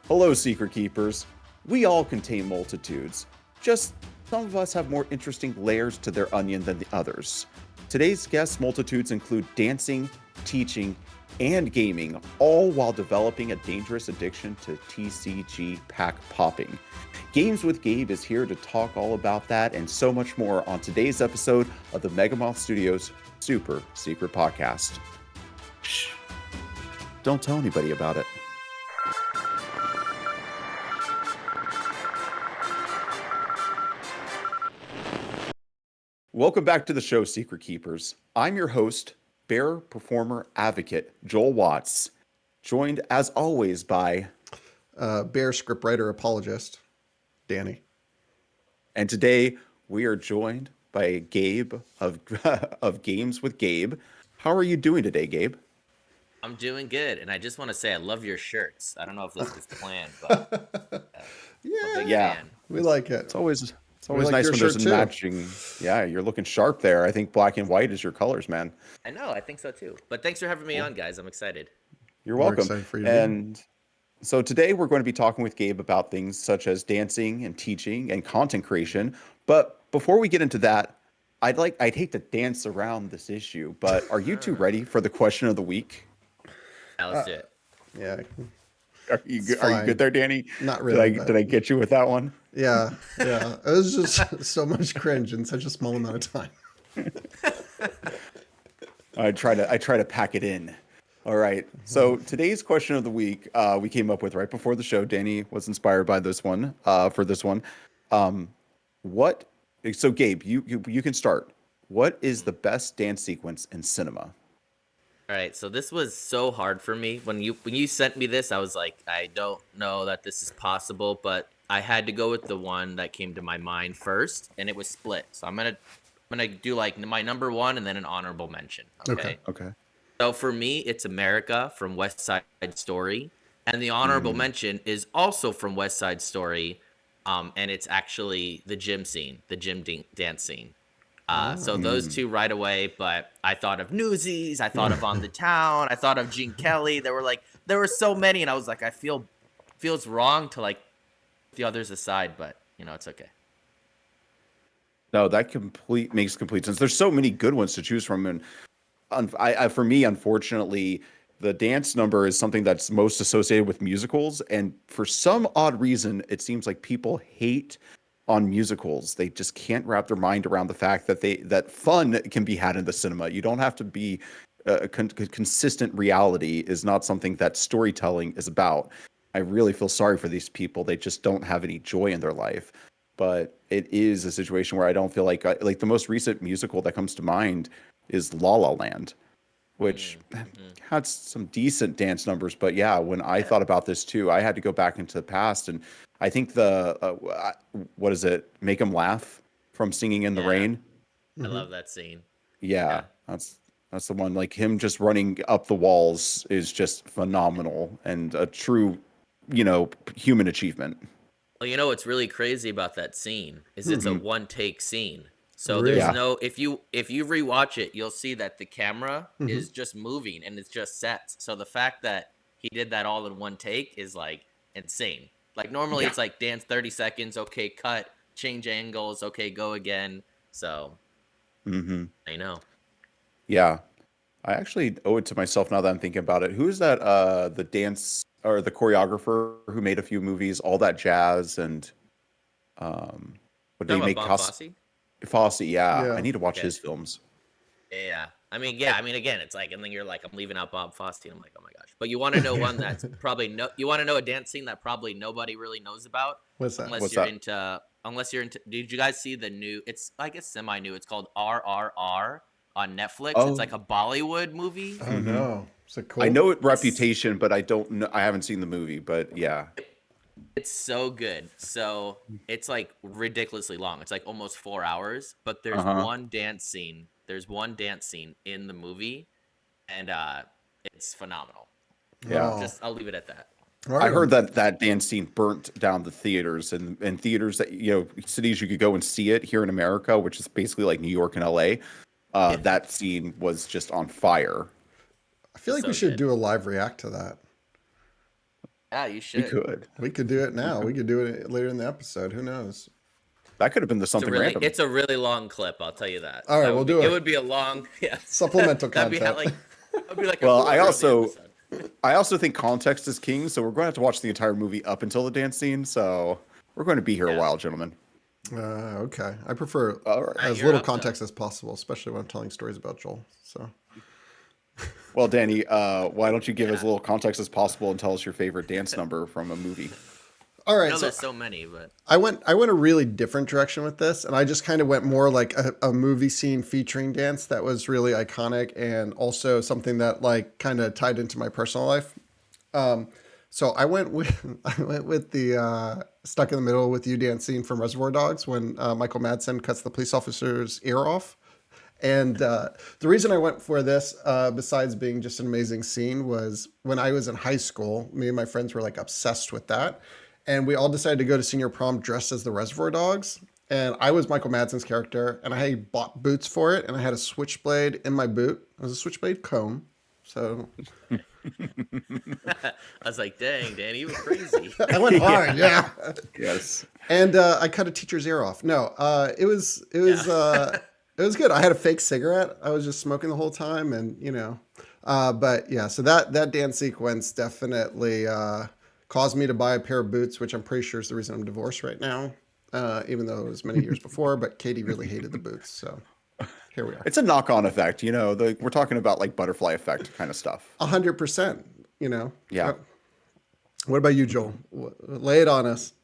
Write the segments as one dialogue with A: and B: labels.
A: Hello, Secret Keepers. We all contain multitudes. Just some of us have more interesting layers to their onion than the others. Today's guest multitudes include dancing, teaching, and gaming, all while developing a dangerous addiction to TCG pack popping. Games with Gabe is here to talk all about that and so much more on today's episode of the Megamoth Studios Super Secret Podcast. Shh, don't tell anybody about it. Welcome back to the show, Secret Keepers. I'm your host, bear performer advocate Joel Watts, joined as always by
B: Bear scriptwriter apologist, Danny.
A: And today we are joined by Gabe of of Games with Gabe. How are you doing today, Gabe?
C: I'm doing good, and I just want to say I love your shirts. I don't know if this was planned, but I'm a big fan.
B: We like it.
A: It's always
B: like
A: nice
B: your
A: when there's
B: shirt
A: a
B: too.
A: matching. Yeah, you're looking sharp there. I think black and white is your colors, man.
C: I know, I think so too. But thanks for having me on, guys. I'm excited.
A: You're
B: We're
A: welcome.
B: excited for you to be
A: And so today we're going to be talking with Gabe about things such as dancing and teaching and content creation. But before we get into that, I'd hate to dance around this issue, but are you two ready for the question of the week?
C: Now let's do it.
B: Yeah,
A: Are you good there, Danny?
B: Not really,
A: Did I get you with that one?
B: yeah. It was just so much cringe in such a small amount of time.
A: I try to pack it in. All right. So today's question of the week we came up with right before the show. Danny was inspired by this one for this one. What? So Gabe, you can start. What is the best dance sequence in cinema?
C: All right, so this was so hard for me when you sent me this. I was like, I don't know that this is possible, but I had to go with the one that came to my mind first, and it was Split. So I'm gonna do like my number one and then an honorable mention. Okay.
A: Okay.
C: So for me, it's America from West Side Story, and the honorable mention is also from West Side Story, and it's actually the gym scene, the dance scene. So those two right away, but I thought of Newsies, I thought of On the Town, I thought of Gene Kelly. There were so many, and I was like, feels wrong to like the others aside, but it's okay.
A: No, that makes complete sense. There's so many good ones to choose from, and for me, unfortunately, the dance number is something that's most associated with musicals, and for some odd reason, it seems like people hate on musicals. They just can't wrap their mind around the fact that that fun can be had in the cinema. You don't have to be consistent. Reality is not something that storytelling is about. I really feel sorry for these people. They just don't have any joy in their life. But it is a situation where I don't feel like the most recent musical that comes to mind is La La Land, which had some decent dance numbers. But yeah, when I thought about this too, I had to go back into the past, and I think what is it? Make 'em Laugh from Singing in the
C: Yeah.
A: Rain.
C: I love that scene.
A: Yeah, that's the one. Like him just running up the walls is just phenomenal and a true, human achievement.
C: Well, what's really crazy about that scene is it's a one take scene. So
B: Really?
C: there's
A: Yeah.
C: no if you rewatch it, you'll see that the camera is just moving and it's just sets. So the fact that he did that all in one take is like insane. Like normally
A: Yeah.
C: it's like dance 30 seconds, okay, cut, change angles, okay, go again. So I know.
A: Yeah. I actually owe it to myself now that I'm thinking about it. Who is that the dance or the choreographer who made a few movies, All That Jazz and what did he
C: Talking about
A: make?
C: Bob Fosse?
A: Fosse, yeah. I
B: Yeah.
A: need to watch
C: Okay.
A: his films.
C: Yeah. I mean, again, it's like, and then you're like, I'm leaving out Bob Fosse, and I'm like, oh my gosh. But you want to know one that's probably you want to know a dance scene that probably nobody really knows about,
B: What's that?
C: unless
A: What's
C: you're
A: that?
C: into. Did you guys see the new? It's I guess semi new. It's called RRR on Netflix.
A: Oh.
C: It's like a Bollywood movie.
B: Oh no, is it cool?
A: I know it Reputation, but I don't know. I haven't seen the movie, but yeah.
C: It's so good. So it's like ridiculously long. It's like almost 4 hours, but there's one dance scene. There's one dance scene in the movie, and it's phenomenal.
A: Yeah.
B: Oh.
C: I'll leave it at that.
B: All
A: I
B: right.
A: heard that dance scene burnt down the theaters and theaters that cities you could go and see it here in America, which is basically like New York and LA. That scene was just on fire.
B: I feel like we
C: so
B: should
C: good.
B: do a live react to that.
C: Yeah, you
A: We
C: should.
A: could.
B: We could do it now. We could do it later in the episode. Who knows?
A: That could have been the something random.
C: It's a really long clip. I'll tell you that.
B: All right,
C: That
B: we'll
C: would be,
B: do
C: it
B: it.
C: would be a long, yeah.
B: Supplemental
C: That'd be
B: content.
C: that'd be like
A: Well,
C: a quarter of the episode.
A: I also think context is king, so we're going to have to watch the entire movie up until the dance scene. So we're going to be here a
C: Yeah.
A: while, gentlemen.
B: Okay. I prefer
A: All right.
B: as
C: You're
B: little
C: up, though.
B: context as possible, especially when I'm telling stories about Joel. So
A: Well, Danny, why don't you give as little context as possible and tell us your favorite dance number from a movie?
B: all
C: I
B: right,
C: know
B: so
C: there's so many, but
B: I went a really different direction with this, and I just kind of went more like a movie scene featuring dance that was really iconic and also something that like kind of tied into my personal life. So I went with the stuck in the middle with you dance scene from Reservoir Dogs when Michael Madsen cuts the police officer's ear off. And the reason I went for this, besides being just an amazing scene, was when I was in high school, me and my friends were like obsessed with that. And we all decided to go to senior prom dressed as the Reservoir Dogs. And I was Michael Madsen's character, and I bought boots for it, and I had a switchblade in my boot. It was a switchblade comb. So
C: I was like, dang, Danny, you were crazy.
B: I went hard, yeah.
A: Yes.
B: And I cut a teacher's ear off. No, it was it was good. I had a fake cigarette. I was just smoking the whole time, and but yeah. So that dance sequence definitely caused me to buy a pair of boots, which I'm pretty sure is the reason I'm divorced right now. Even though it was many years before, but Katie really hated the boots, so here we are.
A: It's a knock-on effect, we're talking about like butterfly effect kind of stuff.
B: 100%.
A: Yeah.
B: What about you, Joel? Lay it on us.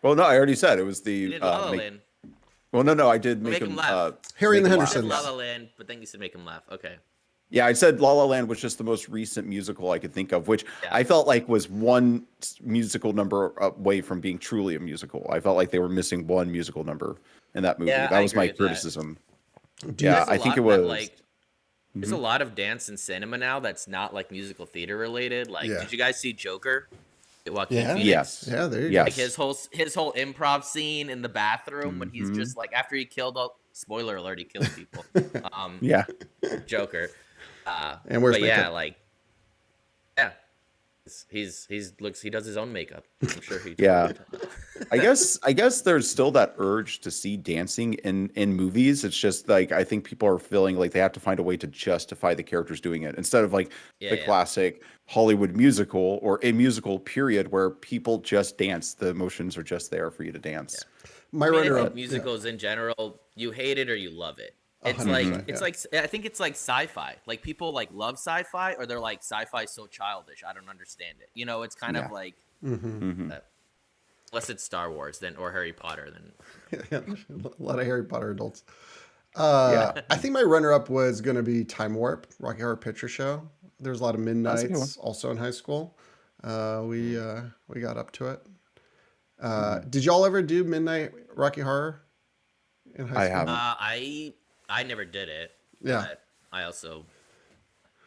A: Well, no, I already said it was the.
C: You did La La Land.
A: Well, no, I did
C: Make him laugh.
B: Harry and the
A: make him
C: You
A: laugh.
C: said
B: Hendersons.
C: La La Land, but then you said make him laugh. Okay.
A: Yeah, I said La La Land was just the most recent musical I could think of, which
C: Yeah.
A: I felt like was one musical number away from being truly a musical. I felt like they were missing one musical number in that movie.
C: Yeah,
A: That
C: I
A: was my
C: agree with that.
A: criticism.
C: There's
A: Yeah,
C: a
A: I think
C: lot
A: it was.
C: that, like, there's a lot of dance and cinema now that's not like musical theater related. Like,
B: Yeah.
C: did you guys see Joker? Joaquin
B: Yeah.
C: Phoenix?
A: Yes.
B: Yeah, there you
A: Yes.
C: Like his whole improv scene in the bathroom when he's just like after he killed all spoiler alert, he killed people.
A: Yeah.
C: Joker.
B: And where's
C: but yeah,
B: makeup?
C: like yeah. He does his own makeup. I'm sure he
A: Yeah. I guess there's still that urge to see dancing in movies. It's just like I think people are feeling like they have to find a way to justify the characters doing it instead of like
C: Yeah,
A: the
C: yeah.
A: classic Hollywood musical or a musical period where people just dance. The emotions are just there for you to dance.
B: My
C: I mean, I
B: runner
C: think
B: up.
C: musicals in general, you hate it or you love it. It's
B: 100%,
C: like it's
B: yeah.
C: like I think it's like sci-fi. Like people like love sci-fi or they're like sci-fi so childish. I don't understand it. It's kind
A: Yeah.
C: of like
A: Mhm.
C: unless it's Star Wars then or Harry Potter then.
B: A lot of Harry Potter adults.
A: Yeah.
B: I think my runner-up was going to be Time Warp, Rocky Horror Picture Show. There's a lot of
A: That's a good
B: midnights also in high school. We got up to it. Did y'all ever do midnight Rocky Horror in high
A: I
B: school?
A: haven't.
C: I never did it.
B: Yeah.
C: But I also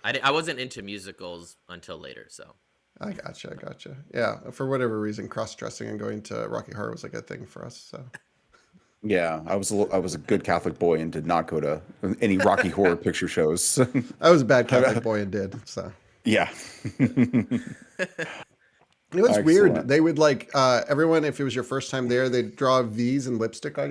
C: I wasn't into musicals until later, so
B: I gotcha. Yeah, for whatever reason, cross-dressing and going to Rocky Horror was like a thing for us. So
A: Yeah, I was a good Catholic boy and did not go to any Rocky Horror Picture shows.
B: I was a bad Catholic boy and did. So
A: Yeah.
B: it was
A: Excellent.
B: weird. They would like everyone, if it was your first time there, they'd draw V's and lipstick on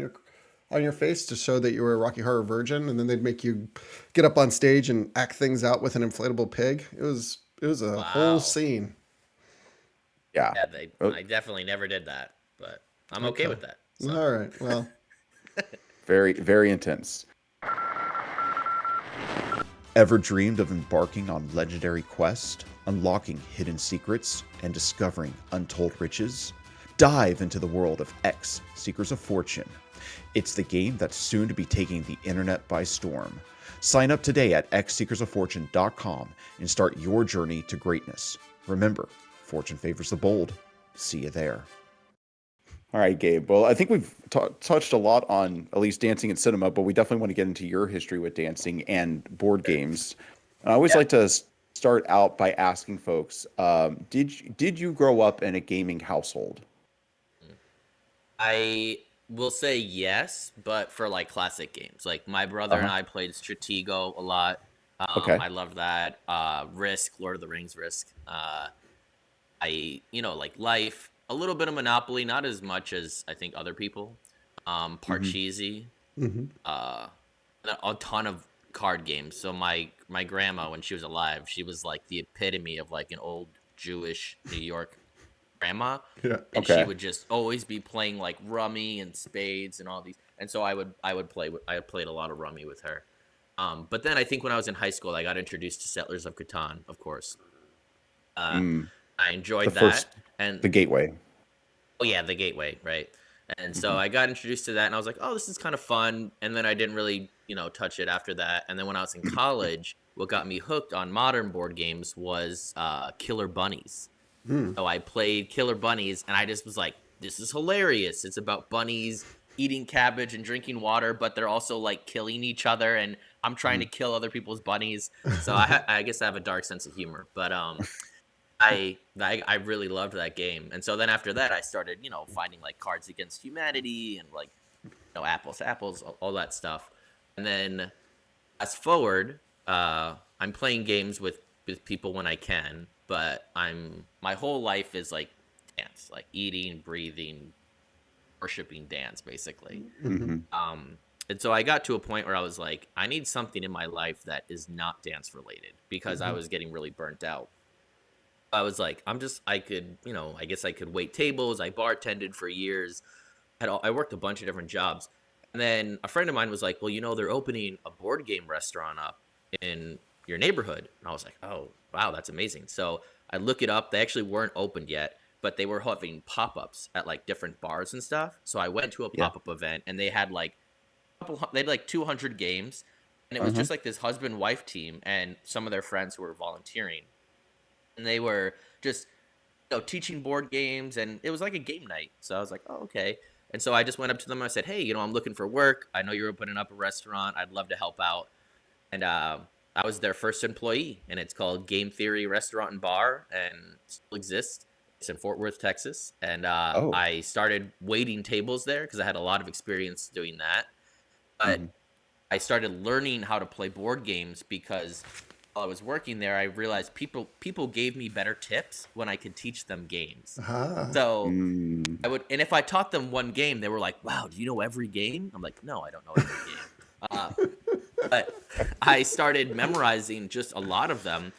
B: your face to show that you were a Rocky Horror virgin, and then they'd make you get up on stage and act things out with an inflatable pig. It was a
C: Wow.
B: whole scene.
A: Yeah.
C: yeah,
A: Oh.
C: I definitely never did that, but I'm okay with that. So.
B: All right. Well,
A: Very, very intense. Ever dreamed of embarking on legendary quest, unlocking hidden secrets, and discovering untold riches? Dive into the world of X Seekers of Fortune. It's the game that's soon to be taking the internet by storm. Sign up today at xseekersoffortune.com and start your journey to greatness. Remember, fortune favors the bold. See you there. All right, Gabe. Well, I think we've touched a lot on at least dancing and cinema, but we definitely want to get into your history with dancing and board games. I always like to start out by asking folks, did you grow up in a gaming household?
C: I will say yes, but for like classic games. Like my brother and
A: Uh-huh.
C: I played Stratego a lot.
A: Okay.
C: I love that. Risk, Lord of the Rings Risk. like life, a little bit of Monopoly, not as much as I think other people.
A: Hmm.
C: Parcheesi,
B: Hmm.
C: uh, a ton of card games. So my grandma, when she was alive, she was like the epitome of like an old Jewish New York grandma,
B: Yeah.
C: and she
A: Okay.
C: would just always be playing like rummy and spades and all these. And so I played a lot of rummy with her. But then I think when I was in high school, I got introduced to Settlers of Catan, of course. Uh,
A: Mm.
C: I
A: The
C: enjoyed
A: first,
C: that, and
A: the gateway.
C: oh yeah, the gateway, right? And so
A: Hmm.
C: I got introduced to that, and I was like, oh, this is kind of fun. And then I didn't really, touch it after that. And then when I was in college, what got me hooked on modern board games was Killer Bunnies.
B: Mm.
C: So I played Killer Bunnies, and I just was like, this is hilarious. It's about bunnies eating cabbage and drinking water, but they're also like killing each other, and I'm trying
A: Hmm.
C: to kill other people's bunnies. So I guess I have a dark sense of humor, but I really loved that game. And so then after that, I started, finding like Cards Against Humanity and like, Apples to Apples, all that stuff. And then fast forward, I'm playing games with people when I can, but my whole life is like dance, like eating, breathing, worshiping dance, basically.
B: Hmm.
A: Hmm.
C: Um, and so I got to a point where I was like, I need something in my life that is not dance related because I
B: Hmm.
C: was getting really burnt out. I was like, I could, I guess I could wait tables. I bartended for years. I worked a bunch of different jobs. And then a friend of mine was like, well, they're opening a board game restaurant up in your neighborhood. And I was like, oh, wow, that's amazing. So I look it up. They actually weren't opened yet, but they were having pop ups at like different bars and stuff. So I went to a
A: Yeah.
C: pop up event and they had like they had like 200 games. And it was
A: Uh-huh.
C: just like this husband wife team and some of their friends who were volunteering. And they were just teaching board games, and it was like a game night. So I was like, oh, okay. And so I just went up to them and I said, hey, I'm looking for work. I know you're opening up a restaurant. I'd love to help out. And I was their first employee, and it's called Game Theory Restaurant and Bar, and still exists. It's in Fort Worth, Texas. And
A: Oh.
C: I started waiting tables there because I had a lot of experience doing that. But
A: Hmm.
C: I started learning how to play board games because while I was working there, I realized people gave me better tips when I could teach them games.
B: Ah.
C: So
A: Mm.
C: and if I taught them one game, they were like, "Wow, do you know every game?" I'm like, "No, I don't know every game." Uh, but I started memorizing just a lot of them,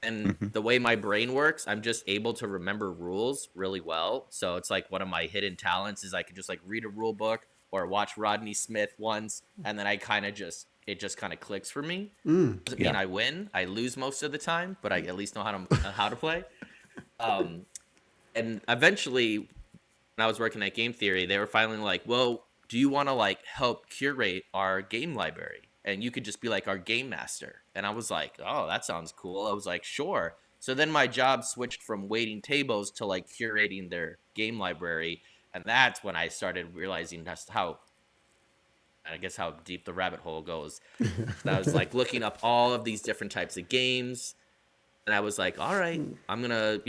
C: and
A: Hmm.
C: the way my brain works, I'm just able to remember rules really well. So it's like one of my hidden talents is I could just like read a rule book or watch Rodney Smith once, and then it just kind of clicks for me.
B: Mm.
C: Doesn't mean
A: Yeah.
C: I win. I lose most of the time, but I at least know how to play. Um, and eventually, when I was working at Game Theory, they were finally like, "Well, do you want to like help curate our game library? And you could just be like our game master." And I was like, "Oh, that sounds cool." I was like, "Sure." So then my job switched from waiting tables to like curating their game library, and that's when I started realizing just how I guess how deep the rabbit hole goes. And I was like looking up all of these different types of games, and I was like, all right, I'm gonna,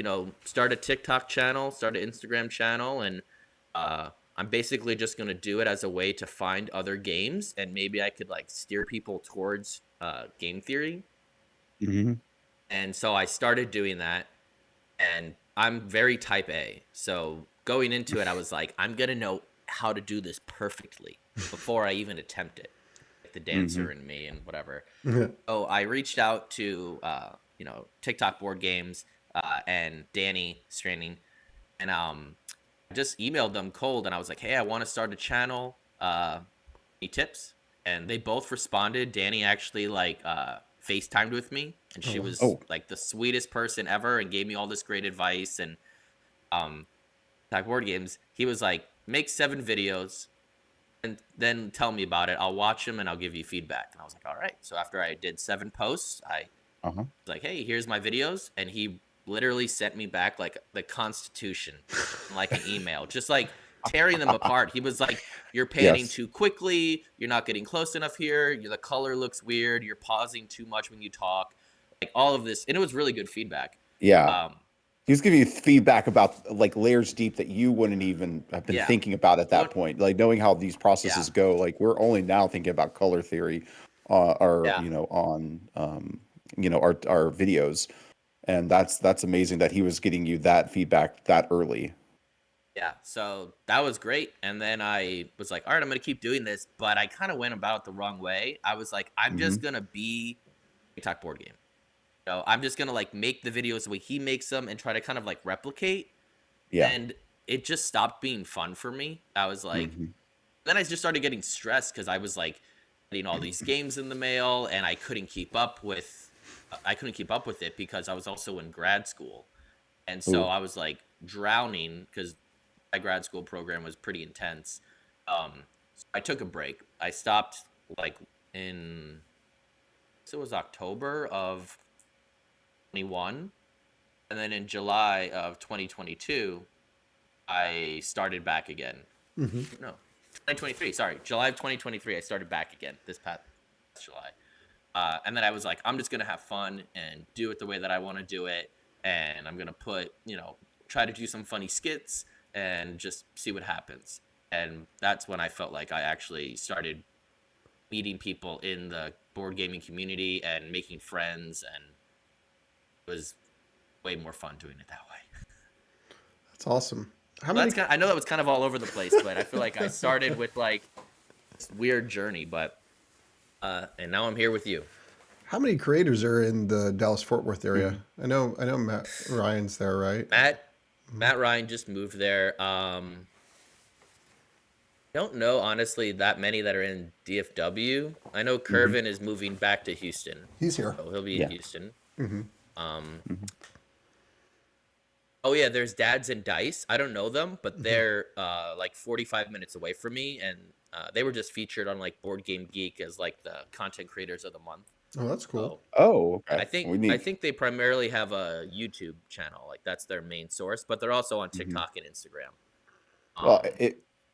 C: start a TikTok channel, start an Instagram channel, and I'm basically just gonna do it as a way to find other games, and maybe I could like steer people towards game theory.
A: Hmm.
C: And so I started doing that, and I'm very type A. So going into it, I was like, I'm gonna know how to do this perfectly before I even attempt it, like the
A: Hmm.
C: dancer in me and whatever. So I reached out to TikTok board games and Danny Straining, and I just emailed them cold, and I was like, hey, I want to start a channel. Any tips? And they both responded. Danny actually like FaceTimed with me, and
B: Oh,
C: she
B: wow.
C: was
A: Oh.
C: like the sweetest person ever, and gave me all this great advice. And um, like board games, he was like, make 7 videos and then tell me about it. I'll watch them and I'll give you feedback. And I was like, all right. So after I did 7 posts, I
A: Uh-huh.
C: was like, hey, here's my videos. And he literally sent me back like the Constitution, like an email, just like tearing them apart. He was like, you're panning
A: Yes.
C: too quickly. You're not getting close enough here. The color looks weird. You're pausing too much when you talk. Like all of this. And it was really good feedback.
A: Yeah.
C: Um,
A: He was giving you feedback about like layers deep that you wouldn't even have been
C: yeah.
A: thinking about at that
C: What?
A: point. Like knowing how these
C: Yeah.
A: processes go. Like we're only now thinking about color theory, or
C: Yeah.
A: on our videos. And that's amazing that he was getting you that feedback that early.
C: Yeah, so that was great. And then I was like, all right, I'm going to keep doing this. But I kind of went about it the wrong way. I was like, I'm
A: Hmm.
C: just going to be TikTok board game. I'm just going to like make the videos the way he makes them and try to kind of like replicate.
A: Yeah.
C: And it just stopped being fun for me. I was like,
A: Hmm.
C: then I just started getting stressed because I was like getting all these games in the mail and I couldn't keep up with it because I was also in grad school. And so
A: Ooh.
C: I was like drowning because my grad school program was pretty intense. So I took a break. I stopped like in so it was October of 21, and then in July of 2022 I started back again.
B: Hmm.
C: No, 2023. Sorry, July of 2023 I started back again this past July. And then I was like, I'm just gonna have fun and do it the way that I want to do it, and I'm gonna try to do some funny skits and just see what happens. And that's when I felt like I actually started meeting people in the board gaming community and making friends, and it was way more fun doing it that way.
B: That's awesome. How
C: So
B: many
C: I know that was kind of all over the place, but I feel like I started with like this weird journey, but and now I'm here with you.
B: how many creators are in the Dallas Fort Worth area?
A: Mhm.
B: I know Matt Ryan's there, right?
C: Matt Ryan just moved there. Don't know honestly that many that are in DFW. I know
A: Hmm.
C: Curvin is moving back to Houston,
B: He's here.
C: so he'll be in
A: Yeah.
C: Houston.
B: Hmm.
C: Um,
A: Hmm.
C: oh yeah, there's Dads and Dice. I don't know them, but
B: Hmm.
C: they're like 45 minutes away from me, and they were just featured on like Board Game Geek as like the content creators of the month.
B: Oh, that's cool.
C: So
A: Oh,
C: I
A: okay.
C: think
A: We
C: I
A: need.
C: think they primarily have a YouTube channel, like that's their main source, but they're also on
A: Mhm.
C: TikTok and Instagram.
A: Well,
C: Um,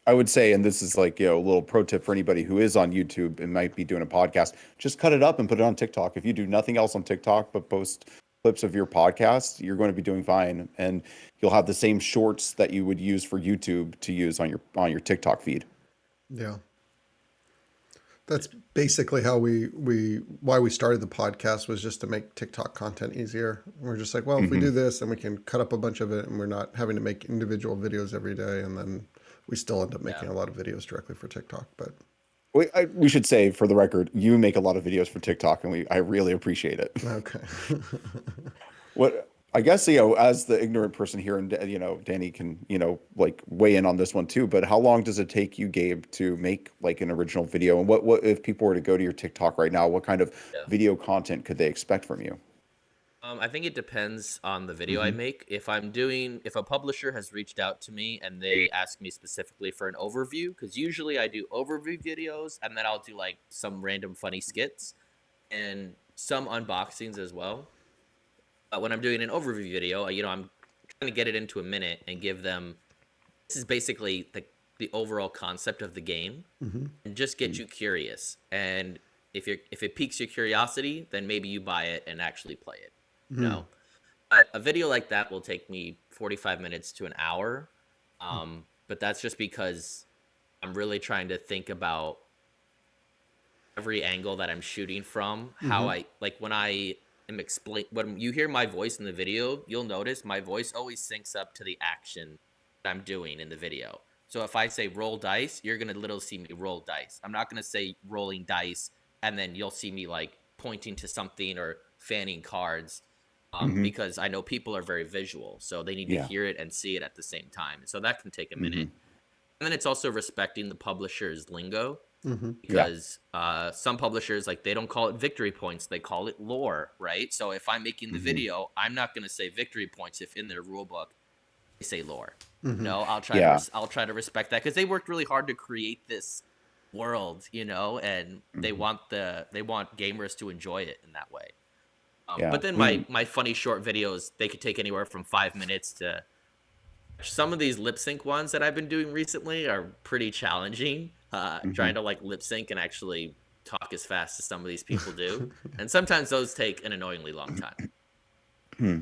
A: I would say, and this is like, a little pro tip for anybody who is on YouTube and might be doing a podcast, just cut it up and put it on TikTok. If you do nothing else on TikTok but post clips of your podcast, you're going to be doing fine. And you'll have the same shorts that you would use for YouTube to use on your TikTok feed.
B: Yeah. That's basically how why we started the podcast, was just to make TikTok content easier. We're just like, well, if we
A: Hmm.
B: do this, then we can cut up a bunch of it, and we're not having to make individual videos every day. And then we still end up
C: yeah.
B: making a lot of videos directly for TikTok. But
A: We should say, for the record, you make a lot of videos for TikTok, and I really appreciate it.
B: okay.
A: What I guess, as the ignorant person here, and Danny can, like, weigh in on this one too. But how long does it take you, Gabe, to make like an original video? And what if people were to go to your TikTok right now? What kind of
C: Yeah.
A: video content could they expect from you?
C: I think it depends on the video I
A: Hmm.
C: make. If a publisher has reached out to me and they ask me specifically for an overview, because usually I do overview videos and then I'll do like some random funny skits and some unboxings as well. But when I'm doing an overview video, I'm trying to get it into a minute and give them this is basically the overall concept of the game
B: Hmm.
C: and just get you curious. And if it piques your curiosity, then maybe you buy it and actually play it. You
B: Hmm.
C: know, a video like that will take me 45 minutes to an hour. But that's just because I'm really trying to think about every angle that I'm shooting from. How
B: Hmm.
C: I like when you hear my voice in the video, you'll notice my voice always syncs up to the action that I'm doing in the video. So if I say roll dice, you're gonna literally see me roll dice. I'm not gonna say rolling dice and then you'll see me like pointing to something or fanning cards.
A: Hmm.
C: Because I know people are very visual, so they need to
A: Yeah.
C: hear it and see it at the same time. So that can take a minute.
A: Hmm.
C: And then it's also respecting the publisher's lingo,
B: Hmm.
A: Yeah.
C: because some publishers, like, they don't call it victory points, they call it lore, right? So if I'm making the
A: Hmm.
C: video, I'm not going to say victory points if in their rule book they say lore.
B: Hmm.
A: Yeah.
C: I'll try to respect that because they worked really hard to create this world, and
A: Hmm.
C: they want gamers to enjoy it in that way.
A: Yeah.
C: But then
A: We.
C: my funny short videos, they could take anywhere from 5 minutes to some of these lip sync ones that I've been doing recently are pretty challenging.
A: Hmm.
C: Trying to like lip sync and actually talk as fast as some of these people do, and sometimes those take an annoyingly long time.
A: Hmm.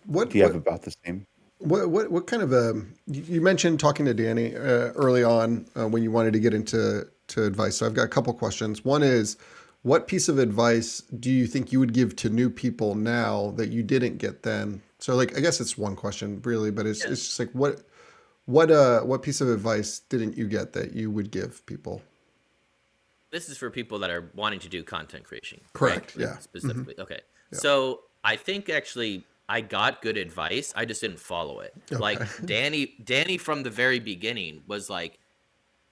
B: What
A: Do you have
B: what
A: about the same?
B: what kind of you mentioned talking to Danny early on when you wanted to get into advice. So I've got a couple questions. One is, What piece of advice do you think you would give to new people now that you didn't get then? So like I guess it's one question really, but
C: Yeah.
B: it's just like what piece of advice didn't you get that you would give people?
C: This is for people that are wanting to do content creation, right?
B: Correct.
C: Like
B: Yeah. Hmm.
C: specifically. Okay.
B: Yeah.
C: So I think actually I got good advice. I just didn't follow it.
B: Okay.
C: Like Danny from the very beginning was like,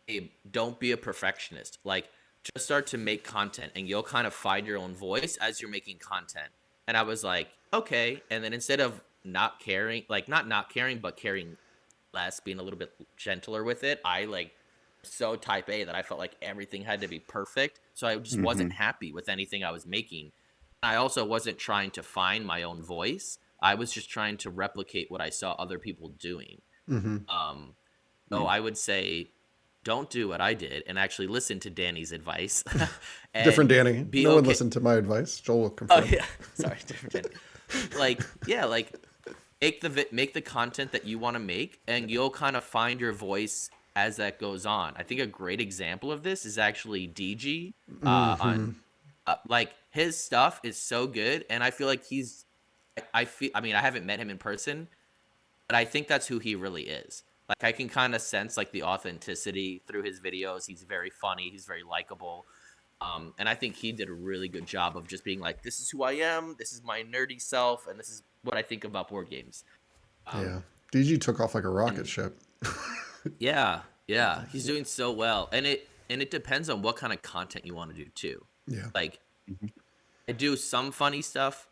C: hey, don't be a perfectionist. Like, just start to make content and you'll kind of find your own voice as you're making content. And I was like, okay. And then instead of not caring, like not caring, but caring less, being a little bit gentler with it, I like so type A that I felt like everything had to be perfect. So I just
A: Hmm.
C: wasn't happy with anything I was making. I also wasn't trying to find my own voice. I was just trying to replicate what I saw other people doing.
B: Hmm.
C: Um, so I would say don't do what I did and actually listen to Danny's advice
B: Different
C: and
B: Danny.
C: be
B: No one
C: okay.
B: listened to my advice. Joel will
C: Oh
B: confirm.
C: yeah, sorry, different Danny. Like yeah, like make the content that you want to make, and you'll kind of find your voice as that goes on. I think a great example of this is actually DG
B: Hmm.
C: on like his stuff is so good, and I feel like I feel I mean I haven't met him in person, but I think that's who he really is. Like I can kind of sense like the authenticity through his videos. He's very funny. He's very likable. And I think he did a really good job of just being like, this is who I am. This is my nerdy self. And this is what I think about board games.
B: Yeah.
C: Um,
B: DG took off like a rocket
C: and
B: ship.
C: yeah, yeah, he's doing so well. And it depends on what kind of content you want to do too.
B: Yeah.
C: Like I do some funny stuff.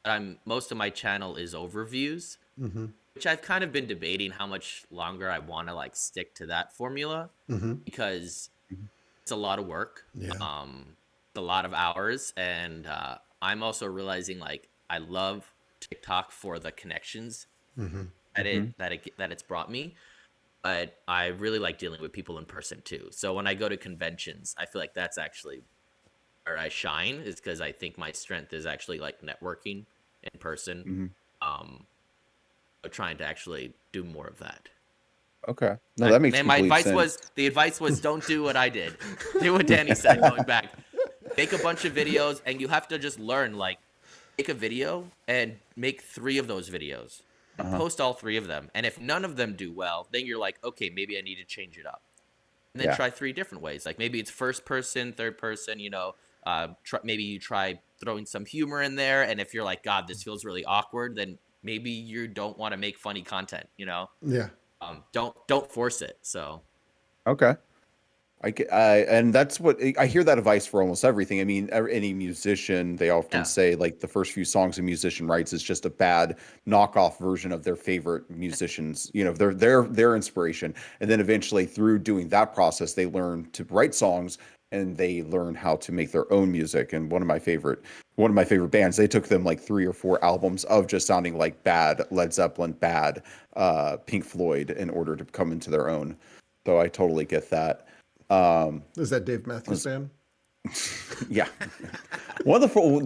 C: But most of my channel is overviews,
B: Hmm.
C: which I've kind of been debating how much longer I want to like stick to that formula
B: Hmm.
C: because it's a lot of work,
B: Yeah.
C: it's a lot of hours, and I'm also realizing like I love TikTok for the connections
B: Hmm.
A: Hmm.
C: that it's brought me, but I really like dealing with people in person too. So when I go to conventions, I feel like that's actually where I shine is because I think my strength is actually like networking in person.
A: Hmm.
C: Um, trying to actually do more of that.
A: Okay. No, that makes
C: And my
A: complete
C: advice
A: sense.
C: was the advice was don't do what I did. Do what Danny said. Going back, make a bunch of videos, and you have to just learn. Like, make a video and make 3 of those videos, and
A: Uh-huh.
C: post all 3 of them. And if none of them do well, then you're like, okay, maybe I need to change it up. And then
A: Yeah.
C: try 3 different ways. Like maybe it's first person, third person. Maybe you try throwing some humor in there. And if you're like, God, this feels really awkward, then maybe you don't want to make funny content.
B: Yeah.
C: Don't force it. So
A: Okay. And that's what I hear that advice for almost everything. I mean, any musician, they often
C: yeah,
A: say like the first few songs a musician writes is just a bad knockoff version of their favorite musicians, their inspiration. And then eventually through doing that process, they learn to write songs and they learn how to make their own music. And one of my favorite bands, they took them like 3 or 4 albums of just sounding like bad Led Zeppelin, bad Pink Floyd in order to come into their own. So I totally get that. Um,
B: Is that Dave Matthews
A: was
B: Band?
A: yeah,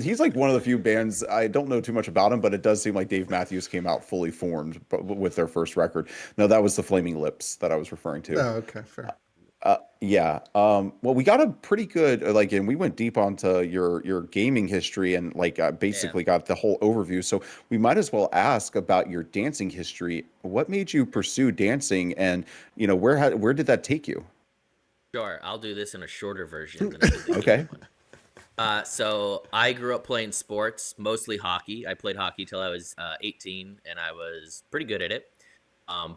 A: he's like one of the few bands I don't know too much about him, but it does seem like Dave Matthews came out fully formed, but with their first record. No, that was the Flaming Lips that I was referring to.
B: Oh, okay, fair.
A: Yeah. Well, we got a pretty good and we went deep onto your gaming history and like
C: yeah.
A: basically got the whole overview. So we might as well ask about your dancing history. What made you pursue dancing, and where did that take you?
C: Sure. I'll do this in a shorter version than I did the gaming
A: Okay.
C: one. So I grew up playing sports, mostly hockey. I played hockey till I was 18, and I was pretty good at it.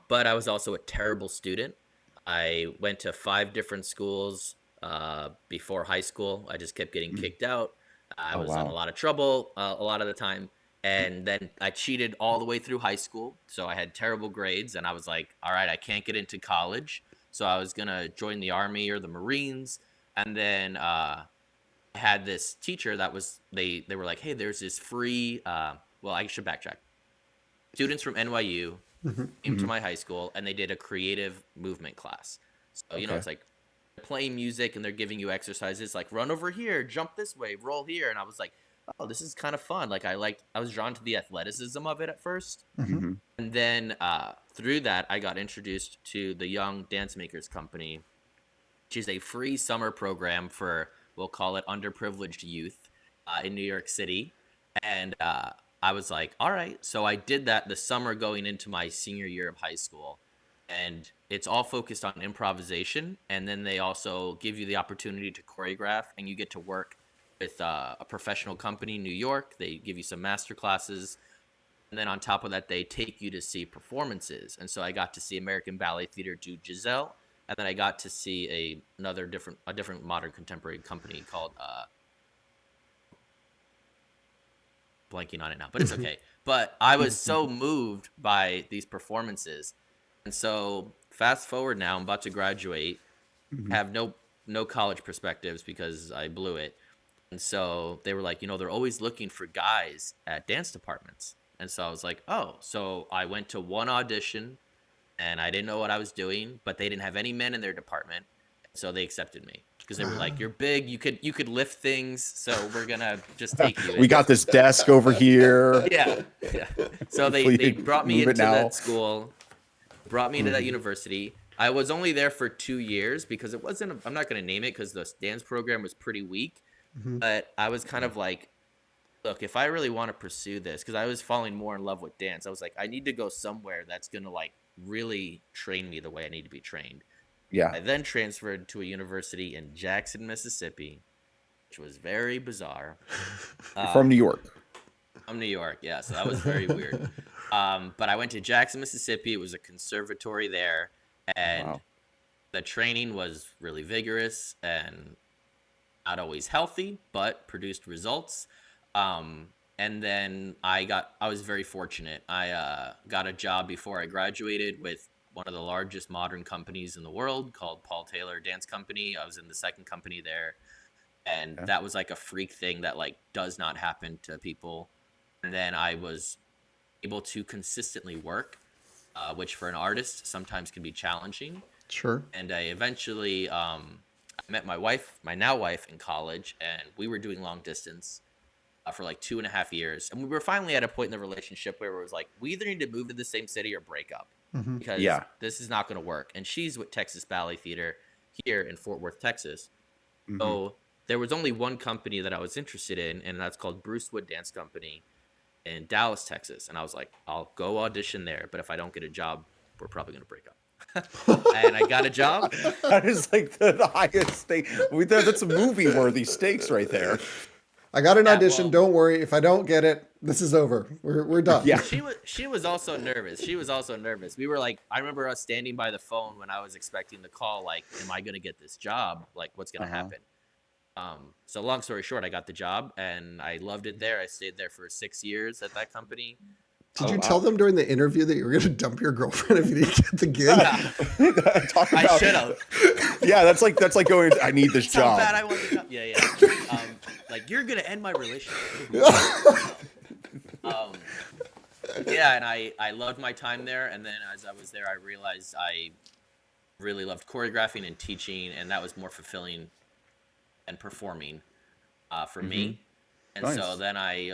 C: But I was also a terrible student. I went to 5 different schools before high school. I just kept getting
A: Mm.
C: kicked out. I
A: Oh
C: was in a
A: wow.
C: lot of trouble a lot of the time. And then I cheated all the way through high school. So I had terrible grades, and I was like, all right, I can't get into college. So I was going to join the Army or the Marines. And then I had this teacher that was, they were like, hey, there's this free, well, I should backtrack. Students from NYU
B: Hmm.
C: came to
A: Hmm.
C: my high school and they did a creative movement class. So,
A: Okay.
C: it's like playing music and they're giving you exercises like run over here, jump this way, roll here. And I was like, oh, this is kind of fun. Like I was drawn to the athleticism of it at first.
B: Hmm.
A: Hmm.
C: And then through that, I got introduced to the Young Dance Makers Company, which is a free summer program for we'll call it underprivileged youth in New York City. And I was like, all right. So I did that the summer going into my senior year of high school. And it's all focused on improvisation. And then they also give you the opportunity to choreograph, and you get to work with a professional company in New York. They give you some master classes. And then on top of that, they take you to see performances. And so I got to see American Ballet Theater do Giselle. And then I got to see a different modern contemporary company called blanking on it now, but it's okay. But I was so moved by these performances. And so fast forward now, I'm about to graduate, have no college perspectives because I blew it. And so they were like, they're always looking for guys at dance departments. And so I was like, oh, so I went to one audition and I didn't know what I was doing, but they didn't have any men in their department. So they accepted me because they were like, you're big, you could lift things, so we're gonna just take you.
A: We got this desk over here.
C: Yeah. So they brought me into that school, brought me into that university. I was only there for 2 years because it wasn't, I'm not going to name it because the dance program was pretty weak, but I was kind of like, look, if I really want to pursue this, because I was falling more in love with dance, I was like, I need to go somewhere that's going to like really train me the way I need to be trained.
A: Yeah.
C: I then transferred to a university in Jackson, Mississippi, which was very bizarre.
A: From New York.
C: I'm New York, yeah, so that was very weird. But I went to Jackson, Mississippi. It was a conservatory there, and the training was really vigorous and not always healthy, but produced results. And then I was very fortunate. I got a job before I graduated with one of the largest modern companies in the world called Paul Taylor Dance Company. I was in the second company there, and that was like a freak thing that like does not happen to people. And then I was able to consistently work, which for an artist sometimes can be challenging.
B: Sure.
C: And I eventually I met my now wife in college, and we were doing long distance for like 2.5 years. And we were finally at a point in the relationship where it was like, we either need to move to the same city or break up because this is not going to work. And she's with Texas Ballet Theater here in Fort Worth, Texas. So there was only one company that I was interested in, and that's called Bruce Wood Dance Company in Dallas, Texas. And I was like, I'll go audition there, but if I don't get a job, we're probably going to break up. And I got a job.
A: That is like the highest stake. That's a movie worthy stakes right there.
B: I got an audition. Don't worry. If I don't get it, this is over. We're done.
A: Yeah.
C: She was also nervous. We were like, I remember us standing by the phone when I was expecting the call, like, am I going to get this job? Like, what's going to happen? So long story short, I got the job and I loved it there. I stayed there for 6 years at that company.
B: Did you tell them during the interview that you were going to dump your girlfriend if you didn't get the gig?
C: I should have.
A: Yeah, that's like going, I need this job.
C: How bad I want the job. Yeah. Like, you're going to end my relationship. Yeah, and I loved my time there. And then as I was there, I realized I really loved choreographing and teaching, and that was more fulfilling and performing for me. And so then I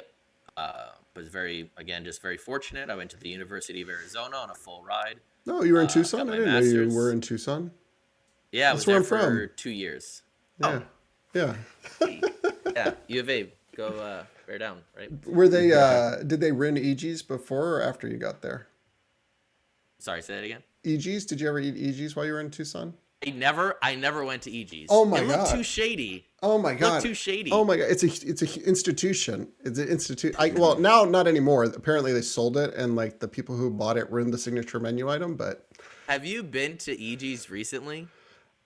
C: was very fortunate. I went to the University of Arizona on a full ride.
B: No, you were in Tucson? I didn't know you were in Tucson.
C: Yeah, I was there for 2 years.
B: Yeah. Yeah.
C: Yeah, U of A. Go bear down, right?
B: Were they, did they run EGs before or after you got there?
C: Sorry, say that again?
B: EGs? Did you ever eat EGs while you were in Tucson?
C: I never went to EGs.
B: Oh my
C: God. It
B: God.
C: looked too shady.
B: Oh my God.
C: Looked too shady.
B: Oh my God. It's a institution. It's an institute. Well, now not anymore. Apparently they sold it and like the people who bought it ruined the signature menu item, but.
C: Have you been to EGs recently?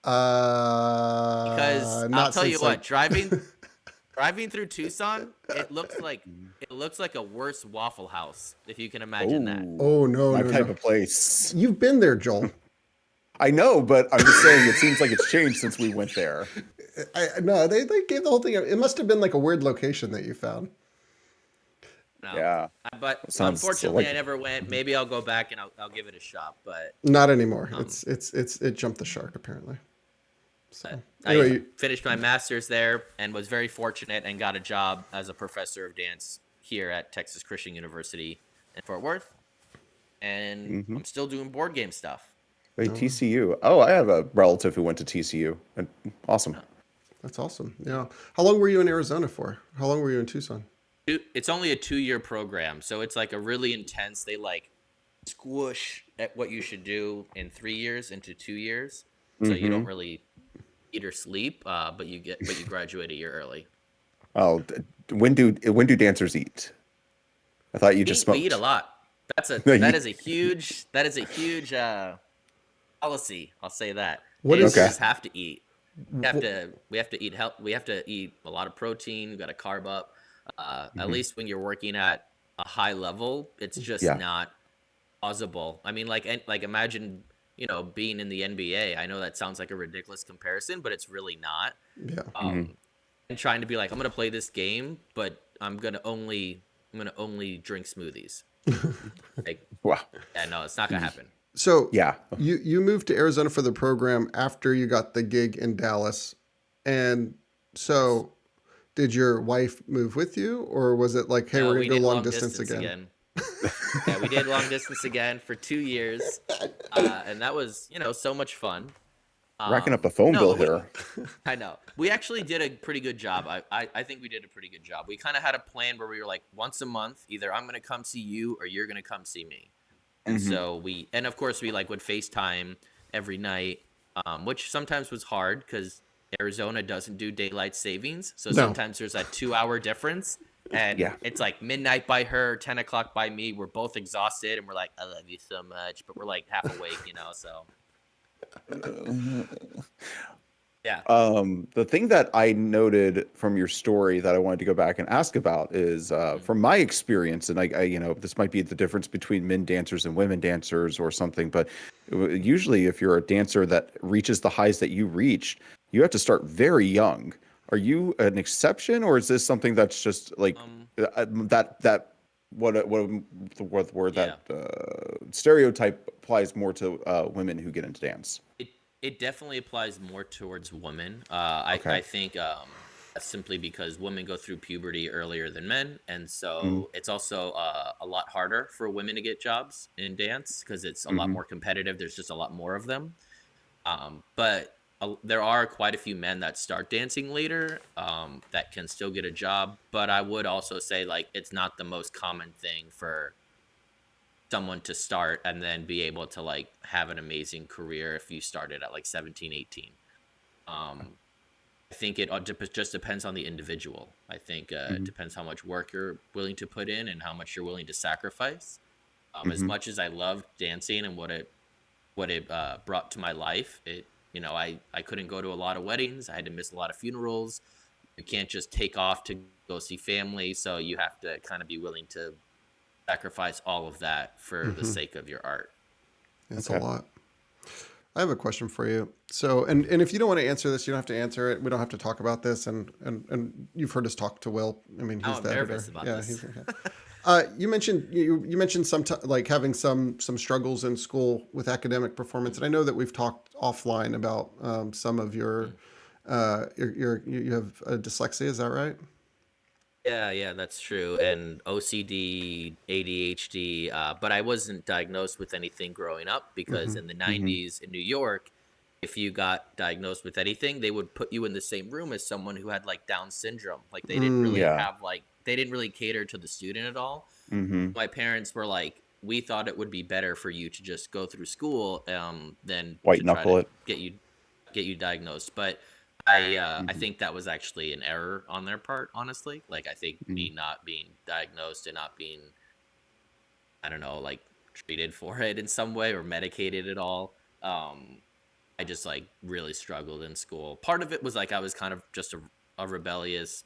B: Because
C: I'll tell you what, driving through Tucson, it looks like a worse Waffle House, if you can imagine that.
B: Oh no,
A: my type of place.
B: You've been there, Joel.
A: I know, but I'm just saying it seems like it's changed since we went there.
B: No, they gave the whole thing. It must have been like a weird location that you found.
C: No.
A: Yeah,
C: but unfortunately, I never went. Maybe I'll go back and I'll give it a shot. But
B: not anymore. It jumped the shark apparently. So
C: anyway, I finished my master's there and was very fortunate and got a job as a professor of dance here at Texas Christian University in Fort Worth, and I'm still doing board game stuff.
A: Wait, TCU. Oh, I have a relative who went to TCU. Awesome.
B: That's awesome. Yeah. How long were you in Arizona for? How long were you in Tucson?
C: It's only a 2-year program, so it's like a really intense. They like squish at what you should do in 3 years into 2 years, so you don't
A: Mm-hmm.
C: really eat or sleep, but you graduate a year early.
A: Oh, when do dancers eat? I thought you just
C: We eat a
A: smoked.
C: lot. That's a
A: No,
C: that
A: you-
C: is a huge that is a huge policy. I'll say that
B: What
A: okay.
C: dancers
B: is
C: have to eat.
B: wh-
C: We have to eat help. We have to eat a lot of protein. We got to carb up. At
A: Hmm.
C: least when you're working at a high level, it's just
A: Yeah.
C: not plausible. I mean, like imagine being in the NBA. I know that sounds like a ridiculous comparison, but it's really not.
B: yeah.
A: Hmm.
C: And trying to be like, I'm gonna play this game, but I'm gonna only drink smoothies. Like,
A: Wow.
C: yeah, no, it's not gonna happen.
B: So
A: Yeah.
B: you moved to Arizona for the program after you got the gig in Dallas. And
C: Yes.
B: so did your wife move with you, or was it like, hey, we're
C: No,
B: going
C: we
B: to go
C: did
B: long
C: long
B: distance
C: distance
B: again?
C: again. Yeah, we did long distance again for 2 years, and that was so much fun.
A: Racking up the phone
C: No,
A: bill
C: but we
A: here.
C: I know we actually did a pretty good job. I think we did a pretty good job. We kind of had a plan where we were like once a month, either I'm gonna come see you or you're gonna come see me. And
A: Hmm.
C: so and of course we like would FaceTime every night, which sometimes was hard because Arizona doesn't do daylight savings. So
B: No.
C: sometimes there's a 2 hour difference, and
A: Yeah.
C: it's like midnight by her, 10 o'clock by me. We're both exhausted, and we're like, "I love you so much," but we're like half awake. So yeah.
A: The thing that I noted from your story that I wanted to go back and ask about is,
C: Mhm.
A: from my experience, and this might be the difference between men dancers and women dancers or something, but usually if you're a dancer that reaches the highs that you reached, you have to start very young. Are you an exception, or is this something that's just like
C: Um.
A: that what the word
C: Yeah.
A: that stereotype applies more to women who get into dance?
C: It it definitely applies more towards women. I
A: Okay.
C: think that's simply because women go through puberty earlier than men, and
A: Mm-hmm.
C: so it's also a lot harder for women to get jobs in dance because it's a lot
A: Mm-hmm.
C: more competitive. There's just a lot more of them. But there are quite a few men that start dancing later that can still get a job. But I would also say like it's not the most common thing for someone to start and then be able to like have an amazing career if you started at like 17, 18. um I think it just depends on the individual. I think it
A: Mm-hmm.
C: depends how much work you're willing to put in and how much you're willing to sacrifice. As
A: Mm-hmm.
C: much as I loved dancing and what it brought to my life, I couldn't go to a lot of weddings. I had to miss a lot of funerals. You can't just take off to go see family, so you have to kind of be willing to sacrifice all of that for the
B: Hmm.
C: sake of your art.
B: That's a
A: Okay.
B: lot. I have a question for you. So, and if you don't want to answer this, you don't have to answer it. We don't have to talk about this. And you've heard us talk to Will. I mean,
C: Now
B: he's
C: I'm
B: the
C: nervous
B: editor.
C: about
B: Yeah,
C: this.
B: he's. Yeah. You mentioned you mentioned like having some struggles in school with academic performance, and I know that we've talked offline about some of your you have dyslexia. Is that right?
C: Yeah, that's true. And OCD, ADHD, but I wasn't diagnosed with anything growing up because
B: Mm-hmm.
C: in the
A: Mm-hmm.
C: 90s in New York, if you got diagnosed with anything, they would put you in the same room as someone who had like Down syndrome. Like
B: Mm,
A: Yeah.
C: they didn't really cater to the student at all.
A: Mm-hmm.
C: My parents were like, we thought it would be better for you to just go through school than
A: White
C: to try to
A: knuckle it.
C: get you get you diagnosed. But I
A: Mm-hmm.
C: think that was actually an error on their part, honestly. Like I think
A: Mm-hmm.
C: me not being diagnosed and not being, I don't know, like treated for it in some way or medicated at all. I just like really struggled in school. Part of it was like I was kind of just a rebellious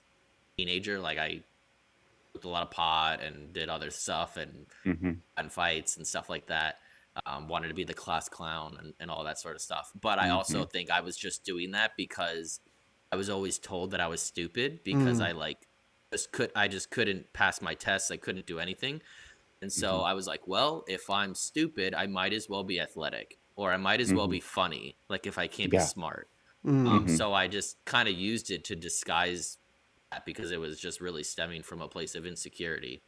C: teenager. Like I smoked a lot of pot and did other stuff
A: Mm-hmm.
C: and fights and stuff like that. Wanted to be the class clown and all that sort of stuff. But I
A: Mm-hmm.
C: also think I was just doing that because I was always told that I was stupid because
B: mm,
C: I just couldn't pass my tests. I couldn't do anything. And
A: Mm-hmm.
C: so I was like, well, if I'm stupid, I might as well be athletic or I might as well
A: Mm-hmm.
C: be funny. Like if I can't be
A: Yeah.
C: smart.
B: mm.
A: Mm-hmm.
C: So I just kind of used it to disguise that because it was just really stemming from a place of insecurity.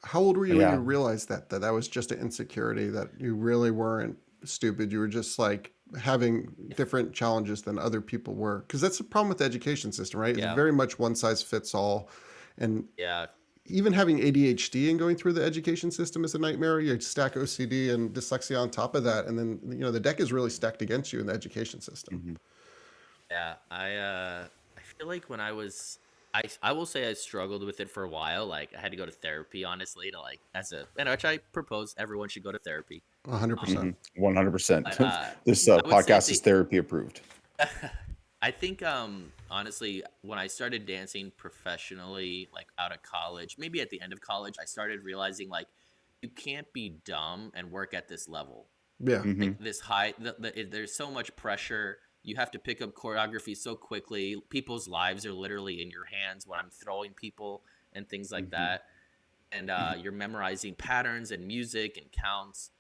B: How old were you when you
A: Yeah.
B: realized that that was just an insecurity, that you really weren't stupid? You were just like having different challenges than other people were. Because that's the problem with the education system, right? It's
C: Yeah.
B: very much one size fits all. And
C: Yeah.
B: even having ADHD and going through the education system is a nightmare. You stack OCD and dyslexia on top of that, and then the deck is really stacked against you in the education system.
A: Mhm.
C: Yeah, I feel like when I will say I struggled with it for a while. Like I had to go to therapy, honestly, to like and which I propose everyone should go to therapy.
B: 100%.
A: 100%.
C: But
A: This
C: I would say at
A: podcast is
C: the
A: therapy approved.
C: I think honestly when I started dancing professionally, like out of college, maybe at the end of college, I started realizing like you can't be dumb and work at this level.
B: Yeah.
A: Hmm.
C: Like this there's so much pressure. You have to pick up choreography so quickly. People's lives are literally in your hands when I'm throwing people and things like
A: Hmm.
C: that. And you're memorizing patterns and music and counts.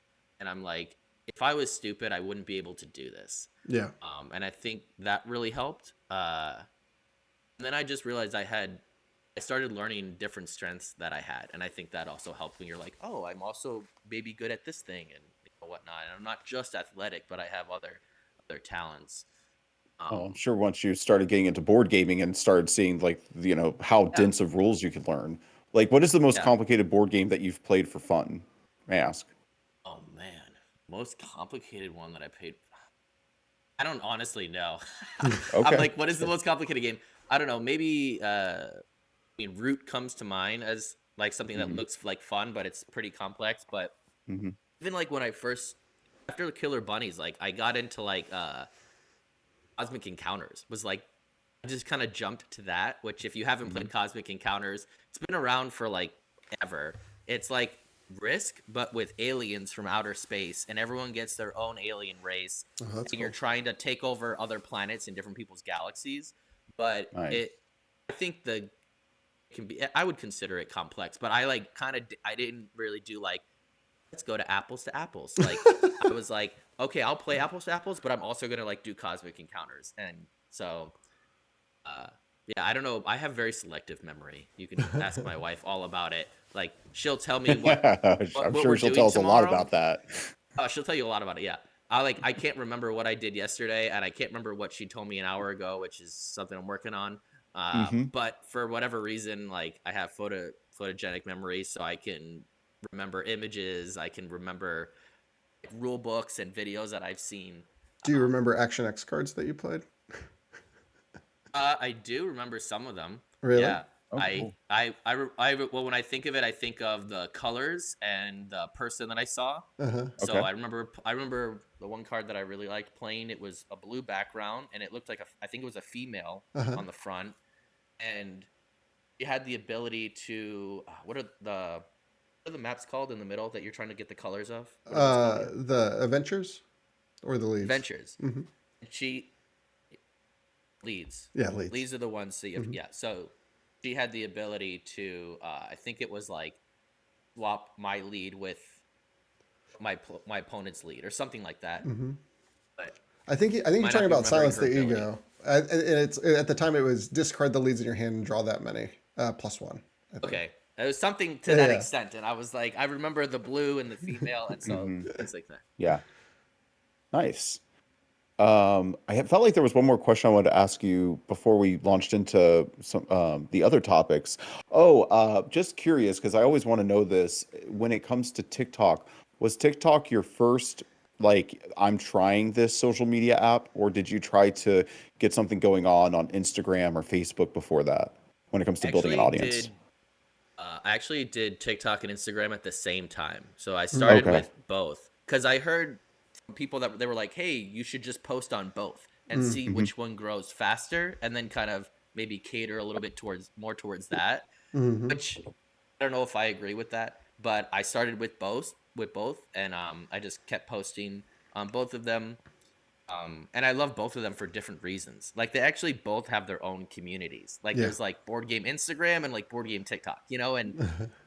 C: And I'm like, if I was stupid, I wouldn't be able to do this.
B: Yeah.
C: And I think that really helped. And then I just realized I started learning different strengths that I had, and I think that also helped when you're like, oh, I'm also maybe good at this thing and whatnot. And I'm not just athletic, but I have other talents.
A: Oh, I'm
C: Um,
A: sure once you started getting into board gaming and started seeing like how
C: yeah,
A: dense of rules you could learn. Like, what is the most
C: yeah.
A: complicated board game that you've played for fun? May I ask?
C: Oh man, most complicated one that I paid. I don't honestly know. I'm
A: Okay.
C: like, what is the most complicated game? I don't know. Maybe I mean, Root comes to mind as like something that
A: Hmm.
C: looks like fun, but it's pretty complex. But
A: Hmm.
C: even like when I first after the Killer Bunnies, like I got into like Cosmic Encounters. Was like I just kind of jumped to that. Which if you haven't
A: Hmm.
C: played Cosmic Encounters, it's been around for like ever. It's like Risk, but with aliens from outer space, and everyone gets their own alien race,
B: Oh, that's
C: and you're
B: cool.
C: trying to take over other planets in different people's galaxies. But
A: Nice.
C: I think the can be I would consider it complex, but I like kind of I didn't really do like let's go to apples to apples. Like I was like, okay, I'll play apples to apples, but I'm also gonna like do cosmic encounters, and so uh, yeah, I don't know. I have very selective memory. You can ask my wife all about it. Like she'll tell me
A: I'm
C: what
A: sure
C: we're
A: she'll
C: doing
A: tell us a lot
C: tomorrow.
A: about that.
C: She'll tell you a lot about it. Yeah. I can't remember what I did yesterday, and I can't remember what she told me an hour ago, which is something I'm working on.
A: Hmm.
C: But for whatever reason, like I have photogenic memory, so I can remember images. I can remember like, rule books and videos that I've seen.
B: Do you
C: Um,
B: remember Action X cards that you played?
C: I do remember some of them.
B: Really?
C: Yeah.
A: Oh, cool.
C: Well, when I think of it, I think of the colors and the person that I saw.
B: Uh-huh.
C: So
A: Okay.
C: I remember the one card that I really liked playing. It was a blue background, and it looked like I think it was a female
B: Uh-huh.
C: on the front, and you had the ability to what are the maps called in the middle that you're trying to get the colors of? What are those called again?
B: The Adventures or the Leads?
C: Adventures.
B: Mm-hmm.
C: And she leads.
B: Yeah, Leads.
C: Leads are the ones that you have,
B: Mm-hmm.
C: yeah. So she had the ability to I think it was like swap my lead with my opponent's lead or something like that.
B: Mm-hmm.
C: But
B: I think
C: I
B: you're
C: might
B: talking
C: not be
B: about
C: remembering
B: Silence
C: her
B: the
C: ability.
B: Ego. And it's at the time it was discard the leads in your hand and draw that many +1. I think.
C: Okay. It was something to
B: Yeah,
C: that
B: yeah.
C: extent, and I was like, I remember the blue and the female, and so
A: Hmm.
C: things like that.
A: Yeah. Nice. Felt like there was one more question I wanted to ask you before we launched into some the other topics. Oh, just curious because I always want to know this. When it comes to TikTok, was TikTok your first like I'm trying this social media app, or did you try to get something going on Instagram or Facebook before that? When it comes to building an
C: Actually,
A: audience.
C: did I actually did TikTok and Instagram at the same time. So I
B: Mm.
C: started
A: Okay.
C: with both because I heard from people that they were like, "Hey, you should just post on both and
B: Mm.
C: see
A: Hmm.
C: which one grows faster, and then kind of maybe cater a little bit towards that."
B: Mm-hmm.
C: Which I don't know if I agree with that, but I started with both, and I just kept posting on both of them. And I love both of them for different reasons. Like they actually both have their own communities. Like
B: Yeah.
C: there's like board game Instagram and like board game TikTok, and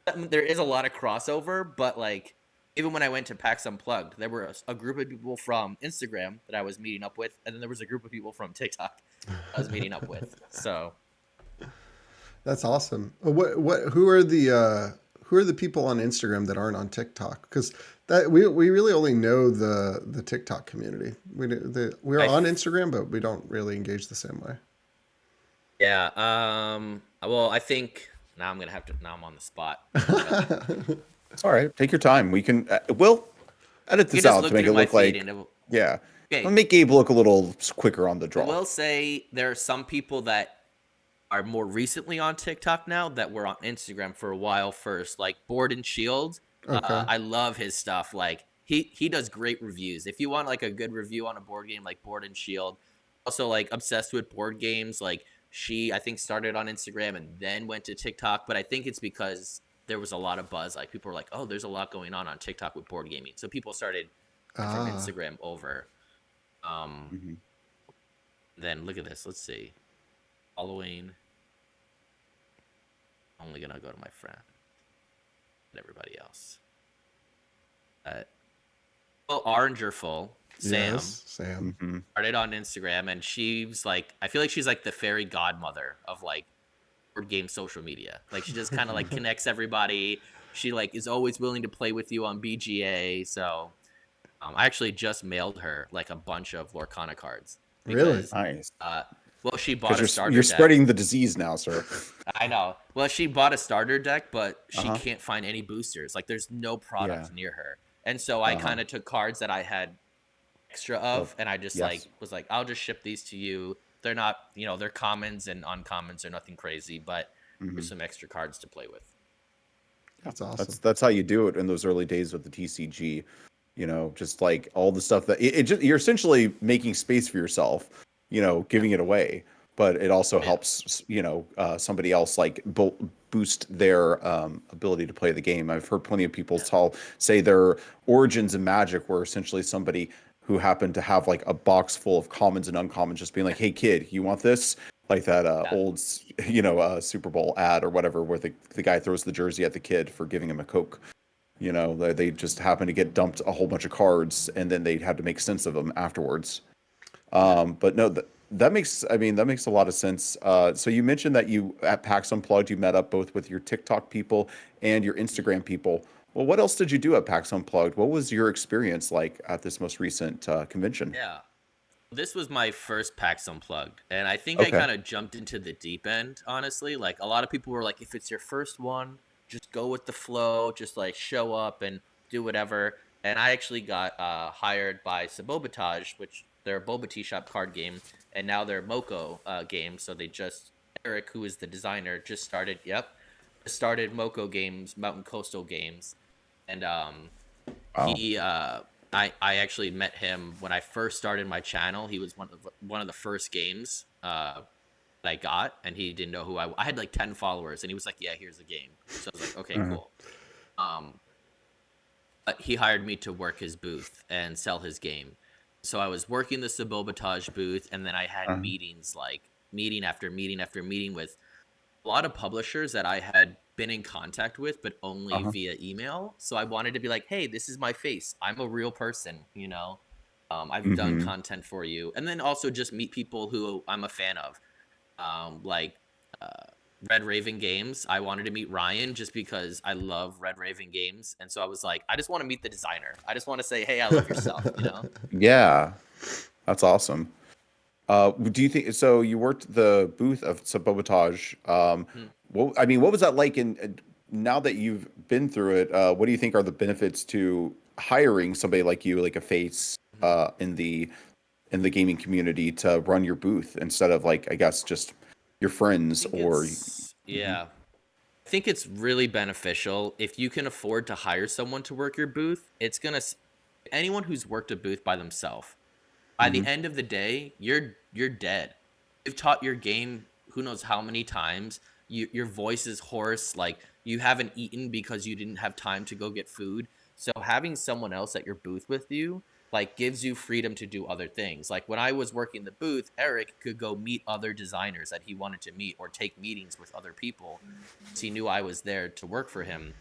C: there is a lot of crossover. But like even when I went to PAX Unplugged, there were a group of people from Instagram that I was meeting up with, and then there was a group of people from TikTok I was meeting up with. So
B: That's awesome. Who are the who are the people on Instagram that aren't on TikTok? Because that we really only know the TikTok community. We're
C: I
B: on
C: f-
B: Instagram, but we don't really engage the same way.
C: yeah. Well, I think now I'm gonna have to. Now I'm on the spot. But
A: It's all right. Take your time. We can. We'll edit
C: you can
A: this
C: just
A: out to
C: look
A: make it
C: through my
A: look
C: feed
A: like.
C: and it will.
A: Yeah. I'll
C: Okay.
A: make Gabe look a little quicker on the
C: I
A: draw.
C: will say there are some people that are more recently on TikTok now that were on Instagram for a while first, like Board and Shield.
B: Okay.
C: I love his stuff. Like he does great reviews. If you want like a good review on a board game, like Board and Shield. Also like obsessed with board games. Like she I think started on Instagram and then went to TikTok, but I think it's because there was a lot of buzz. Like people were like, oh, there's a lot going on TikTok with board gaming, so people started from
B: Ah,
C: Instagram over. Um,
A: Mhm.
C: then look at this. Let's see. Following. Only gonna go to my friend and everybody else. Well, Orangerful, Sam,
B: yes, Sam.
A: Mm-hmm.
C: started on Instagram, and she's like, I feel like she's like the fairy godmother of like board game social media. Like she just kind of like connects everybody. She like is always willing to play with you on BGA. So I actually just mailed her like a bunch of Lorcana cards
B: Really?
C: because,
A: Nice.
C: uh, well, she bought a
A: Because
C: starter
A: you're
C: deck.
A: spreading the disease now, sir.
C: I know. Well, she bought a starter deck, but
A: Uh
C: she
A: huh.
C: can't find any boosters. Like, there's no
A: Yeah.
C: product near her. And so I
A: Uh huh.
C: kind of took cards that I had extra
A: The
C: of, and I just like
A: yes.
C: was like, I'll just ship these to you. They're not, they're commons and uncommons. They're nothing crazy, but
A: Mm-hmm.
C: there's some extra cards to play with.
A: Yeah.
B: That's awesome.
A: That's how you do it in those early days with the TCG. Just like all the stuff that it just you're essentially making space for yourself.
C: Yeah.
A: Giving it away, but it also
C: Yeah.
A: helps. Somebody else like boost their ability to play the game. I've heard plenty of people
C: Yeah.
A: say their origins in Magic were essentially somebody who happened to have like a box full of commons and uncommons, just being like, "Hey kid, you want this?" Like that
C: Yeah.
A: old, Super Bowl ad or whatever, where the guy throws the jersey at the kid for giving him a Coke. They just happened to get dumped a whole bunch of cards, and then they had to make sense of them afterwards.
C: Yeah.
A: But no, that makes a lot of sense. So you mentioned that you at PAX Unplugged, you met up both with your TikTok people and your Instagram people. Well, what else did you do at PAX Unplugged? What was your experience like at this most recent convention?
C: Yeah. This was my first PAX Unplugged, and I think I
A: Okay.
C: kind of jumped into the deep end, honestly. Like, a lot of people were like, if it's your first one, just go with the flow, just like show up and do whatever. And I actually got hired by Sabotage, which they're a boba tea shop card game, and now they're Moko games. So Eric, who is the designer, just started Moko Games, Mountain Coastal Games. And
A: Wow.
C: he I actually met him when I first started my channel. He was one of the first games that I got, and he didn't know who I had like 10 followers, and he was like, yeah, here's a game. So I was like, okay,
A: Uh-huh.
C: cool. um but he hired me to work his booth and sell his game. So I was working the Sabotage booth, and then I had
A: Uh-huh.
C: meetings, like meeting after meeting after meeting, with a lot of publishers that I had been in contact with, but only
A: Uh-huh.
C: via email. So I wanted to be like, hey, this is my face. I'm a real person. I've done
A: Mm-hmm.
C: content for you. And then also just meet people who I'm a fan of. Like uh, Red Raven Games. I wanted to meet Ryan just because I love Red Raven Games. And so I was like, I just want to meet the designer. I just want to say, hey, I love your stuff.
A: Yeah, that's awesome. Do you think so? You worked the booth of Sabotage.
C: Mhm.
A: What was that like? Now that you've been through it, what do you think are the benefits to hiring somebody like you, like a face,
C: Mhm.
A: in the gaming community to run your booth instead of like I guess just your friends
C: think
A: or.
C: it's,
A: Mhm.
C: yeah. I think it's really beneficial if you can afford to hire someone to work your booth. Anyone who's worked a booth by themselves, by the
A: Mhm.
C: end of the day, you're dead. You've taught your game who knows how many times. Your voice is hoarse, like you haven't eaten because you didn't have time to go get food. So having someone else at your booth with you like gives you freedom to do other things. Like when I was working the booth, Eric could go meet other designers that he wanted to meet or take meetings with other people because he knew I was there to work for him.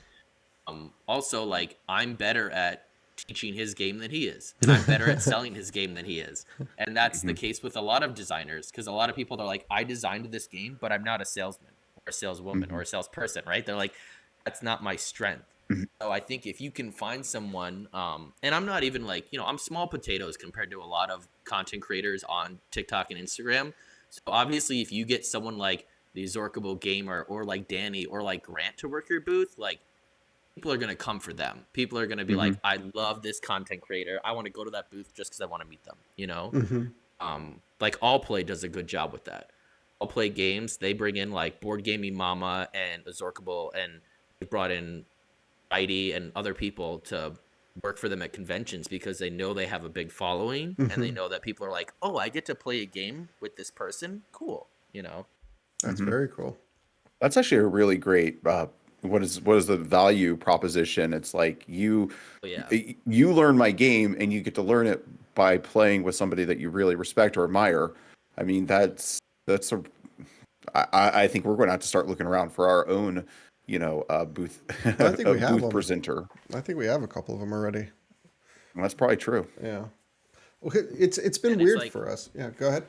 C: Also, like I'm better at teaching his game than he is, and I'm better at selling his game than he is. And that's the
A: Mhm.
C: case with a lot of designers, because a lot of people are like, I designed this game, but I'm not a salesman or a saleswoman or
A: Mhm.
C: a salesperson, right? They're like, That's not my strength.
A: Mhm.
C: So I think if you can find someone, and I'm not even like, I'm small potatoes compared to a lot of content creators on TikTok and Instagram. So obviously, if you get someone like the Zorkable Gamer or like Danny or like Grant to work your booth, like people are gonna come for them. People are gonna be like,
A: Mhm.
C: I love this content creator. I want to go to that booth just because I want to meet them.
B: Hmm.
C: Like All Play does a good job with that. All Play Games, they bring in like Board Gaming Mama and Zorkable, and they brought in Heidi and other people to work for them at conventions because they know they have a big following and they
B: Hmm.
C: know that people are like, oh, I get to play a game with this person. Cool.
B: That's
A: Mhm.
B: very cool.
A: That's actually a really great. What is the value proposition? It's like
C: But yeah.
A: you learn my game, and you get to learn it by playing with somebody that you really respect or admire. I mean, that's a. I think we're going to have to start looking around for our own, booth,
B: I think
A: a
B: we have
A: booth
B: them.
A: presenter.
B: I think we have a couple of them already.
A: And that's probably true.
B: Yeah. Okay, it's been
C: And it's
B: weird
C: like
B: for us. Yeah, go ahead.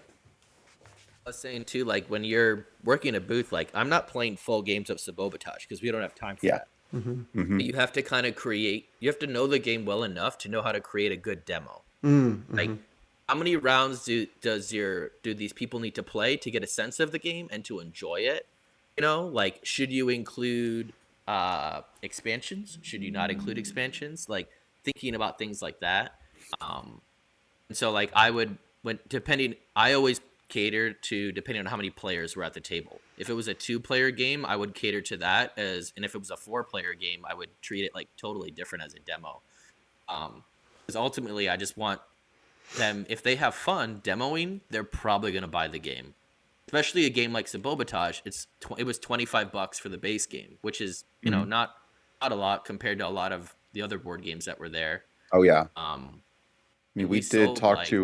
C: I was saying too, like when you're working a booth, like I'm not playing full games of Sabotage because we don't have time for
A: Yeah.
C: that.
B: Mm-hmm.
A: Hmm.
C: You have to kind of you have to know the game well enough to know how to create a good demo.
B: Mm-hmm.
C: Like how many rounds do these people need to play to get a sense of the game and to enjoy it? Like should you include expansions? Should you not include expansions? Like thinking about things like that. Um and so like I always cater to depending on how many players were at the table. If it was a 2-player game, I would cater to that and if it was a 4-player game, I would treat it like totally different as a demo. Because ultimately I just want them, if they have fun demoing, they're probably going to buy the game. Especially a game like Sabotage, it was $25 for the base game, which is,
A: Hmm.
C: not a lot compared to a lot of the other board games that were there.
A: Oh yeah.
C: Um
A: I mean,
C: and
A: we
C: we
A: did
C: sold
A: talk to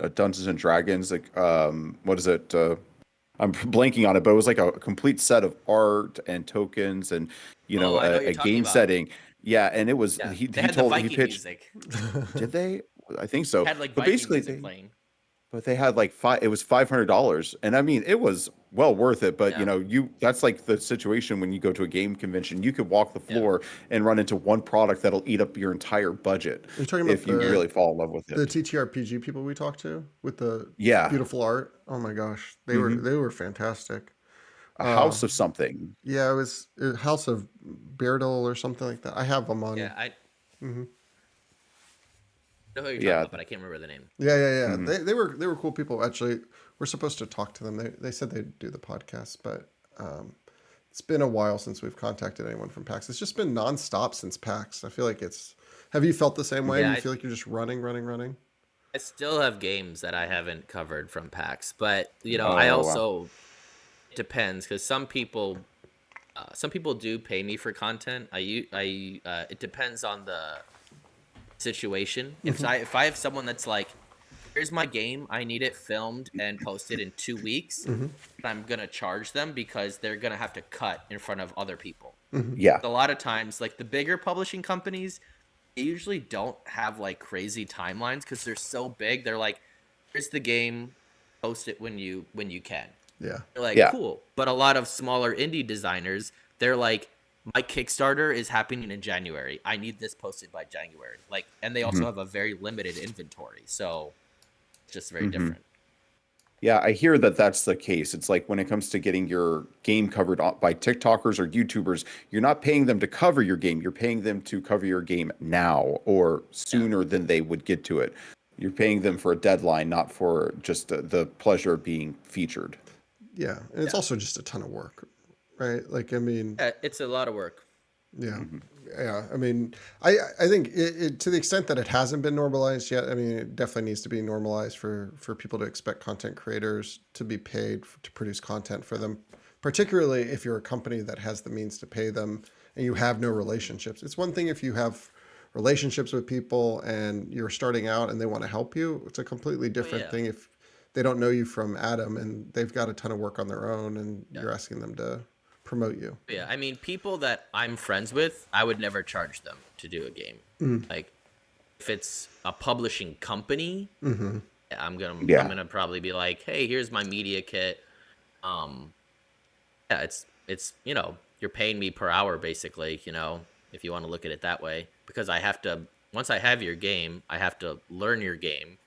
C: like
A: Dungeons and Dragons. Like, what is it? I'm blanking on it, but it was like a complete set of art and tokens, and
C: oh, I know what you're
A: a
C: talking
A: game
C: about.
A: setting. Yeah, and it was
C: Yeah. They
A: he
C: had the
A: told he
C: Viking
A: pitched.
C: music.
A: Did they? I think so.
C: Had like
A: But
C: Viking
A: basically,
C: music playing.
A: they had like five. It was $500, and I mean, it was well worth it. But
C: Yeah.
A: that's like the situation when you go to a game convention. You could walk the
C: Yeah.
A: floor and run into one product that'll eat up your entire budget
B: You're talking about
A: if you
C: Yeah.
A: really fall in love with
B: the
A: it.
B: TTRPG people we talked to with the
A: Yeah.
B: beautiful art. Oh my gosh, they were
A: Hmm.
B: they were fantastic.
A: A
B: Uh,
A: house of something.
B: yeah, it was House of Beardle or something like that. I have them on.
C: Yeah. I
B: Hmm.
C: know who you're talking
A: Yeah.
C: about, but I can't remember the name.
B: Yeah, yeah, yeah.
A: Hmm.
B: They were cool people. Actually, we're supposed to talk to them. They said they'd do the podcast, but it's been a while since we've contacted anyone from PAX. It's just been nonstop since PAX. I feel like it's. Have you felt the same way? Do
C: Yeah.
B: you feel like you're just running, running, running?
C: I still have games that I haven't covered from PAX, but I
A: Oh wow.
C: also it depends because some people do pay me for content. It depends on the situation. If I have someone that's like, here's my game, I need it filmed and posted in 2 weeks,
B: Mm-hmm.
C: I'm gonna charge them because they're gonna have to cut in front of other people.
B: Mm-hmm.
A: Yeah.
C: A lot of times, like the bigger publishing companies, they usually don't have like crazy timelines because they're so big. They're like, here's the game, post it when you can.
B: Yeah.
C: They're like,
A: Yeah.
C: cool. But a lot of smaller indie designers, they're like, my Kickstarter is happening in January. I need this posted by January. Like, and they also
A: Hmm.
C: have a very limited inventory, so it's just very
A: Hmm.
C: different.
A: Yeah, I hear that that's the case. It's like when it comes to getting your game covered by TikTokers or YouTubers, you're not paying them to cover your game. You're paying them to cover your game now or
C: Yeah,
A: sooner than they would get to it. You're paying them for a deadline, not for just the pleasure of being featured.
B: Yeah, and it's
C: yeah,
B: also just a ton of work, right? Like, I mean,
C: yeah. It's a lot of work.
B: yeah,
A: Hmm.
B: yeah. I mean, I think to the extent that it hasn't been normalized yet. I mean, it definitely needs to be normalized for people to expect content creators to be paid to produce content for them, particularly if you're a company that has the means to pay them and you have no relationships. It's one thing if you have relationships with people and you're starting out and they want to help you. It's a completely
C: Oh
B: different
C: yeah,
B: thing if they don't know you from Adam and they've got a ton of work on their own and
C: yeah,
B: you're asking them to promote you.
C: yeah. I mean, people that I'm friends with, I would never charge them to do a game. Like, if it's a publishing company,
B: Mm-hmm.
C: yeah, I'm
A: Yeah.
C: gonna probably be like, hey, here's my media kit. Um, yeah, it's you're paying me per hour basically, if you want to look at it that way, because I have to, once I have your game, I have to learn your game,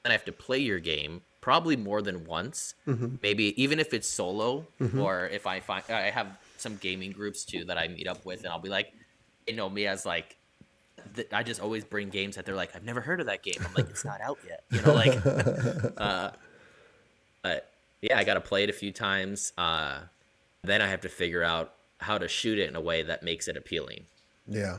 C: and I have to play your game probably more than once, maybe even if it's solo, or if I find I have some gaming groups too that I meet up with, and I'll be like, they know me as like, I just always bring games that they're like, I've never heard of that game. I'm like, it's not out yet, like. uh, but yeah, I got to play it a few times. Then I have to figure out how to shoot it in a way that makes it appealing.
B: Yeah.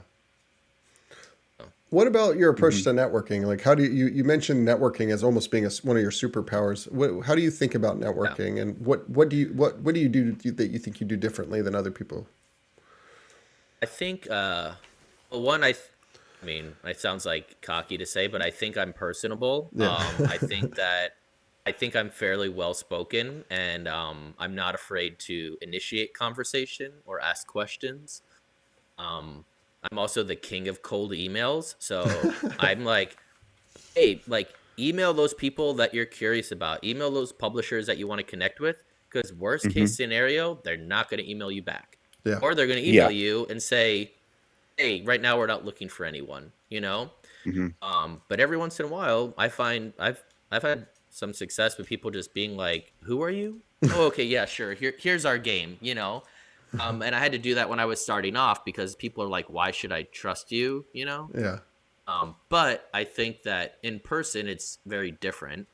B: What about your approach to networking? Like, how do you mentioned networking as almost being one of your superpowers? How do you think about networking, and what do you do that you think you do differently than other people?
C: I think, well, one, I mean, it sounds like cocky to say, but I think I'm personable.
B: Yeah.
C: I think I'm fairly well spoken, and I'm not afraid to initiate conversation or ask questions. I'm also the king of cold emails, so I'm like, hey, like, email those people that you're curious about, email those publishers that you want to connect with, because worst
A: Hmm.
C: case scenario, they're not going to email you back,
B: Yeah.
C: or they're going to email
A: Yeah.
C: you and say, hey, right now we're not looking for anyone.
A: Hmm.
C: But every once in a while, I find I've had some success with people just being like, who are you? Oh, okay, yeah, sure, here's our game. And I had to do that when I was starting off, because people are like, why should I trust you?
B: Yeah.
C: But I think that in person it's very different,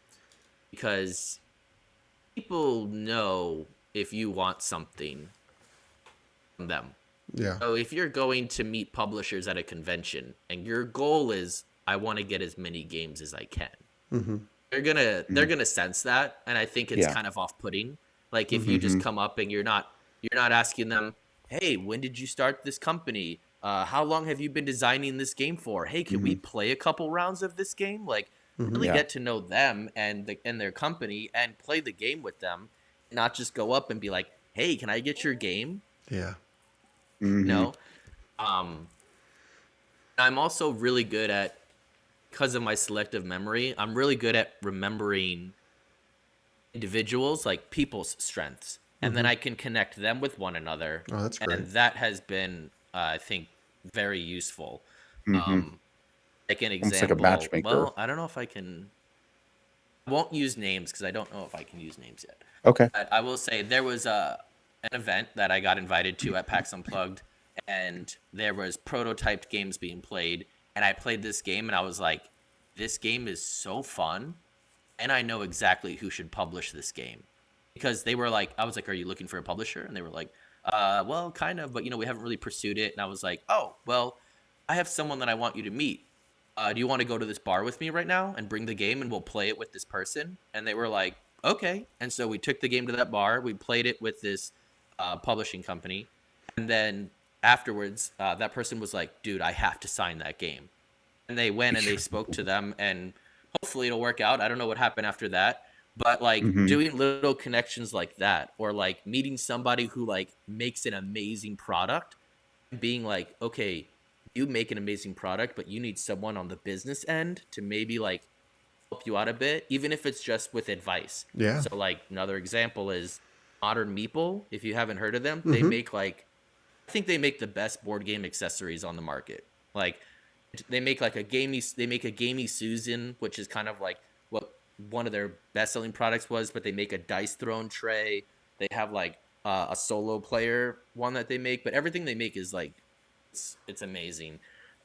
C: because people know if you want something from them.
B: Yeah.
C: So if you're going to meet publishers at a convention and your goal is, I want to get as many games as I can, they're gonna sense that, and I think it's
A: Yeah.
C: kind of off-putting. Like, if you just
A: Hmm.
C: come up and you're not asking them, hey, when did you start this company? How long have you been designing this game for? Hey, can we
A: Hmm.
C: play a couple rounds of this game? Like, really
A: Yeah.
C: get to know them and their company, and play the game with them, not just go up and be like, hey, can I get your game?
B: Yeah.
C: You
A: Hmm.
C: know? Um, I'm also really good at, because of my selective memory, I'm really good at remembering individuals, like people's strengths, and then I can connect them with one another,
B: Oh, that's great.
C: and that has been, I think, very useful.
A: Hmm.
C: Um, like an
A: Almost like a
C: example,
A: matchmaker.
C: well, I don't know if I won't use names because I don't know if I can use names yet.
A: Okay.
C: But I will say there was an event that I got invited to at PAX Unplugged, and there was prototyped games being played, and I played this game, and I was like, this game is so fun, and I know exactly who should publish this game. Because they were like, I was like, are you looking for a publisher? And they were like, well, kind of, but we haven't really pursued it. And I was like, oh, well, I have someone that I want you to meet. Do you want to go to this bar with me right now and bring the game, and we'll play it with this person? And they were like, okay. And so we took the game to that bar. We played it with this publishing company. And then afterwards, that person was like, dude, I have to sign that game. And they went and they spoke to them, and hopefully it'll work out. I don't know what happened after that, but like,
A: Hmm.
C: doing little connections like that, or like meeting somebody who like makes an amazing product, and being like, okay, you make an amazing product, but you need someone on the business end to maybe like help you out a bit, even if it's just with advice.
B: Yeah.
C: So like, another example is Modern Meeple. If you haven't heard of them, they make like, I think they make the best board game accessories on the market. Like, they make a gamey Susan, which is kind of like what one of their best selling products was, but they make a dice throne tray. They have like a solo player one that they make, but everything they make is like, it's amazing.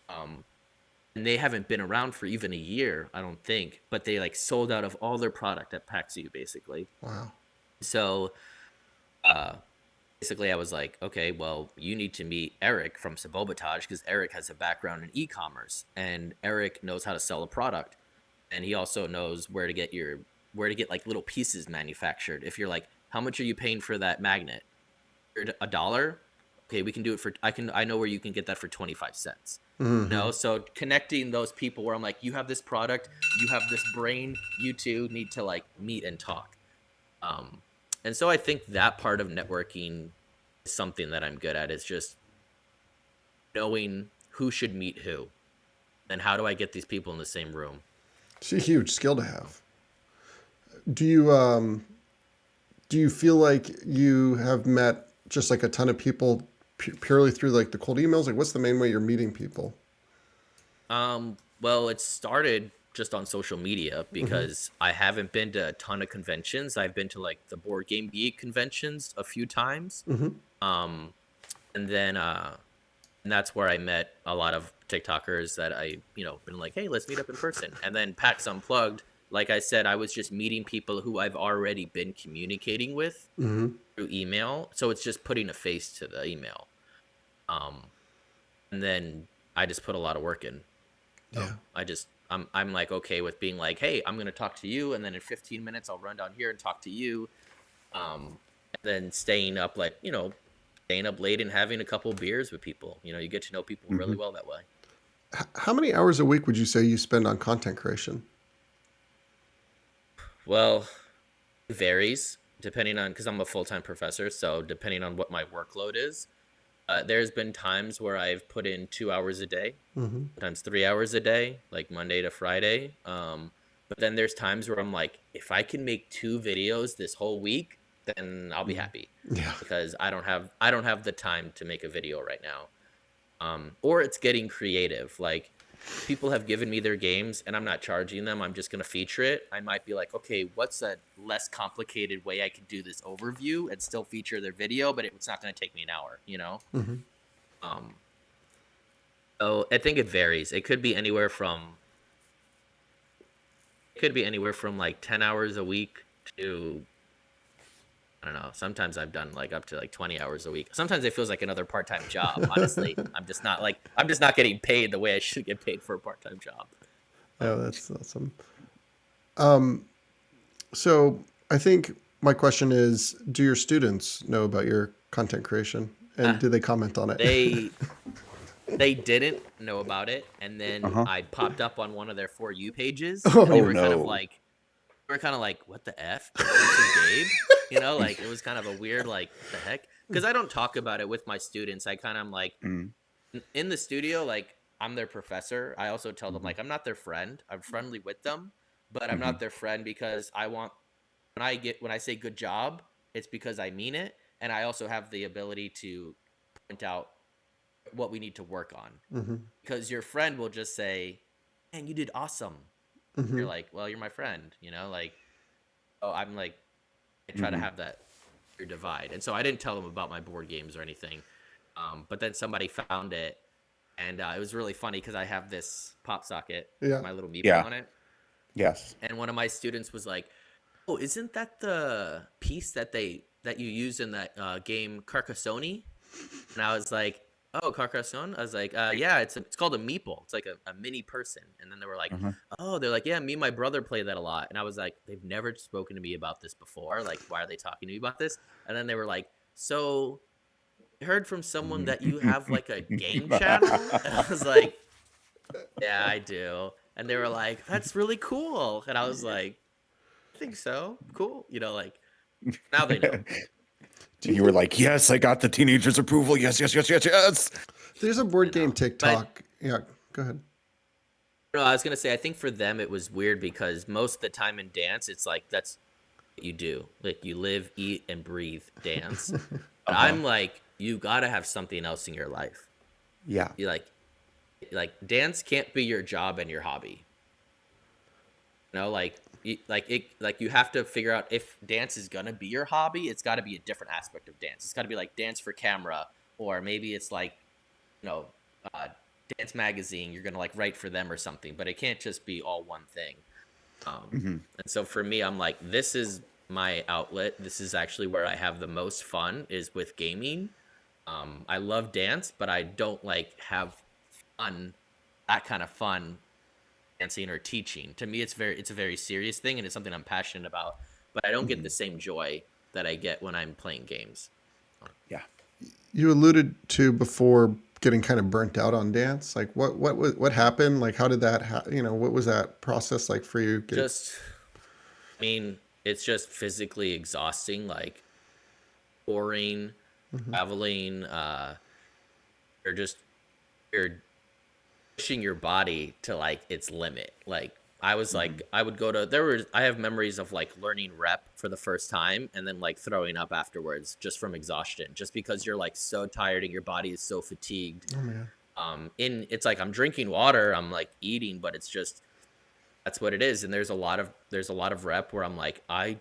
C: Um, and they haven't been around for even a year, I don't think, but they like sold out of all their product at PAX U basically.
B: Wow.
C: So uh, basically I was like, okay, well, you need to meet Eric from Sabotage, because Eric has a background in e-commerce, and Eric knows how to sell a product, and he also knows where to get like little pieces manufactured. If you're like, how much are you paying for that magnet? $1? Okay, we can do it for, I know where you can get that for 25 cents. So connecting those people where I'm like, you have this product, you have this brain, you two need to like meet and talk. um and so I think that part of networking is something that I'm good at, is just knowing who should meet who, and how do I get these people in the same room.
B: It's a huge skill to have. Do you feel like you have met just like a ton of people purely through like the cold emails? Like, what's the main way you're meeting people?
C: Well, it started just on social media
B: Mm-hmm.
C: because I haven't been to a ton of conventions. I've been to like the Board Game Geek conventions a few times.
B: Mm-hmm.
C: Um, and then and that's where I met a lot of TikTokers that I, been like, hey, let's meet up in person. And then PAX Unplugged, like I said, I was just meeting people who I've already been communicating with
B: Mm-hmm.
C: through email. So it's just putting a face to the email. Um, and then I just put a lot of work in. So
B: Yeah.
C: I'm like okay with being like, hey, I'm gonna talk to you, and then in 15 minutes I'll run down here and talk to you. And then staying up staying up late and having a couple beers with people. You get to know people really
A: Mhm.
C: well that way.
B: How many hours a week would you say you spend on content creation?
C: Well, it varies depending on because I'm a full-time professor, so depending on what my workload is, there's been times where I've put in 2 hours a day,
B: Mm-hmm.
C: sometimes 3 hours a day, like Monday to Friday. But then there's times where I'm like, if I can make 2 videos this whole week, then I'll be happy
B: Yeah.
C: because I don't have the time to make a video right now. Or it's getting creative. Like people have given me their games and I'm not charging them. I'm just gonna feature it. I might be like, okay, what's a less complicated way I could do this overview and still feature their video, but it's not gonna take me an hour.
B: Mm-hmm.
C: Um, so I think it varies. It could be anywhere from like 10 hours a week to I don't know. Sometimes I've done like up to like 20 hours a week. Sometimes it feels like another part-time job, honestly. I'm just not getting paid the way I should get paid for a part-time job.
B: Yeah,
C: Um,
B: that's awesome. So I think my question is, do your students know about your content creation, and
C: uh,
B: do they comment on it?
C: they they didn't know about it, and then
A: Uh-huh.
C: I popped up on one of their For You pages, and
B: Oh,
A: Oh no.
C: they were kind of like, what the F? You're friends with Gabe? Like it was kind of a weird, like, what the heck? Because I don't talk about it with my students. I kind of am like,
A: Mm,
C: in the studio, like I'm their professor. I also tell them
A: mhm,
C: like I'm not their friend. I'm friendly with them, but I'm not
A: mhm,
C: their friend because I want when I say good job, it's because I mean it, and I also have the ability to point out what we need to work on.
B: mm-hmm.
C: Because your friend will just say, "Man, you did awesome."
B: Mm-hmm.
C: You're like, "Well, you're my friend." Like, oh, I'm like I try to
A: mhm.
C: have that your divide, and so I didn't tell them about my board games or anything. But then somebody found it, and it was really funny because I have this pop socket with
B: Yeah.
C: my little meeple
A: Yeah.
C: on it,
A: Yes.
C: and one of my students was like, "Oh, isn't that the piece that you use in that game Carcassonne?" And I was like, "Oh, Carcassonne." I was like, "Yeah, it's called a meeple. It's like a mini person." And then they were like,
A: Uh-huh.
C: "Oh, they're like, yeah, me and my brother play that a lot." And I was like, "They've never spoken to me about this before. Like, why are they talking to me about this?" And then they were like, "So I heard from someone that you have like a game channel?" And I was like, "Yeah, I do." And they were like, "That's really cool." And I was like, "I think so. Cool." Like now they know.
B: Do you
A: You were
B: think
A: like, yes, I got the teenager's approval. Yes, yes, yes, yes, yes.
B: there's a
C: I
B: board game
C: know. But
B: TikTok? Yeah, go ahead.
C: no, I was gonna say I think for them it was weird because most of the time in dance it's like that's what you do. Like you live, eat, and breathe dance. But
A: Uh-huh.
C: I'm like, you gotta have something else in your life.
A: Yeah.
C: You like dance can't be your job and your hobby. Like you have to figure out if dance is gonna be your hobby, it's gotta be a different aspect of dance. It's gotta be like dance for camera, or maybe it's like, you know, uh dance magazine, you're gonna like write for them or something, but it can't just be all one thing.
A: Mhm.
C: And so for me, I'm like, this is my outlet. This is actually where I have the most fun is with gaming. I love dance, but I don't like have fun, that kind of fun dancing or teaching. To me, it's a very serious thing and it's something I'm passionate about, but I don't get the
A: Mhm.
C: same joy that I get when I'm playing games.
A: Yeah.
B: You alluded to before getting kind of burnt out on dance. Like, what happened? Like, how did that? What was that process like for you, Gabe?
C: Just, I mean, it's just physically exhausting, like touring,
B: Mm-hmm.
C: traveling, you're just you're pushing your body to like its limit. Like I was like, I would go to I have memories of like learning rep for the first time and then like throwing up afterwards just from exhaustion, just because you're like so tired and your body is so fatigued.
B: Oh man.
C: It's like I'm drinking water, I'm like eating, but it's just that's what it is. And there's a lot of rep where I'm like, I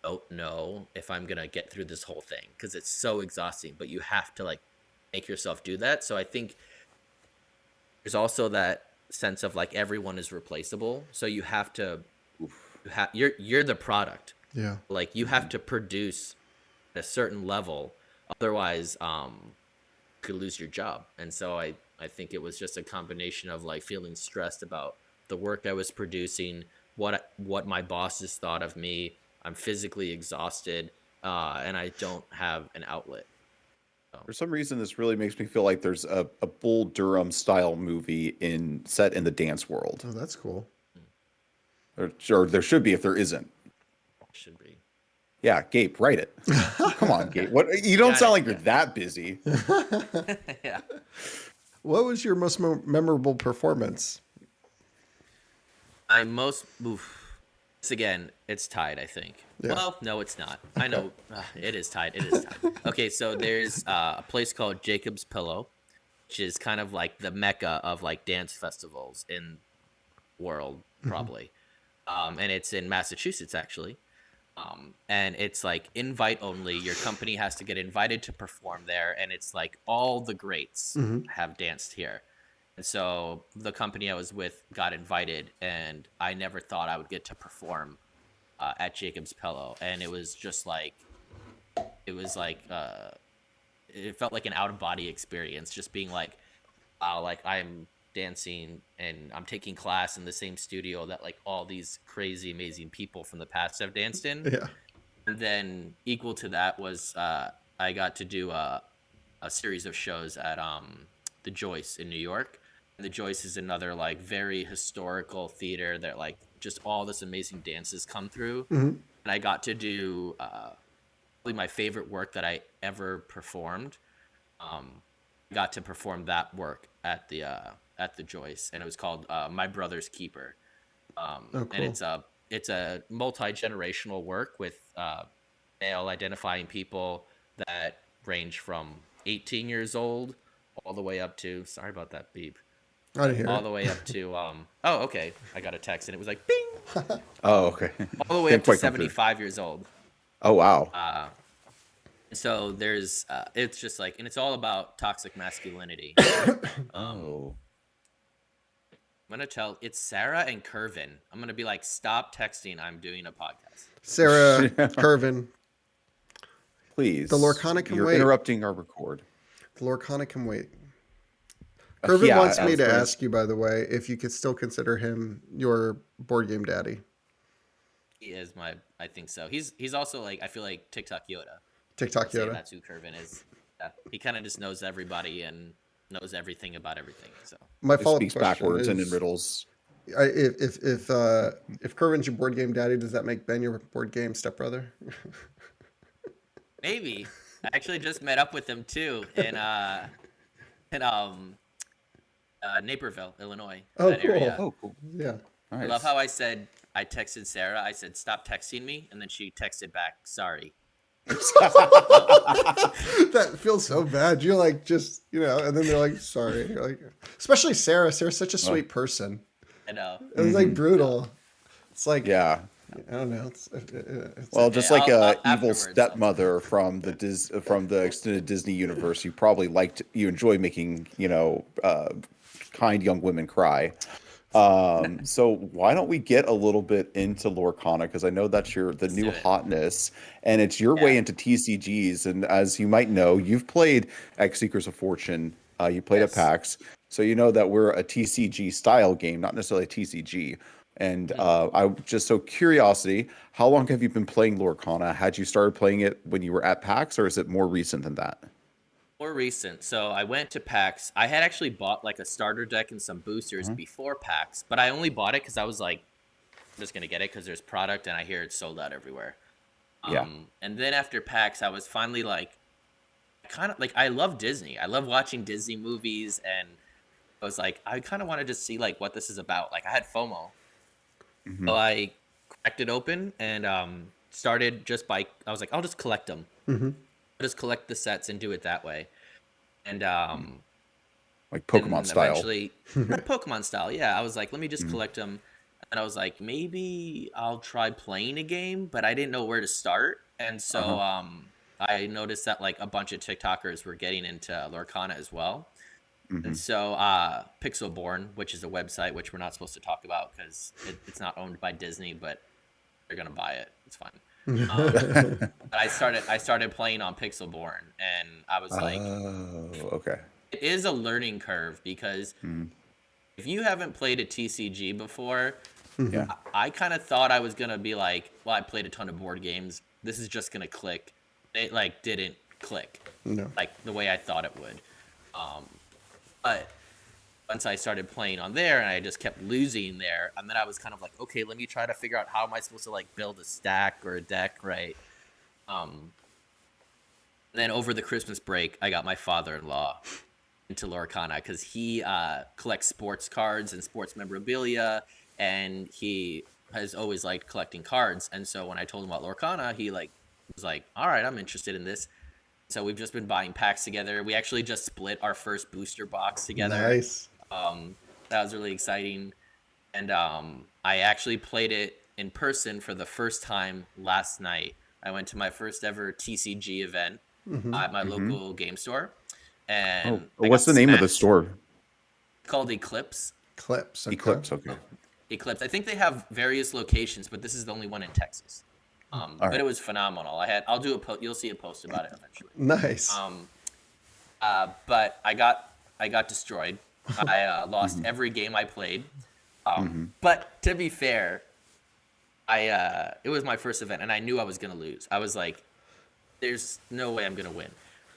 C: don't know if I'm gonna get through this whole thing because it's so exhausting. But you have to like make yourself do that. So I think there's also that sense of like everyone is replaceable. So you have to you're the product.
B: Yeah.
C: Like you have to produce at a certain level, otherwise you could lose your job. And so I think it was just a combination of like feeling stressed about the work I was producing, what my bosses thought of me. I'm physically exhausted, and I don't have an outlet.
A: For some reason, this really makes me feel like there's a Bull Durham style movie set in the dance world.
B: Oh, that's cool.
A: Or there should be if there isn't.
C: Should be.
A: Yeah, Gabe, write it. Come on, Gabe. What you don't
C: Got
A: sound
C: it,
A: like you're
C: yeah.
A: that busy.
C: Yeah.
B: What was your most memorable performance?
C: I most oof. This again, it's tied, I think.
B: Yeah.
C: Well, no, it's not. I know it is tied. It is tied. Okay, so there's a place called Jacob's Pillow, which is kind of like the mecca of like dance festivals in the world, probably. And it's in Massachusetts actually. And it's like invite only. Your company has to get invited to perform there, and it's like all the greats have danced here. And so the company I was with got invited, and I never thought I would get to perform at Jacob's Pillow, and it was just like it was like it felt like an out of body experience, just being like, wow, like I'm dancing and I'm taking class in the same studio that like all these crazy amazing people from the past have danced in.
B: Yeah.
C: And then equal to that was I got to do a series of shows at the Joyce in New York. And the Joyce is another like very historical theater that like just all this amazing dances come through. And I got to do probably my favorite work that I ever performed. Got to perform that work at the Joyce, and it was called My Brother's Keeper.
B: Oh, cool.
C: And it's a multi-generational work with male identifying people that range from 18 years old all the way up to, sorry about that beep,
B: I didn't hear
C: all
B: it.
C: the way up to oh, okay, I got a text and it was like bing,
A: Oh, okay.
C: all the way
A: Didn't
C: up to
A: quite come through.
C: 75 years old.
A: Oh, wow.
C: So there's it's just like, and it's all about toxic masculinity.
A: Oh.
C: I'm gonna tell it's Sarah and Curvin. I'm gonna be like, stop texting, I'm doing a podcast.
B: Sarah Curvin,
A: Please.
B: The Lorcana can
A: You're
B: wait.
A: interrupting our record.
B: the Lorcana can wait. Curvin
A: Yeah,
B: wants
A: I
B: me
A: was
B: to
A: gonna-
B: ask you, by the way, if you could still consider him your board game daddy.
C: He is I think so. He's also like, I feel like TikTok Yoda.
B: TikTok
C: Say
B: Yoda.
C: that's who Curvin is. Yeah. He kind of just knows everybody and knows everything about everything. So
B: My
A: He
B: follow-up
A: speaks
B: question
A: backwards and in
B: is,
A: riddles.
B: if Curvin's your board game daddy, does that make Ben your board game stepbrother?
C: maybe I actually just met up with him too in Naperville, Illinois.
B: Oh,
C: that
B: cool.
C: area.
A: Oh, cool.
B: Yeah.
C: I
A: Nice.
C: love how I texted Sarah. I said, stop texting me, and then she texted back, sorry.
B: That feels so bad. You're like, just, and then they're like, sorry. You're like, especially Sarah. Sarah's such a sweet person.
C: I know.
B: It was like brutal. It's like,
A: Yeah.
B: I don't know. It's
A: Well,
C: okay.
A: just like a evil
C: Afterwards,
A: stepmother from the extended Disney universe, you probably you enjoy making kind young women cry. So why don't we get a little bit into Lorcana, because I know that's the new
C: do it.
A: hotness, and it's your way
C: Yeah.
A: into TCGs. And as you might know, you've played X Seekers of Fortune. You played at
C: Yes.
A: PAX, so you know that we're a TCG style game, not necessarily a TCG. And I just so curiosity, how long have you been playing Lorcana? Had you started playing it when you were at PAX, or is it more recent than that?
C: More recent. So I went to PAX. I had actually bought like a starter deck and some boosters before PAX, but I only bought it because I was like, I'm just gonna get it because there's product and I hear it's sold out everywhere.
A: Yeah.
C: And then after PAX, I was finally like, kind of like, I love Disney. I love watching Disney movies, and I was like, I kind of wanted to see like what this is about. Like I had FOMO,
A: Mhm.
C: So I cracked it open and started just by I was like, I'll just collect them.
B: Mm-hmm.
C: I'll just collect the sets and do it that way. And
A: Like Pokemon
C: and
A: style.
C: eventually, kind of Pokemon style, yeah. I was like, let me just
A: Mhm.
C: collect them. And I was like, maybe I'll try playing a game, but I didn't know where to start. And so
A: Uh-huh.
C: I noticed that like a bunch of TikTokers were getting into Lorcana as well. And
A: Mhm.
C: so Pixelborn, which is a website which we're not supposed to talk about because it's not owned by Disney, but they're gonna buy it. It's fine. But I started playing on Pixelborn, and I was like,
A: Oh, okay.
C: it is a learning curve because
A: Mhm.
C: if you haven't played a TCG before,
A: Yeah.
C: I kind of thought I was gonna be like, well, I played a ton of board games. This is just gonna click. It like didn't click
B: No.
C: like the way I thought it would. Um, but once I started playing on there and I just kept losing there, and then I was kind of like, okay, let me try to figure out how am I supposed to like build a stack or a deck, right? Um, then over the Christmas break, I got my father-in-law into Lorcana because he collects sports cards and sports memorabilia, and he has always liked collecting cards. And so when I told him about Lorcana, he like was like, "All right, I'm interested in this." So we've just been buying packs together. We actually just split our first booster box together.
B: Nice.
C: That was really exciting, and I actually played it in person for the first time last night. I went to my first ever TCG event
B: Mm-hmm.
C: at my
A: Mhm.
C: local game store,
A: Oh,
C: and I
A: what's
C: got
A: the name of the
C: smashed.
A: store?
C: It's called Eclipse.
B: Clips. Okay.
A: Eclipse. Okay.
C: Eclipse. I think they have various locations, but this is the only one in Texas.
A: All
C: But
A: right.
C: it was phenomenal. I'll do you'll see a post about it eventually.
B: Nice.
C: Um, but I got destroyed. I lost
A: Mhm.
C: every game I played.
A: Mhm.
C: But to be fair, it was my first event, and I knew I was gonna lose. I was like, "There's no way I'm gonna win."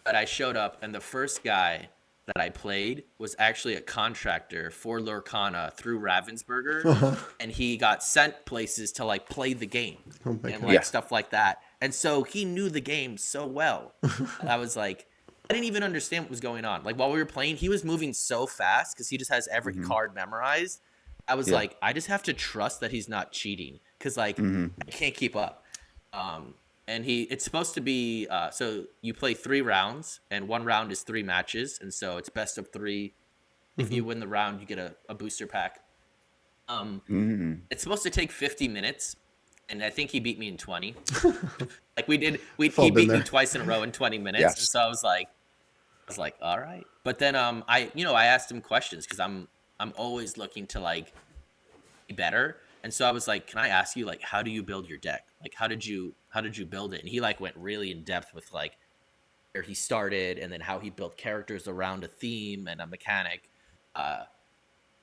C: But I showed up, and the first guy that I played was actually a contractor for Lorcana through Ravensburger,
B: Uh-huh.
C: and he got sent places to like play the game
B: Oh my
C: and
B: god.
C: like
A: Yeah.
C: stuff like that. And so he knew the game so well. I was like, I didn't even understand what was going on. Like while we were playing, he was moving so fast because he just has every
A: Mhm.
C: card memorized. I was
A: Yeah.
C: like, I just have to trust that he's not cheating because like
A: Mhm.
C: I can't keep up. Um, and it's supposed to be so you play 3 rounds, and one round is 3 matches, and so it's best of three. If
B: Mm-hmm.
C: you win the round, you get a booster pack. Um,
A: Mhm.
C: it's supposed to take 50 minutes, and I think he beat me in 20. Like
B: We've all
C: he
B: been
C: beat me
B: there.
C: twice in a row in 20 minutes, and
A: Yes.
C: so I was like, all right. But then I asked him questions because I'm always looking to like be better. And so I was like, can I ask you like how do you build your deck? Like how did you build it? And he like went really in depth with like where he started and then how he built characters around a theme and a mechanic. Uh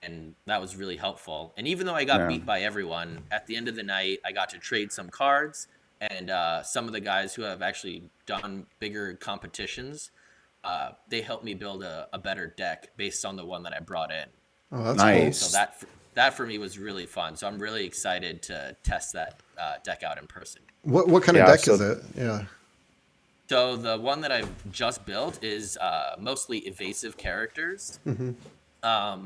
C: and that was really helpful. And even though I got
A: Yeah.
C: beat by everyone, at the end of the night I got to trade some cards, and some of the guys who have actually done bigger competitions, they helped me build a better deck based on the one that I brought in.
B: Oh, that's cool.
C: So
A: Nice.
C: that for me was really fun. So I'm really excited to test that deck out in person.
B: What kind of
A: Yeah.
B: deck is
A: So
B: it? Yeah.
C: So the one that I've just built is mostly evasive characters,
B: Mm-hmm.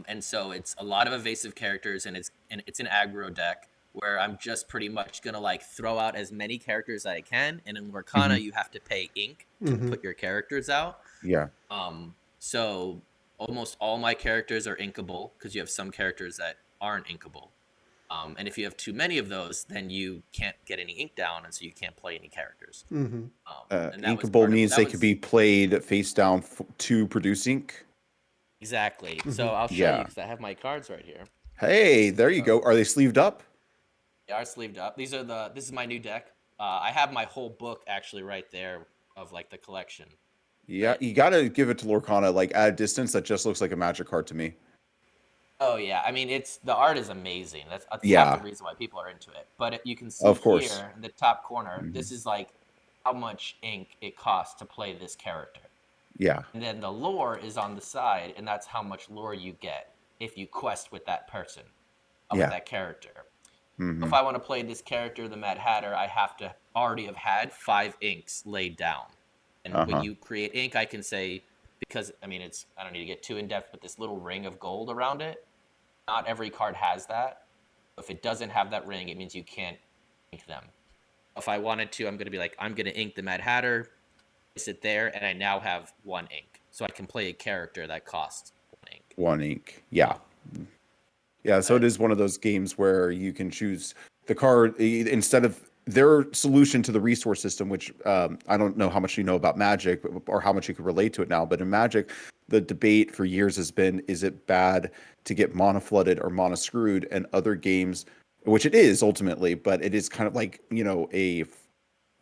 C: and so it's a lot of evasive characters, and it's an aggro deck where I'm just pretty much gonna like throw out as many characters as I can, and in
A: mhm.
C: Lorcana you have to pay ink to
B: Mm-hmm.
C: put your characters out.
A: Yeah.
C: So almost all my characters are inkable because you have some characters that aren't inkable. And if you have too many of those, then you can't get any ink down, and so you can't play any characters.
B: Mm-hmm.
C: And that was
A: Inkable
C: part of
A: means
C: that
A: they could
C: was
A: be played face down to produce ink.
C: exactly.
B: Mm-hmm.
C: So I'll show you
A: Yeah.
C: because I have my cards right here.
A: Hey, there you go.
C: So
A: Are they sleeved up?
C: they are sleeved up. This is my new deck. I have my whole book actually right there of like the collection.
A: Yeah.
C: But
A: You gotta give it to Lorcana. Like at a distance, that just looks like a magic card to me.
C: oh yeah, I mean it's the art is amazing. That's half the
A: Yeah.
C: reason why people are into it. But you can see
A: Of course.
C: here in the top corner,
A: Mhm.
C: this is like how much ink it costs to play this character.
A: Yeah.
C: And then the lore is on the side, and that's how much lore you get if you quest with that person, with
A: Yeah.
C: that character. If
A: Hmm.
C: I want to play this character, the Mad Hatter, I have to already have had 5 inks laid down. And
A: Uh
C: when
A: huh.
C: you create ink, I can say, because I mean, I don't need to get too in depth, but this little ring of gold around it, not every card has that. If it doesn't have that ring, it means you can't ink them. If I wanted to, I'm going to be like, I'm going to ink the Mad Hatter, place it there, and I now have 1 ink. So I can play a character that costs 1 ink.
A: 1 ink. Yeah. Yeah, so it is one of those games where you can choose the card instead of their solution to the resource system, which I don't know how much you know about Magic or how much you could relate to it now, but in Magic, the debate for years has been, is it bad to get mono flooded or mono screwed? And other games, which it is ultimately, but it is kind of like, an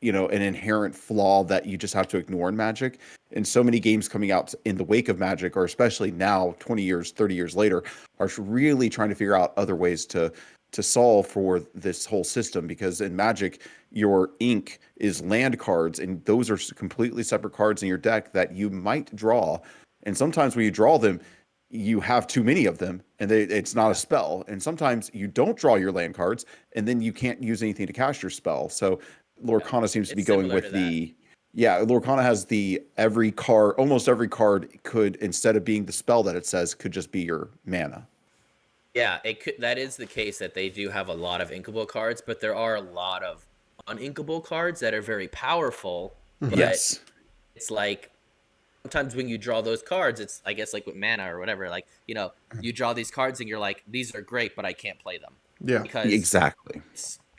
A: inherent flaw that you just have to ignore in Magic. And so many games coming out in the wake of Magic, or especially now, 20 years, 30 years later, are really trying to figure out other ways to solve for this whole system. Because in Magic, your ink is land cards, and those are completely separate cards in your deck that you might draw. And sometimes when you draw them, you have too many of them, and it's not a spell. And sometimes you don't draw your land cards, and then you can't use anything to cast your spell. So Lorcana seems to be going with Lorcana has almost every card could, instead of being the spell that it says, could just be your mana.
C: Yeah, that is the case, that they do have a lot of inkable cards, but there are a lot of uninkable cards that are very powerful. But
A: Yes.
C: it's like sometimes when you draw those cards, it's, I guess, like with mana or whatever, like, you draw these cards and you're like, these are great, but I can't play them.
B: Yeah.
C: Because
A: Exactly.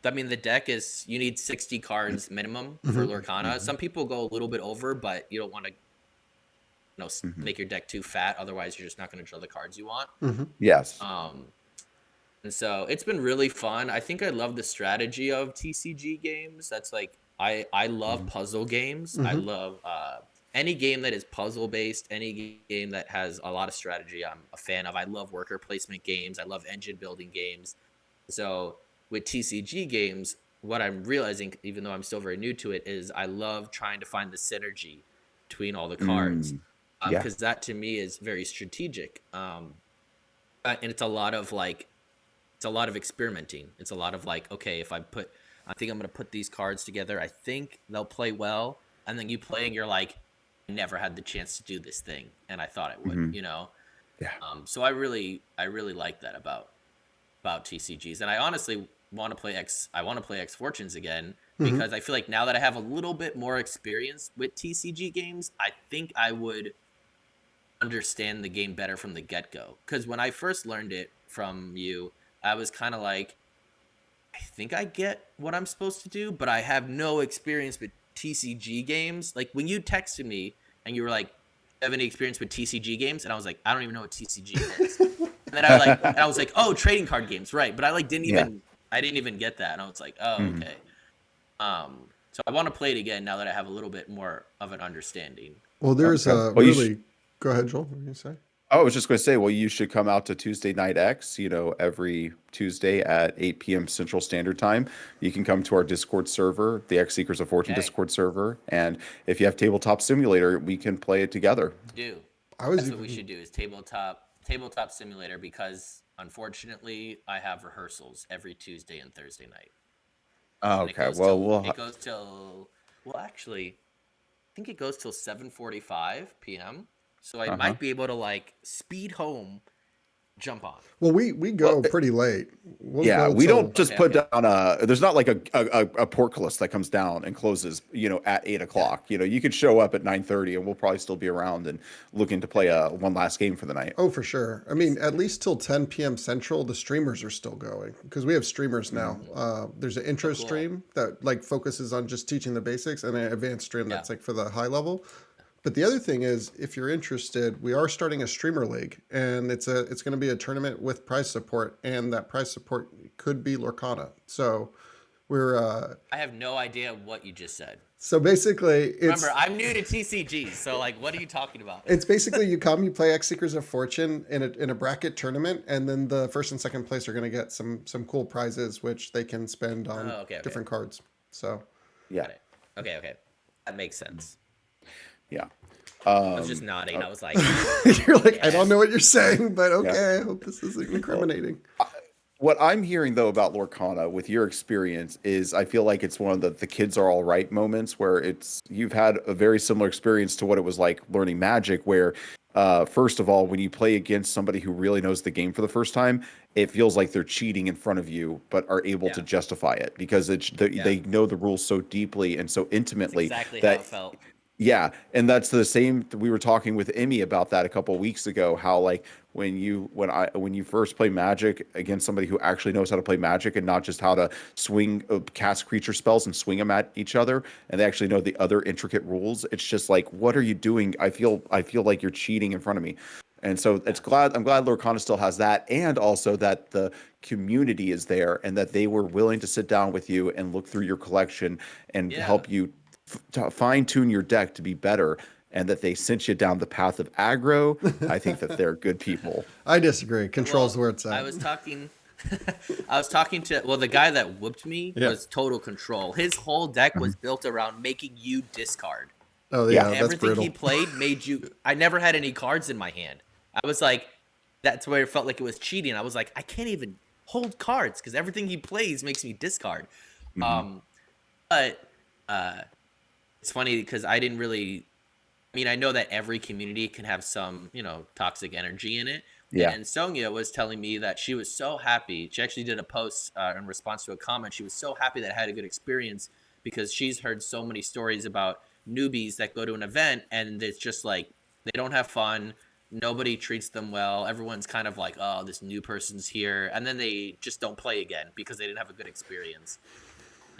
C: the deck is, you need 60 cards minimum for Lorcana. Some people go a little bit over, but you don't want to make your deck too fat. Otherwise, you're just not going to draw the cards you want.
A: Yes.
C: And so it's been really fun. I think I love the strategy of TCG games. That's like, I love puzzle games. I love any game that is puzzle based, any game that has a lot of strategy, I'm a fan of. I love worker placement games. I love engine building games. So with TCG games, what I'm realizing, even though I'm still very new to it, is I love trying to find the synergy between all the cards. Because that to me is very strategic. And it's a lot of experimenting. It's a lot of like, okay, I think I'm going to put these cards together. I think they'll play well. And then you play and you're like, I never had the chance to do this thing. And I thought it would,
A: Yeah.
C: So I really like that about TCGs. And I honestly want to play X Fortunes again, because I feel like now that I have a little bit more experience with TCG games, I think I would understand the game better from the get-go. Because when I first learned it from you, I was kind of like, I think I get what I'm supposed to do, but I have no experience with TCG games. Like when you texted me and you were like, have any experience with TCG games? And I was like, I don't even know what TCG is. And then I was like, oh, trading card games, right? But I didn't even get that. And I was like, oh, okay. So I want to play it again now that I have a little bit more of an understanding.
B: Well, there's
A: Okay.
B: Go ahead, Joel. What were you say?
A: I was just going to say, well, you should come out to Tuesday Night X, every Tuesday at 8 p.m. Central Standard Time. You can come to our Discord server, the X Seekers of Fortune Discord server. And if you have Tabletop Simulator, we can play it together.
C: That's what we should do, is Tabletop Simulator, because unfortunately I have rehearsals every Tuesday and Thursday night.
A: Oh, okay.
C: It goes till, actually, I think it goes till 7:45 p.m. So I might be able to speed home, jump on.
B: Well, we go pretty late.
A: We don't just put down there's not like a portcullis that comes down and closes, at 8 o'clock. You could show up at 9:30 and we'll probably still be around and looking to play one last game for the night.
B: Oh, for sure. I mean, at least till 10 p.m. Central, the streamers are still going, because we have streamers now. There's an intro stream that focuses on just teaching the basics, and an advanced stream that's for the high level. But the other thing is, if you're interested, we are starting a streamer league, and it's going to be a tournament with prize support, and that prize support could be Lorcana. So we're
C: I have no idea what you just said.
B: So basically,
C: remember, I'm new to TCG, so what are you talking about?
B: It's basically you play X Seekers of Fortune in a bracket tournament, and then the first and second place are going to get some cool prizes, which they can spend on different cards. So
C: got it. Okay, that makes sense.
A: Yeah.
C: I was just nodding. I was like,
B: you're like, yes. I don't know what you're saying, but okay. I hope this isn't incriminating.
A: What I'm hearing though about Lorcana with your experience is I feel like it's one of the kids are all right moments where you've had a very similar experience to what it was like learning Magic, where First of all, when you play against somebody who really knows the game for the first time, it feels like they're cheating in front of you, but are able to
C: Yeah.
A: justify it because
C: Yeah.
A: they know the rules so deeply and so
C: That's
A: intimately
C: exactly how
A: that
C: it felt.
A: yeah, and that's the same. We were talking with Emmy about that a couple of weeks ago. How like when you first play Magic against somebody who actually knows how to play Magic and not just how to swing cast creature spells and swing them at each other, and they actually know the other intricate rules. It's just like, what are you doing? I feel like you're cheating in front of me. And so
C: Yeah.
A: I'm glad Lorcana still has that, and also that the community is there, and that they were willing to sit down with you and look through your collection and
C: Yeah.
A: help you to fine tune your deck to be better, and that they sent you down the path of aggro. I think that they're good people.
B: I disagree. Control's
C: Well,
B: where it's
C: I
B: at.
C: was talking I was talking to well, the guy that whooped me
B: Yeah.
C: was total control. His whole deck
A: Mhm.
C: was built around making you discard.
B: Oh
A: Yeah.
B: yeah, that's
C: Everything he
B: brutal.
C: played made you I never had any cards in my hand. I was like that's where it felt like it was cheating. I was like I can't even hold cards cuz everything he plays makes me discard.
A: Mhm.
C: Um but uh it's funny because I didn't really I mean, I know that every community can have some, toxic energy in it.
A: Yeah.
C: And Sonia was telling me that she was so happy. She actually did a post in response to a comment. She was so happy that I had a good experience because she's heard so many stories about newbies that go to an event and it's just like they don't have fun. Nobody treats them well. Everyone's kind of like, oh, this new person's here. And then they just don't play again because they didn't have a good experience.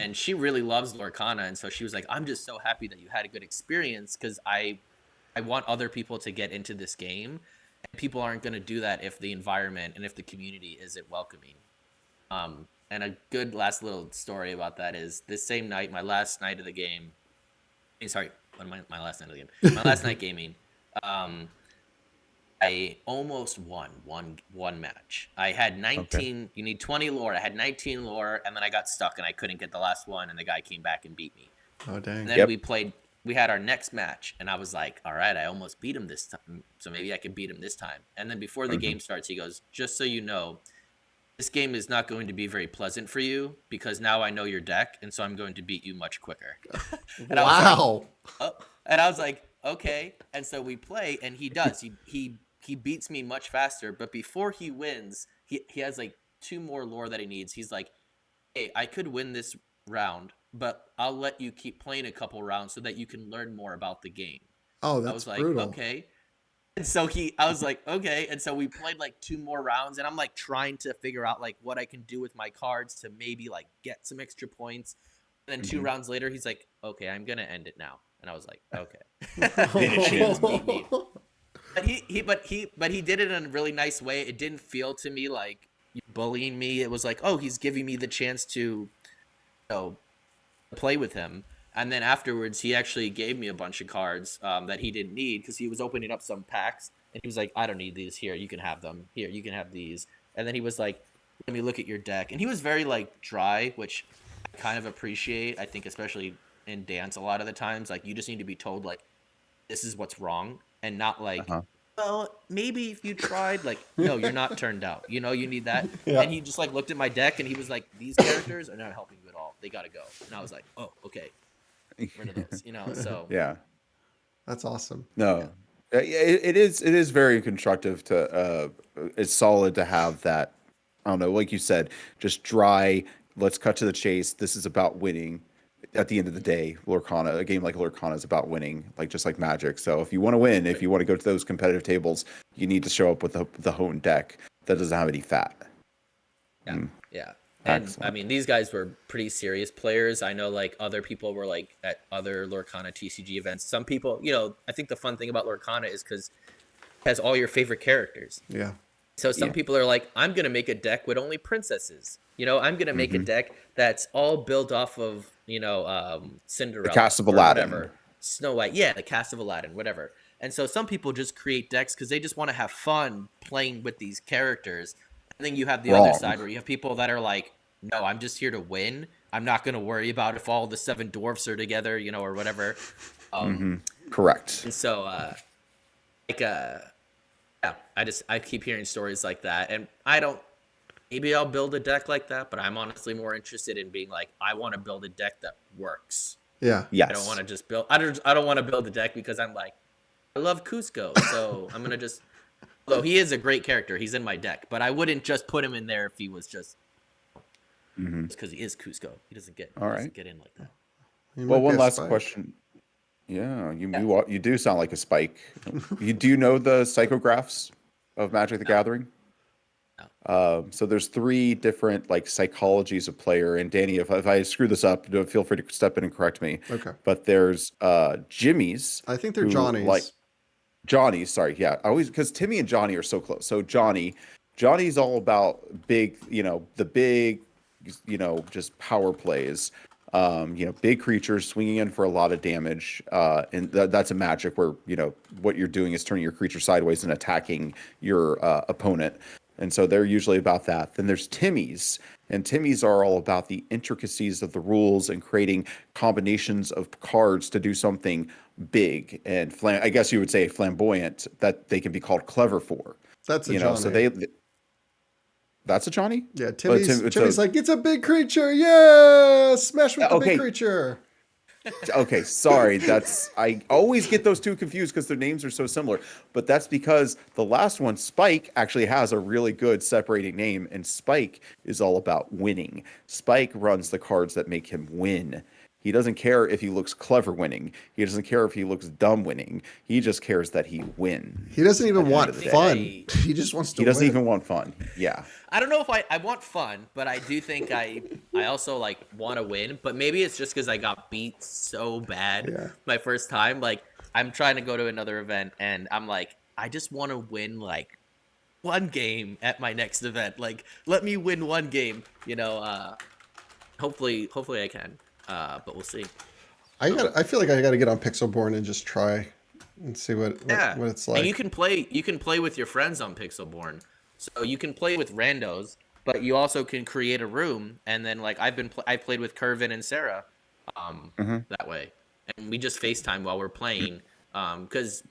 C: And she really loves Lorcana. And so she was like, I'm just so happy that you had a good experience because I want other people to get into this game, and people aren't going to do that if the environment and if the community isn't welcoming. And a good last little story about that is this same night, my last night of the game. Sorry, my last night of the game. My last night gaming. Um, I almost won one match. I had
A: Okay.
C: 19. You need 20 lore. I had 19 lore, and then I got stuck and I couldn't get the last one, and the guy came back and beat me.
B: Oh
C: And
B: dang.
C: then
A: Yep.
C: we had our next match, and I was like, all right, I almost beat him this time, so maybe I can beat him this time. And then before the
A: Mhm.
C: game starts, he goes, just so you know, this game is not going to be very pleasant for you because now I know your deck, and so I'm going to beat you much quicker. And I was like,
B: Wow.
C: oh, and I was like, okay. And so we play, and he does. He beats me much faster, but before he wins, he has like two more lore that he needs. He's like, hey, I could win this round, but I'll let you keep playing a couple rounds so that you can learn more about the game.
B: Oh,
C: I
B: that's
C: was like,
B: brutal.
C: okay. And so I was like, okay. And so we played like two more rounds, and I'm like trying to figure out like what I can do with my cards to maybe like get some extra points. And then two
A: Mhm.
C: rounds later, he's like, okay, I'm gonna end it now. And I was like, okay.
A: Finish
C: And he just
A: him.
C: beat me. But he did it in a really nice way. It didn't feel to me like bullying me. It was like, oh, he's giving me the chance to know, play with him. And then afterwards, he actually gave me a bunch of cards that he didn't need because he was opening up some packs. And he was like, I don't need these. Here, you can have them. Here, you can have these. And then he was like, let me look at your deck. And he was very like dry, which I kind of appreciate. I think especially in dance a lot of the times, like you just need to be told like, this is what's wrong and not like,
A: Uh-huh.
C: well, maybe if you tried, like, no, you're not turned out. You need that.
B: Yeah.
C: And he just like looked at my deck and he was like, these characters are not helping you at all. They got to go. And I was like, oh, okay, rid of those. So
A: Yeah.
B: That's awesome.
C: yeah,
A: No. Yeah, it is very constructive to it's solid to have that. I don't know, like you said, just dry, let's cut to the chase. This is about winning. At the end of the day, Lorcana, a game like Lorcana is about winning, like just like Magic. So if you want to win, if you want to go to those competitive tables, you need to show up with the honed deck that doesn't have any fat.
C: yeah,
A: Mm,
C: yeah. And I
A: excellent.
C: mean, these guys were pretty serious players. I know like other people were like at other Lorcana TCG events. Some people, I think the fun thing about Lorcana is because it has all your favorite characters.
B: Yeah.
C: So some
A: Yeah.
C: people are like, I'm gonna make a deck with only princesses. I'm gonna make a
A: Hmm.
C: deck that's all built off of
A: The
C: Cinderella
A: Cast of
C: or
A: Aladdin.
C: whatever, Snow White. Yeah, the Cast of Aladdin, whatever. And so some people just create decks because they just want to have fun playing with these characters. And then you have the other
A: Wrong.
C: side where you have people that are like, no, I'm just here to win. I'm not gonna worry about if all the seven dwarfs are together, or whatever. Um,
A: Hmm. Correct.
C: and so like yeah, I keep hearing stories like that, and I don't. Maybe I'll build a deck like that, but I'm honestly more interested in being like, I want to build a deck that works.
B: Yeah.
C: I don't want
A: Yes.
C: to just build. I don't want to build a deck because I'm like, I love Cusco, so I'm gonna just. Although he is a great character, he's in my deck, but I wouldn't just put him in there if he was just because he is Cusco. He doesn't get
A: All right.
C: in like that.
B: He
A: Well,
B: might be
A: one
B: a
A: last
B: Spike.
A: question. Yeah,
C: Yeah.
A: you do sound like a Spike. You do know the psychographs of Magic the
C: No,
A: Gathering?
C: no.
A: So there's three different like psychologies of player. And Danny, if I screw this up, feel free to step in and correct me.
B: Okay.
A: But there's Jimmy's
B: I think they're
A: who like
B: Johnny's.
A: Johnny, sorry, yeah. I always because Timmy and Johnny are so close. So Johnny's all about big, the big, just power plays. Big creatures swinging in for a lot of damage, and that's a magic where what you're doing is turning your creature sideways and attacking your opponent. And so they're usually about that. Then there's Timmy's, and Timmy's are all about the intricacies of the rules and creating combinations of cards to do something big and I guess you would say flamboyant that they can be called clever for.
B: That's a
A: So
B: Johnny.
A: that's a Johnny.
B: Yeah,
A: But
B: Timmy's like, it's a big creature. Yeah, smash with the big
A: okay.
B: creature.
A: Okay, sorry. I always get those two confused because their names are so similar. But that's because the last one, Spike, actually has a really good separating name, and Spike is all about winning. Spike runs the cards that make him win. He doesn't care if he looks clever winning. He doesn't care if he looks dumb winning. He just cares that he wins.
B: He doesn't even want
A: end of the day.
B: fun. He just wants to
A: He doesn't
B: win.
A: even want fun. Yeah.
C: I don't know if I want fun, but I do think I also like want to win. But maybe it's just because I got beat so bad my first time. Like I'm trying to go to another event, and I'm like, I just want to win like one game at my next event. Like let me win one game. Hopefully I can. But we'll see.
B: I feel like I got to get on Pixelborn and just try and see what it's like.
C: And you can play with your friends on Pixelborn. So you can play with randos, but you also can create a room, and then like I played with Kervin and Sarah that way. And we just FaceTime while we're playing cuz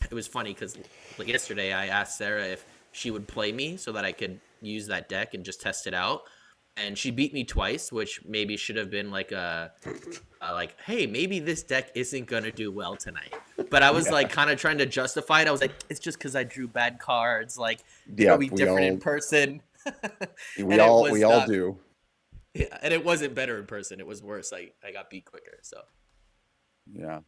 C: it was funny cuz like yesterday I asked Sarah if she would play me so that I could use that deck and just test it out. And she beat me twice, which maybe should have been like like, hey, maybe this deck isn't gonna do well tonight. But I was like kind of trying to justify it. I was like, it's just because I drew bad cards. Like, it'll be different in person.
A: We all do.
C: Yeah, and it wasn't better in person. It was worse. I got beat quicker. So.
A: Yeah,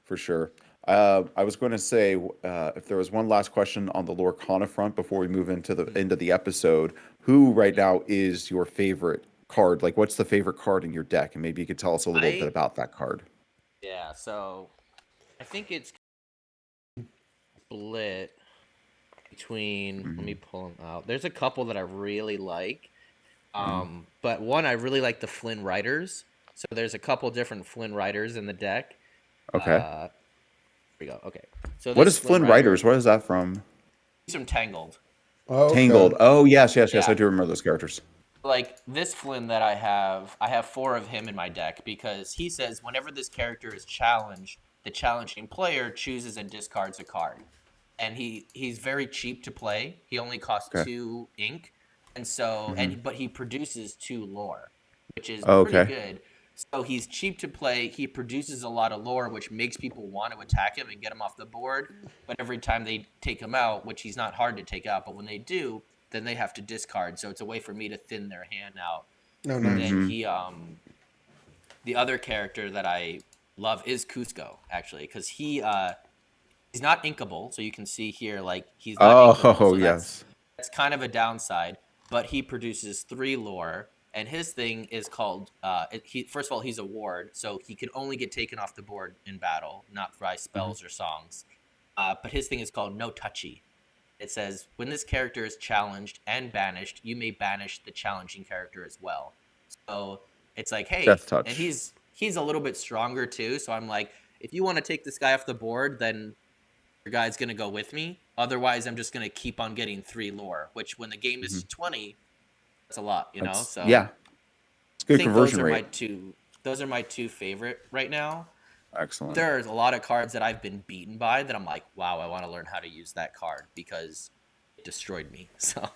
A: for sure. I was going to say if there was one last question on the Lorcana front before we move into the end of the episode, who right now is your favorite card? Like, what's the favorite card in your deck? And maybe you could tell us a little bit about that card.
C: Yeah, so I think it's split between. Let me pull them out. There's a couple that I really like, but one I really like the Flynn Riders. So there's a couple different Flynn Riders in the deck.
A: Okay.
C: Here we go. Okay. So
A: What is Flynn Riders? What is that from?
C: He's from Tangled.
B: Oh, okay.
A: Tangled. Oh, yes.
C: Yeah.
A: I do remember those characters.
C: Like this Flynn that I have 4 of him in my deck because he says whenever this character is challenged, the challenging player chooses and discards a card. And he's very cheap to play. He only costs 2 ink. And so but he produces 2 lore, which is pretty good. So he's cheap to play. He produces a lot of lore, which makes people want to attack him and get him off the board. But every time they take him out, which he's not hard to take out, but when they do, then they have to discard. So it's a way for me to thin their hand out.
B: No, no.
C: And then he, the other character that I love is Cusco, actually, because he's not inkable. So you can see here, like he's not inkable. So
A: yes.
C: That's kind of a downside. But he produces 3 lore. And his thing is called, first of all, he's a ward, so he can only get taken off the board in battle, not by spells or songs. But his thing is called No Touchy. It says, when this character is challenged and banished, you may banish the challenging character as well. So it's like, hey,
A: Death touch.
C: And he's a little bit stronger too, so I'm like, if you want to take this guy off the board, then your guy's going to go with me. Otherwise, I'm just going to keep on getting 3 lore, which when the game is 20... That's a lot, you know. So
A: yeah, it's good conversion
C: those are
A: rate.
C: Those are my 2 favorite right now.
A: Excellent.
C: There's a lot of cards that I've been beaten by that I'm like, wow, I want to learn how to use that card because it destroyed me. So.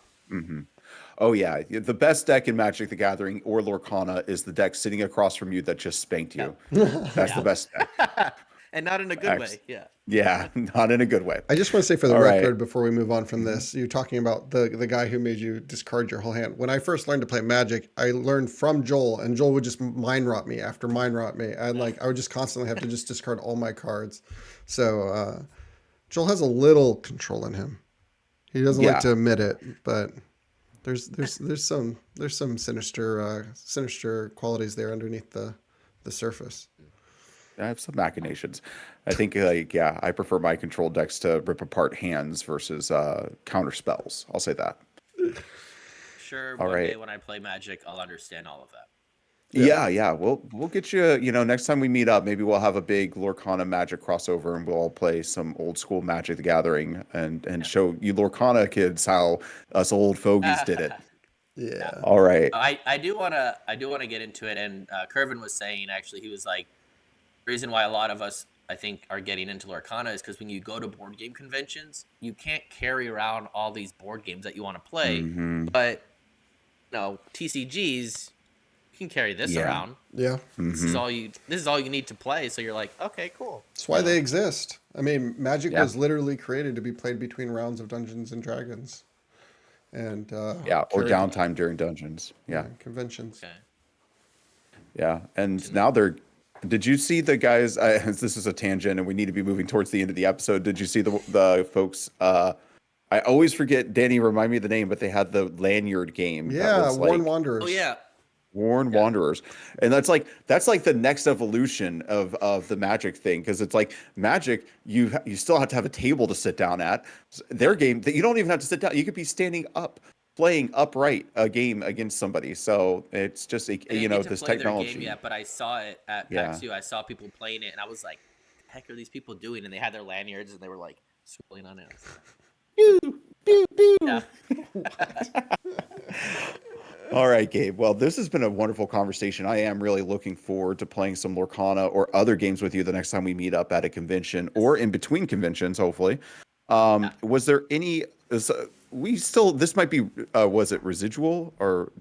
A: Oh yeah, the best deck in Magic the Gathering or Lorcana is the deck sitting across from you that just spanked you. That's the best deck.
C: and not in a good
A: Ex-
C: way. Yeah.
A: Yeah, not in a good way.
B: I just want to say for the
A: All right.
B: record before we move on from this, you're talking about the guy who made you discard your whole hand. When I first learned to play Magic, I learned from Joel, and Joel would just mind rot me after mind rot me. And like I would just constantly have to just discard all my cards. So Joel has a little control in him. He doesn't like
A: Yeah.
B: to admit it, but there's some sinister qualities there underneath the surface.
A: I have some machinations. I think like yeah, I prefer my control decks to rip apart hands versus counter spells. I'll say that.
C: Sure,
A: All
C: one
A: right.
C: day when I play Magic, I'll understand all of that.
A: Yeah, yeah. We'll get you, next time we meet up, maybe we'll have a big Lorcana Magic crossover and we'll all play some old school Magic the Gathering and show you Lorcana kids how us old fogies did it.
B: Yeah.
A: All right.
C: I do wanna get into it, and Kervin was saying actually he was like the reason why a lot of us I think are getting into Lorcana is because when you go to board game conventions, you can't carry around all these board games that you want to play,
A: Mm-hmm.
C: but TCGs you can carry this
A: Yeah.
C: around.
B: Yeah.
C: This is all you need to play. So you're like, okay, cool.
B: That's why they exist. I mean, Magic
A: Yeah.
B: was literally created to be played between rounds of Dungeons and Dragons, and
A: Yeah, or
B: carried
A: downtime during dungeons. Yeah.
B: conventions.
C: Okay.
A: Yeah. And now they're did you see the guys this is a tangent and we need to be moving towards the end of the episode. Did you see the folks I always forget, Danny, remind me of the name, but they had the lanyard game that
B: Yeah,
A: was
B: Worn
A: like
B: Wanderers.
C: Oh yeah.
A: Worn Wanderers. And that's like the next evolution of the Magic thing, because it's like Magic, you still have to have a table to sit down at. Their game that you don't even have to sit down. You could be standing up playing upright a game against somebody. So it's just
C: I didn't get to
A: this
C: play their
A: technology.
C: game yet, but I saw it at
A: Yeah.
C: PAX 2. I saw people playing it, and I was like, "What the heck are these people doing?" And they had their lanyards, and they were like swirling on it. I was like, yeah.
A: All right, Gabe. Well, this has been a wonderful conversation. I am really looking forward to playing some Lorcana or other games with you the next time we meet up at a convention or in between conventions, hopefully. Was there any? This might be. Was it residual or?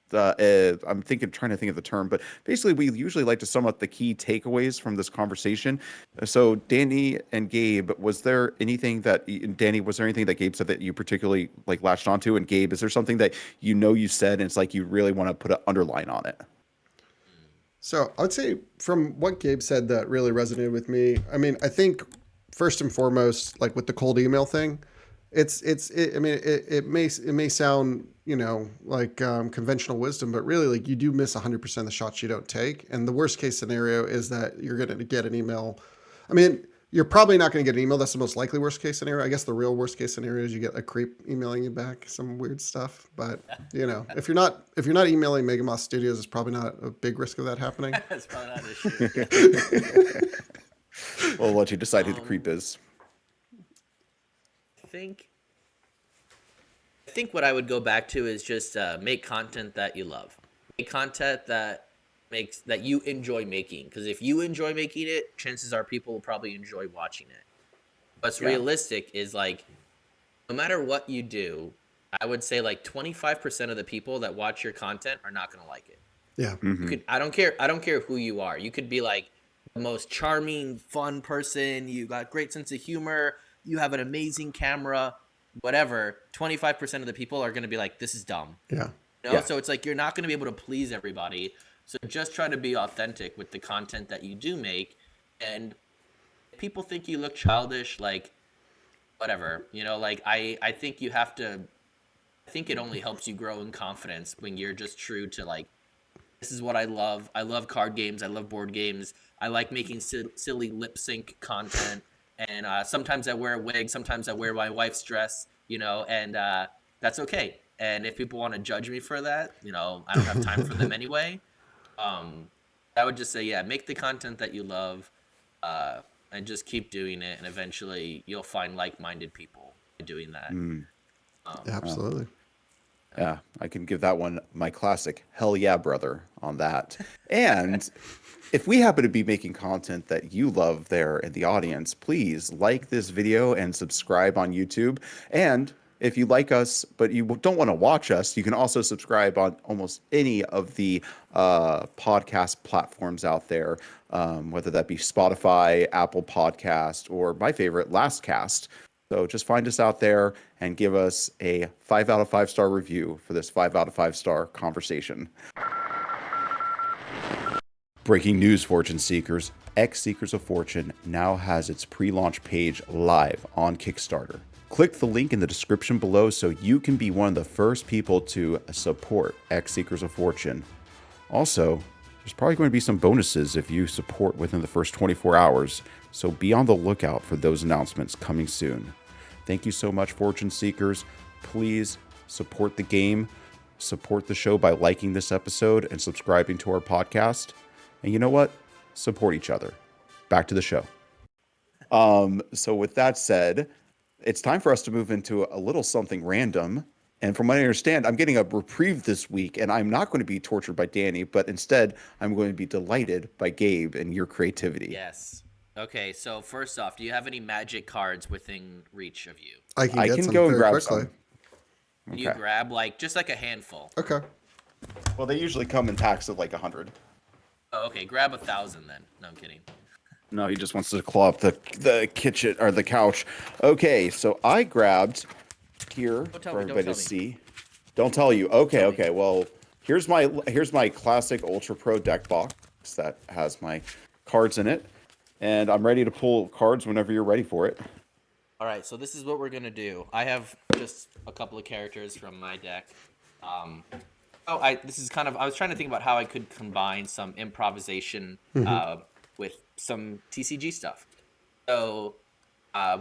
A: Trying to think of the term, but basically, we usually like to sum up the key takeaways from this conversation. So, Danny and Gabe, was there anything that Gabe said that you particularly like latched onto? And Gabe, is there something that you said and it's like you really want to put an underline on it?
B: So I would say from what Gabe said that really resonated with me. I mean, I think first and foremost, like with the cold email thing, it may sound like conventional wisdom, but really like you do miss 100% of the shots you don't take. And the worst case scenario is that you're going to get an email. I mean, you're probably not going to get an email. That's the most likely worst case scenario. I guess the real worst case scenario is you get a creep emailing you back some weird stuff. But if you're not emailing Megamoth Studios, it's probably not a big risk of that happening.
C: That's probably not an issue.
A: We'll let you decide who the creep is.
C: I think what I would go back to is just make content that you love. Make content that you enjoy making. Because if you enjoy making it, chances are people will probably enjoy watching it. What's realistic is like, no matter what you do, I would say like 25% of the people that watch your content are not going to like it.
B: Yeah.
C: You could, I don't care who you are. You could be like the most charming, fun person. You got great sense of humor. You have an amazing camera, whatever. 25% of the people are going to be like, this is dumb.
B: Yeah.
C: So it's like, you're not going to be able to please everybody. So just try to be authentic with the content that you do make. And if people think you look childish, like whatever, like I think you have to, I think it only helps you grow in confidence when you're just true to like, this is what I love. I love card games. I love board games. I like making silly lip sync content. And sometimes I wear a wig. Sometimes I wear my wife's dress, and that's okay. And if people want to judge me for that, I don't have time for them anyway. I would just say, make the content that you love and just keep doing it. And eventually you'll find like-minded people doing that.
B: Absolutely.
A: Yeah, I can give that one my classic hell yeah, brother on that. And if we happen to be making content that you love there in the audience, please like this video and subscribe on YouTube. And if you like us, but you don't want to watch us, you can also subscribe on almost any of the podcast platforms out there, whether that be Spotify, Apple Podcast, or my favorite, Lastcast. So just find us out there and give us a 5 out of 5 star review for this 5 out of 5 star conversation. Breaking news, Fortune Seekers. X Seekers of Fortune now has its pre-launch page live on Kickstarter. Click the link in the description below so you can be one of the first people to support X Seekers of Fortune. Also, there's probably going to be some bonuses if you support within the first 24 hours, so be on the lookout for those announcements coming soon. Thank you so much, Fortune Seekers. Please support the game, support the show by liking this episode and subscribing to our podcast. And you know what? Support each other. Back to the show. So with that said, it's time for us to move into a little something random. And from what I understand, I'm getting a reprieve this week, and I'm not going to be tortured by Danny, but instead I'm going to be delighted by Gabe and your creativity.
C: Yes. Okay, so first off, do you have any magic cards within reach of you?
B: I can
A: I
B: get
A: can
B: some
A: go and
B: very
A: grab
B: quickly.
A: some.
C: Can you
A: Okay.
C: grab just like a handful?
B: Okay.
A: Well, they usually come in packs of like 100.
C: Oh, okay, grab 1,000 then. No, I'm kidding.
A: No, he just wants to claw up the kitchen or the couch. Okay, so I grabbed here
C: tell
A: for
C: me, don't
A: everybody to
C: tell me.
A: see. Don't tell you. Okay,
C: Tell me.
A: okay. Well, here's my classic Ultra Pro deck box that has my cards in it, and I'm ready to pull cards whenever you're ready for it.
C: All right, so this is what we're gonna do. I have just a couple of characters from my deck. This is kind of. I was trying to think about how I could combine some improvisation with some TCG stuff. So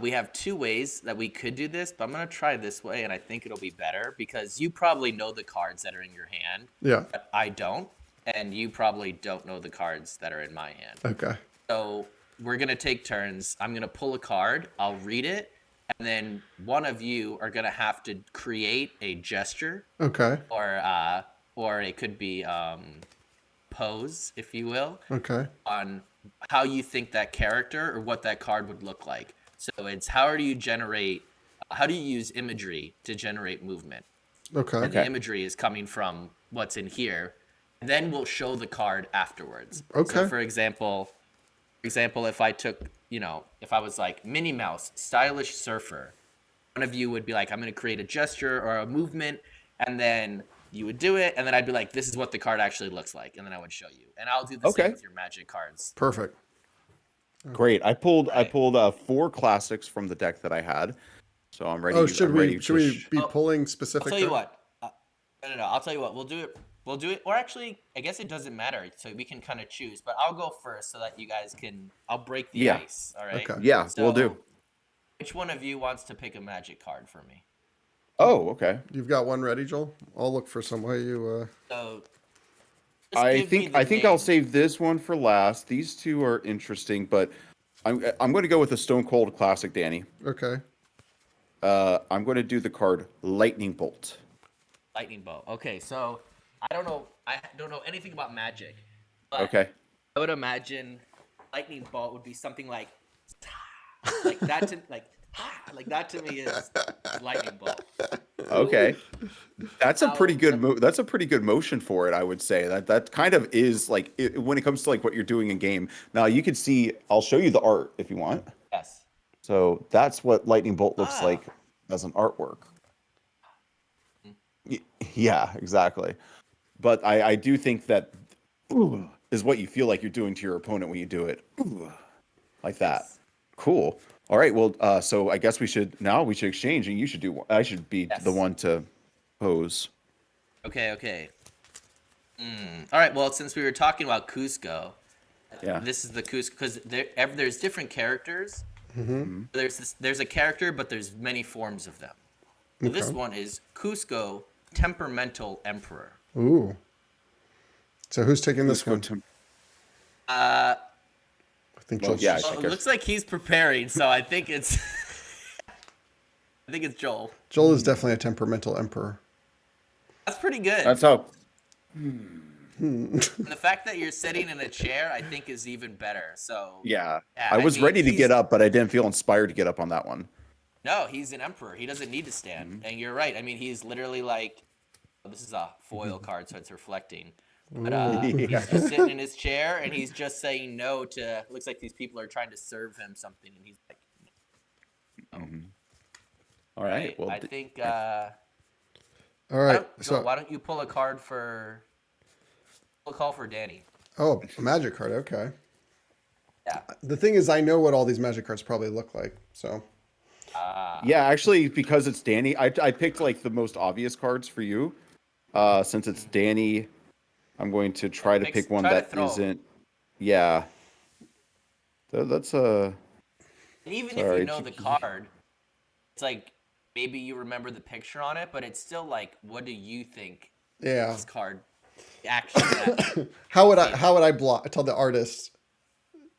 C: we have two ways that we could do this, but I'm gonna try this way, and I think it'll be better because you probably know the cards that are in your hand,
B: Yeah.
C: but I don't, and you probably don't know the cards that are in my hand.
B: Okay.
C: So we're gonna take turns. I'm gonna pull a card. I'll read it, and then one of you are gonna have to create a gesture,
B: Okay.
C: or it could be pose, if you will,
B: Okay.
C: on how you think that character or what that card would look like. So it's how do you use imagery to generate movement?
B: Okay.
C: And the imagery is coming from what's in here. And then we'll show the card afterwards.
B: Okay.
C: So for example, if I took, if I was like Minnie Mouse, stylish surfer, one of you would be like, I'm going to create a gesture or a movement, and then you would do it, and then I'd be like, this is what the card actually looks like, and then I would show you. And I'll do the same with your magic cards.
B: Perfect.
A: Great. I pulled
C: Right.
A: 4 classics from the deck that I had, so I'm ready.
B: Oh, should
A: I'm
B: we
A: ready
B: should we be
C: Oh,
B: pulling specific?
C: I'll tell you
B: cards?
C: what. No. I'll tell you what. We'll do it. Or actually, I guess it doesn't matter. So we can kind of choose. But I'll go first so that you guys can. I'll break the
A: Yeah.
C: ice. All right.
B: Okay.
A: Yeah, we'll do.
C: So, which one of you wants to pick a magic card for me?
A: Oh, okay.
B: You've got one ready, Joel. I'll look for some way you.
C: So. just
A: I
C: give me
A: think
C: the
A: I think I'll
C: name.
A: save this one for last. These two are interesting, but I'm going to go with a Stone Cold Classic, Danny.
B: Okay.
A: I'm going to do the card Lightning Bolt.
C: Lightning bolt. Okay. So I don't know. I don't know anything about magic. But
A: Okay.
C: I would imagine lightning bolt would be something like that to like that to me is lightning bolt.
A: Okay. That's a pretty good that's a pretty good motion for it, I would say. That kind of is like when it comes to like what you're doing in game. Now, you can see I'll show you the art if you want.
C: Yes.
A: So, that's what Lightning Bolt looks like as an artwork. Yeah, exactly. But I do think that is what you feel like you're doing to your opponent when you do it. Like that.
C: Yes.
A: Cool. All right. Well, so I guess we should exchange, and you should do. I should be
C: Yes.
A: the one to pose.
C: Okay. All right. Well, since we were talking about Cusco,
A: Yeah.
C: this is the Cusco because there's different characters.
B: Mm-hmm.
C: There's a character, but there's many forms of them. So this one is Cusco, Temperamental Emperor.
B: Ooh. So who's taking this one? I think
A: Well,
B: Joel's
A: yeah,
B: just-
A: I
C: It
A: guess-
C: looks like he's preparing, so I think it's Joel.
B: Joel is definitely a temperamental emperor.
C: That's pretty good.
A: That's how.
C: And the fact that you're sitting in a chair, I think, is even better. So
A: Yeah.
C: Yeah,
A: I
C: I
A: was
C: mean,
A: ready to
C: he's-
A: get up, but I didn't feel inspired to get up on that one.
C: No, he's an emperor. He doesn't need to stand. And you're right. I mean, he's literally like, this is a foil card, so it's reflecting. But
B: Ooh.
A: Yeah.
C: he's just sitting in his chair, and he's just saying no to. Looks like these people are trying to serve him something, and he's like,
A: All right. Well,
C: I think.
B: All
C: Why
B: right.
C: don't, Joel,
B: So,
C: why don't you pull a card for? Pull a call for Danny.
B: oh, a magic card. Okay.
C: Yeah.
B: The thing is, I know what all these magic cards probably look like. So,
A: yeah, actually, because it's Danny, I picked like the most obvious cards for you. Since it's Danny, I'm going to try to pick one
C: try to
A: that
C: throw.
A: isn't. Yeah. That's
C: And even if you
A: sorry.
C: know the card, it's like maybe you remember the picture on it, but it's still like, what do you think
B: yeah.
C: this card actually?
B: How would I block tell the artist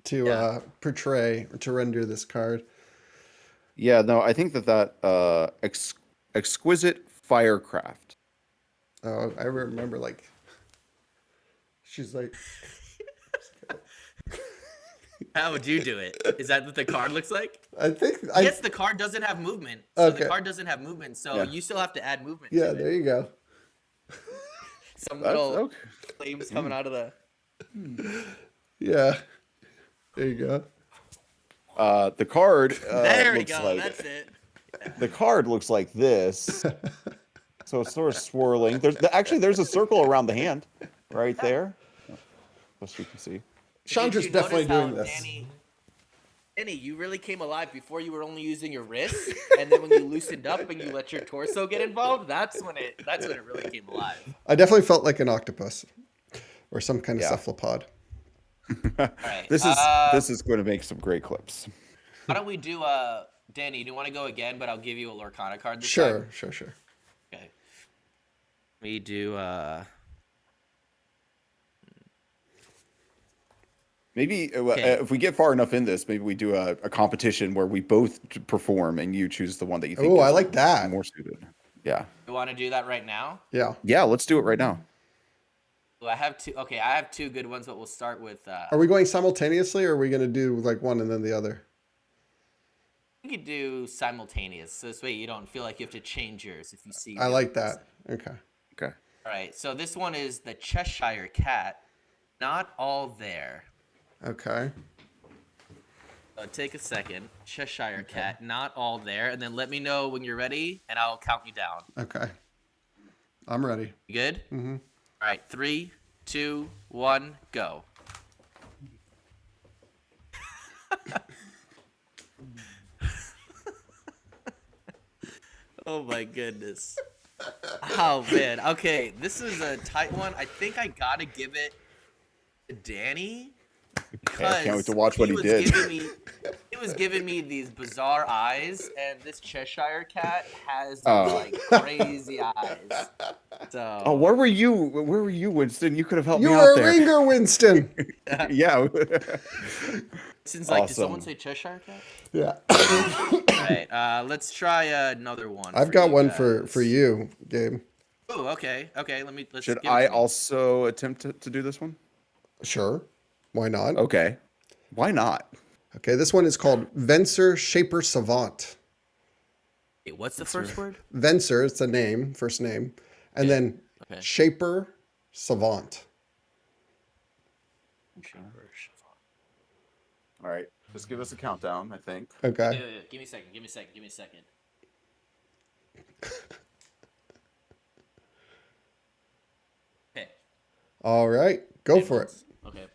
B: to
C: Yeah.
B: portray or to render this card?
A: Yeah, no, I think that exquisite firecraft.
B: Oh, I remember like she's like
C: How would you do it? Is that what the card looks like?
B: I think
C: Yes, the card doesn't have movement. So
B: Okay.
C: the card doesn't have movement. So
A: Yeah.
C: you still have to add movement.
B: yeah,
C: to
B: there
C: it.
B: you go.
C: Some
A: That's
C: little
A: okay.
C: flames coming out of the.
B: Yeah. There you go.
A: The card
C: There we
A: looks
C: go.
A: like
C: That's it.
A: the card looks like this. So it's sort of swirling. There's a circle around the hand, right there. As you can see.
B: Chandra's
C: Did you
B: definitely
C: notice how
B: doing this.
C: Danny, you really came alive before you were only using your wrists, and then when you loosened up and you let your torso get involved, that's when it really came alive.
B: I definitely felt like an octopus or some kind of
A: Yeah.
B: cephalopod.
C: All right.
A: This is going to make some great clips.
C: Why don't we do Danny? Do you want to go again? But I'll give you a Lorcana card this
B: Sure,
C: time.
B: sure.
C: Okay. We do.
A: Maybe
C: Okay.
A: if we get far enough in this, maybe we do a competition where we both perform and you choose the one that you think
B: Oh,
A: is
B: I like that.
A: more suited. Yeah.
C: You want to do that right now?
B: Yeah.
A: Yeah, let's do it right now.
C: Well, I have two. Okay, I have two good ones, but we'll start with.
B: Are we going simultaneously or are we going to do like one and then the other?
C: We could do simultaneous, so this way you don't feel like you have to change yours if you see.
B: I like that. Okay.
A: Okay.
C: All right, so this one is the Cheshire Cat. Not all there.
B: Okay.
C: Take a second. Cheshire Cat. Not all there, and then let me know when you're ready, and I'll count you down.
B: Okay. I'm ready.
C: You good? Mm-hmm. All right, 3, 2, 1, go. Oh my goodness. Oh man. Okay, this is a tight one. I think I gotta give it to Danny because
A: I can't wait to watch what he
C: was
A: did.
C: He was giving me these bizarre eyes, and this Cheshire Cat has these, like crazy eyes. So
A: Oh, where were you? Where were you, Winston? You could have helped
B: You
A: me
B: were
A: out
B: a
A: there.
B: ringer, Winston.
A: Yeah.
C: Winston's like, did
A: Awesome.
C: someone say Cheshire Cat?
B: Yeah.
C: All right, let's try another one.
B: I've
C: for
B: got
C: you
B: one
C: guys.
B: for you, Gabe.
C: Oh, okay. Let's.
A: Should
C: give it
A: I
C: to me.
A: also attempt to do this one?
B: Sure. Why not?
A: Okay. Why not?
B: Okay, this one is called Venser Shaper Savant.
C: Wait, what's the first word?
B: Venser, it's a name, first name. And then
C: Okay.
B: Shaper Savant.
A: All right. Just give us a countdown, I think.
B: Okay.
C: Yeah. Give me a second. Okay.
B: All right. Go for it.
C: Okay.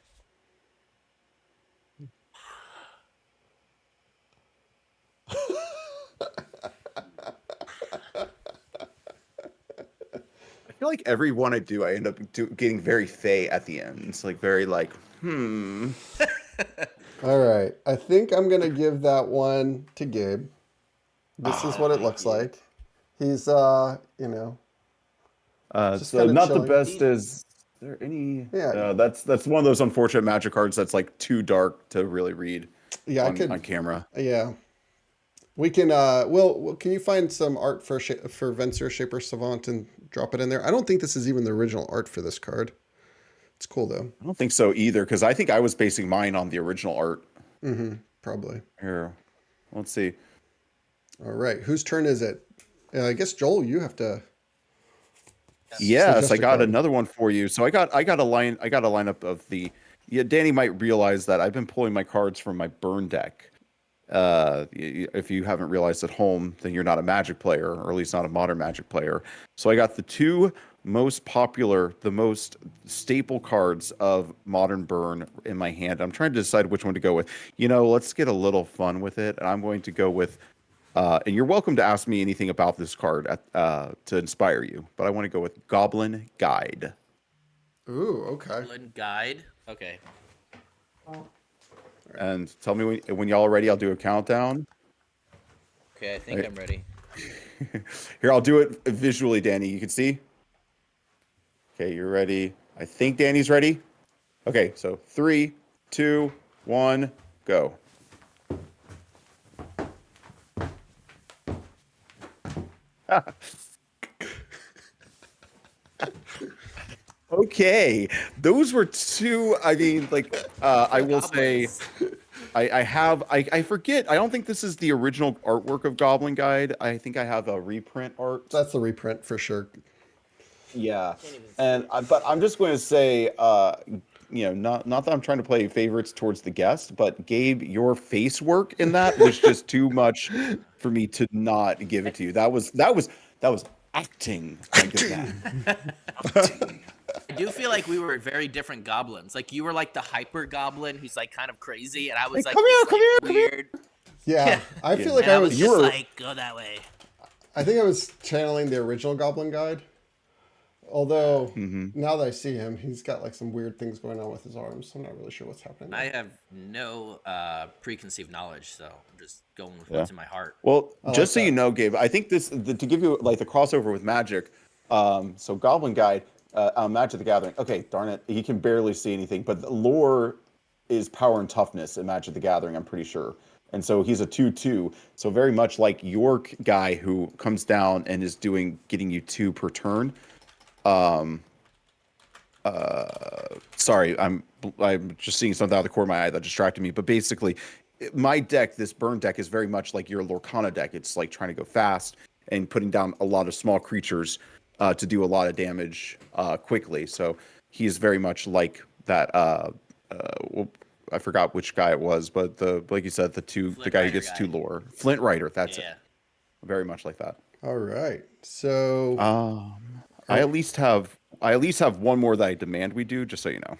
A: I feel like every one I do, I end up getting very fey at the end. It's like very like,
B: All right. I think I'm going to give that one to Gabe. This is what it looks like. He's,
A: so
B: kinda
A: not
B: chilling.
A: the best. Is there any?
B: Yeah.
A: That's one of those unfortunate magic cards that's like too dark to really read.
B: Yeah,
A: on camera.
B: Yeah. We can, can you find some art for Venser Shaper Savant and drop it in there? I don't think this is even the original art for this card. It's cool though.
A: I don't think so either, because I think I was basing mine on the original art.
B: Probably.
A: Here, let's see.
B: All right. Whose turn is it? I guess Joel, you have to
A: Yes,
B: suggest
A: I
B: a
A: got
B: card.
A: another one for you. So I got a lineup of the. Yeah, Danny might realize that I've been pulling my cards from my burn deck. If you haven't realized at home, then you're not a Magic player, or at least not a modern Magic player. So I got the two most popular, the most staple cards of modern burn in my hand. I'm trying to decide which one to go with. Let's get a little fun with it, and I'm going to go with. And you're welcome to ask me anything about this card to inspire you, but I want to go with Goblin Guide.
B: Ooh, okay.
C: Goblin Guide. Okay.
A: And tell me when y'all are ready. I'll do a countdown.
C: Okay, I think
A: Right.
C: I'm ready.
A: Here, I'll do it visually, Danny. You can see? Okay, you're ready. I think Danny's ready. Okay, so 3, 2, 1, go. Okay, those were two. I mean, I will say,
C: Goblins.
A: I forget. I don't think this is the original artwork of Goblin Guide. I think I have a reprint art.
B: That's the reprint for sure.
A: Yeah,
C: Can't even see
A: and
C: it.
A: but I'm just going to say, not that I'm trying to play favorites towards the guest, but Gabe, your face work in that was just too much for me to not give it to you. That was acting, my good man. Acting.
C: I do feel like we were very different goblins. Like you were like the hyper goblin who's like kind of crazy, and I was
A: Hey,
C: like
A: come
C: this
A: here, come
C: like
A: here, come here.
C: weird.
B: Yeah, I feel like
C: And
B: I
C: I was
B: was.
A: You
C: just
A: were-
C: like, go that way.
B: I think I was channeling the original Goblin Guide. Although now that I see him, he's got like some weird things going on with his arms. I'm not really sure what's happening.
C: I
B: There.
C: have no preconceived knowledge, so I'm just going with
A: Yeah.
C: what's in my heart.
A: Well,
B: I
A: just
B: like
A: so you
B: that.
A: know, Gabe, I think to give you like the crossover with Magic. So Goblin Guide, Magic the Gathering. Okay, darn it, he can barely see anything, but the lore is power and toughness in Magic the Gathering. I'm pretty sure, and so he's a 2/2. So very much like York guy who comes down and is getting you 2 per turn. Sorry, I'm just seeing something out of the corner of my eye that distracted me. But basically, my deck, this burn deck, is very much like your Lorcana deck. It's like trying to go fast and putting down a lot of small creatures to do a lot of damage quickly. So he's very much like that. Well, I forgot which guy it was, but like you said, the
C: Flint
A: guy who
C: Rider
A: gets
C: guy.
A: 2 lore, Flint Rider. That's it.
C: Yeah.
A: Very much like that.
B: All right. So
A: I at least have one more that I demand we do, just so you know.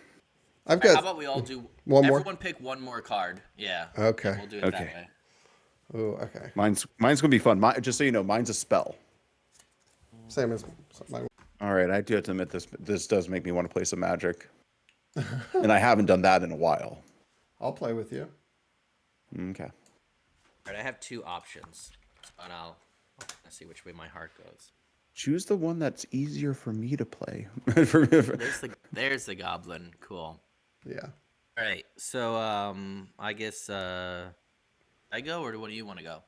B: I've
C: All right, how
B: got
C: about we all do
B: one more.
C: everyone pick one more card? Yeah.
B: Okay.
C: And we'll do it
A: Okay.
C: that way.
B: Oh, okay.
A: Mine's gonna be fun. Just so you know, mine's a spell.
B: Same as mine.
A: All right, I do have to admit this does make me want to play some Magic, and I haven't done that in a while.
B: I'll play with you.
A: Okay.
C: All right, I have 2 options, and I'll see which way my heart goes.
A: Choose the one that's easier for me to play.
C: There's the goblin. Cool.
B: Yeah.
C: All right, so I guess I go, or what do you want to go?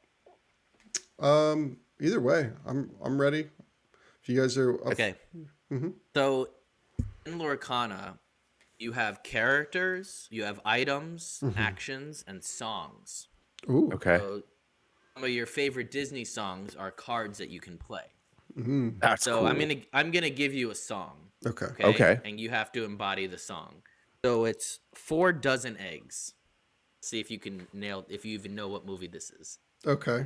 B: Either way, I'm ready. If you guys are
C: Okay. So in Lorcana, you have characters, you have items, actions, and songs.
B: Ooh.
A: Okay.
C: So some of your favorite Disney songs are cards that you can play.
A: That's
C: So
A: cool.
C: I'm gonna give you a song.
B: Okay.
A: Okay.
C: And you have to embody the song. So it's 4 dozen eggs. See if you can if you even know what movie this is.
B: Okay.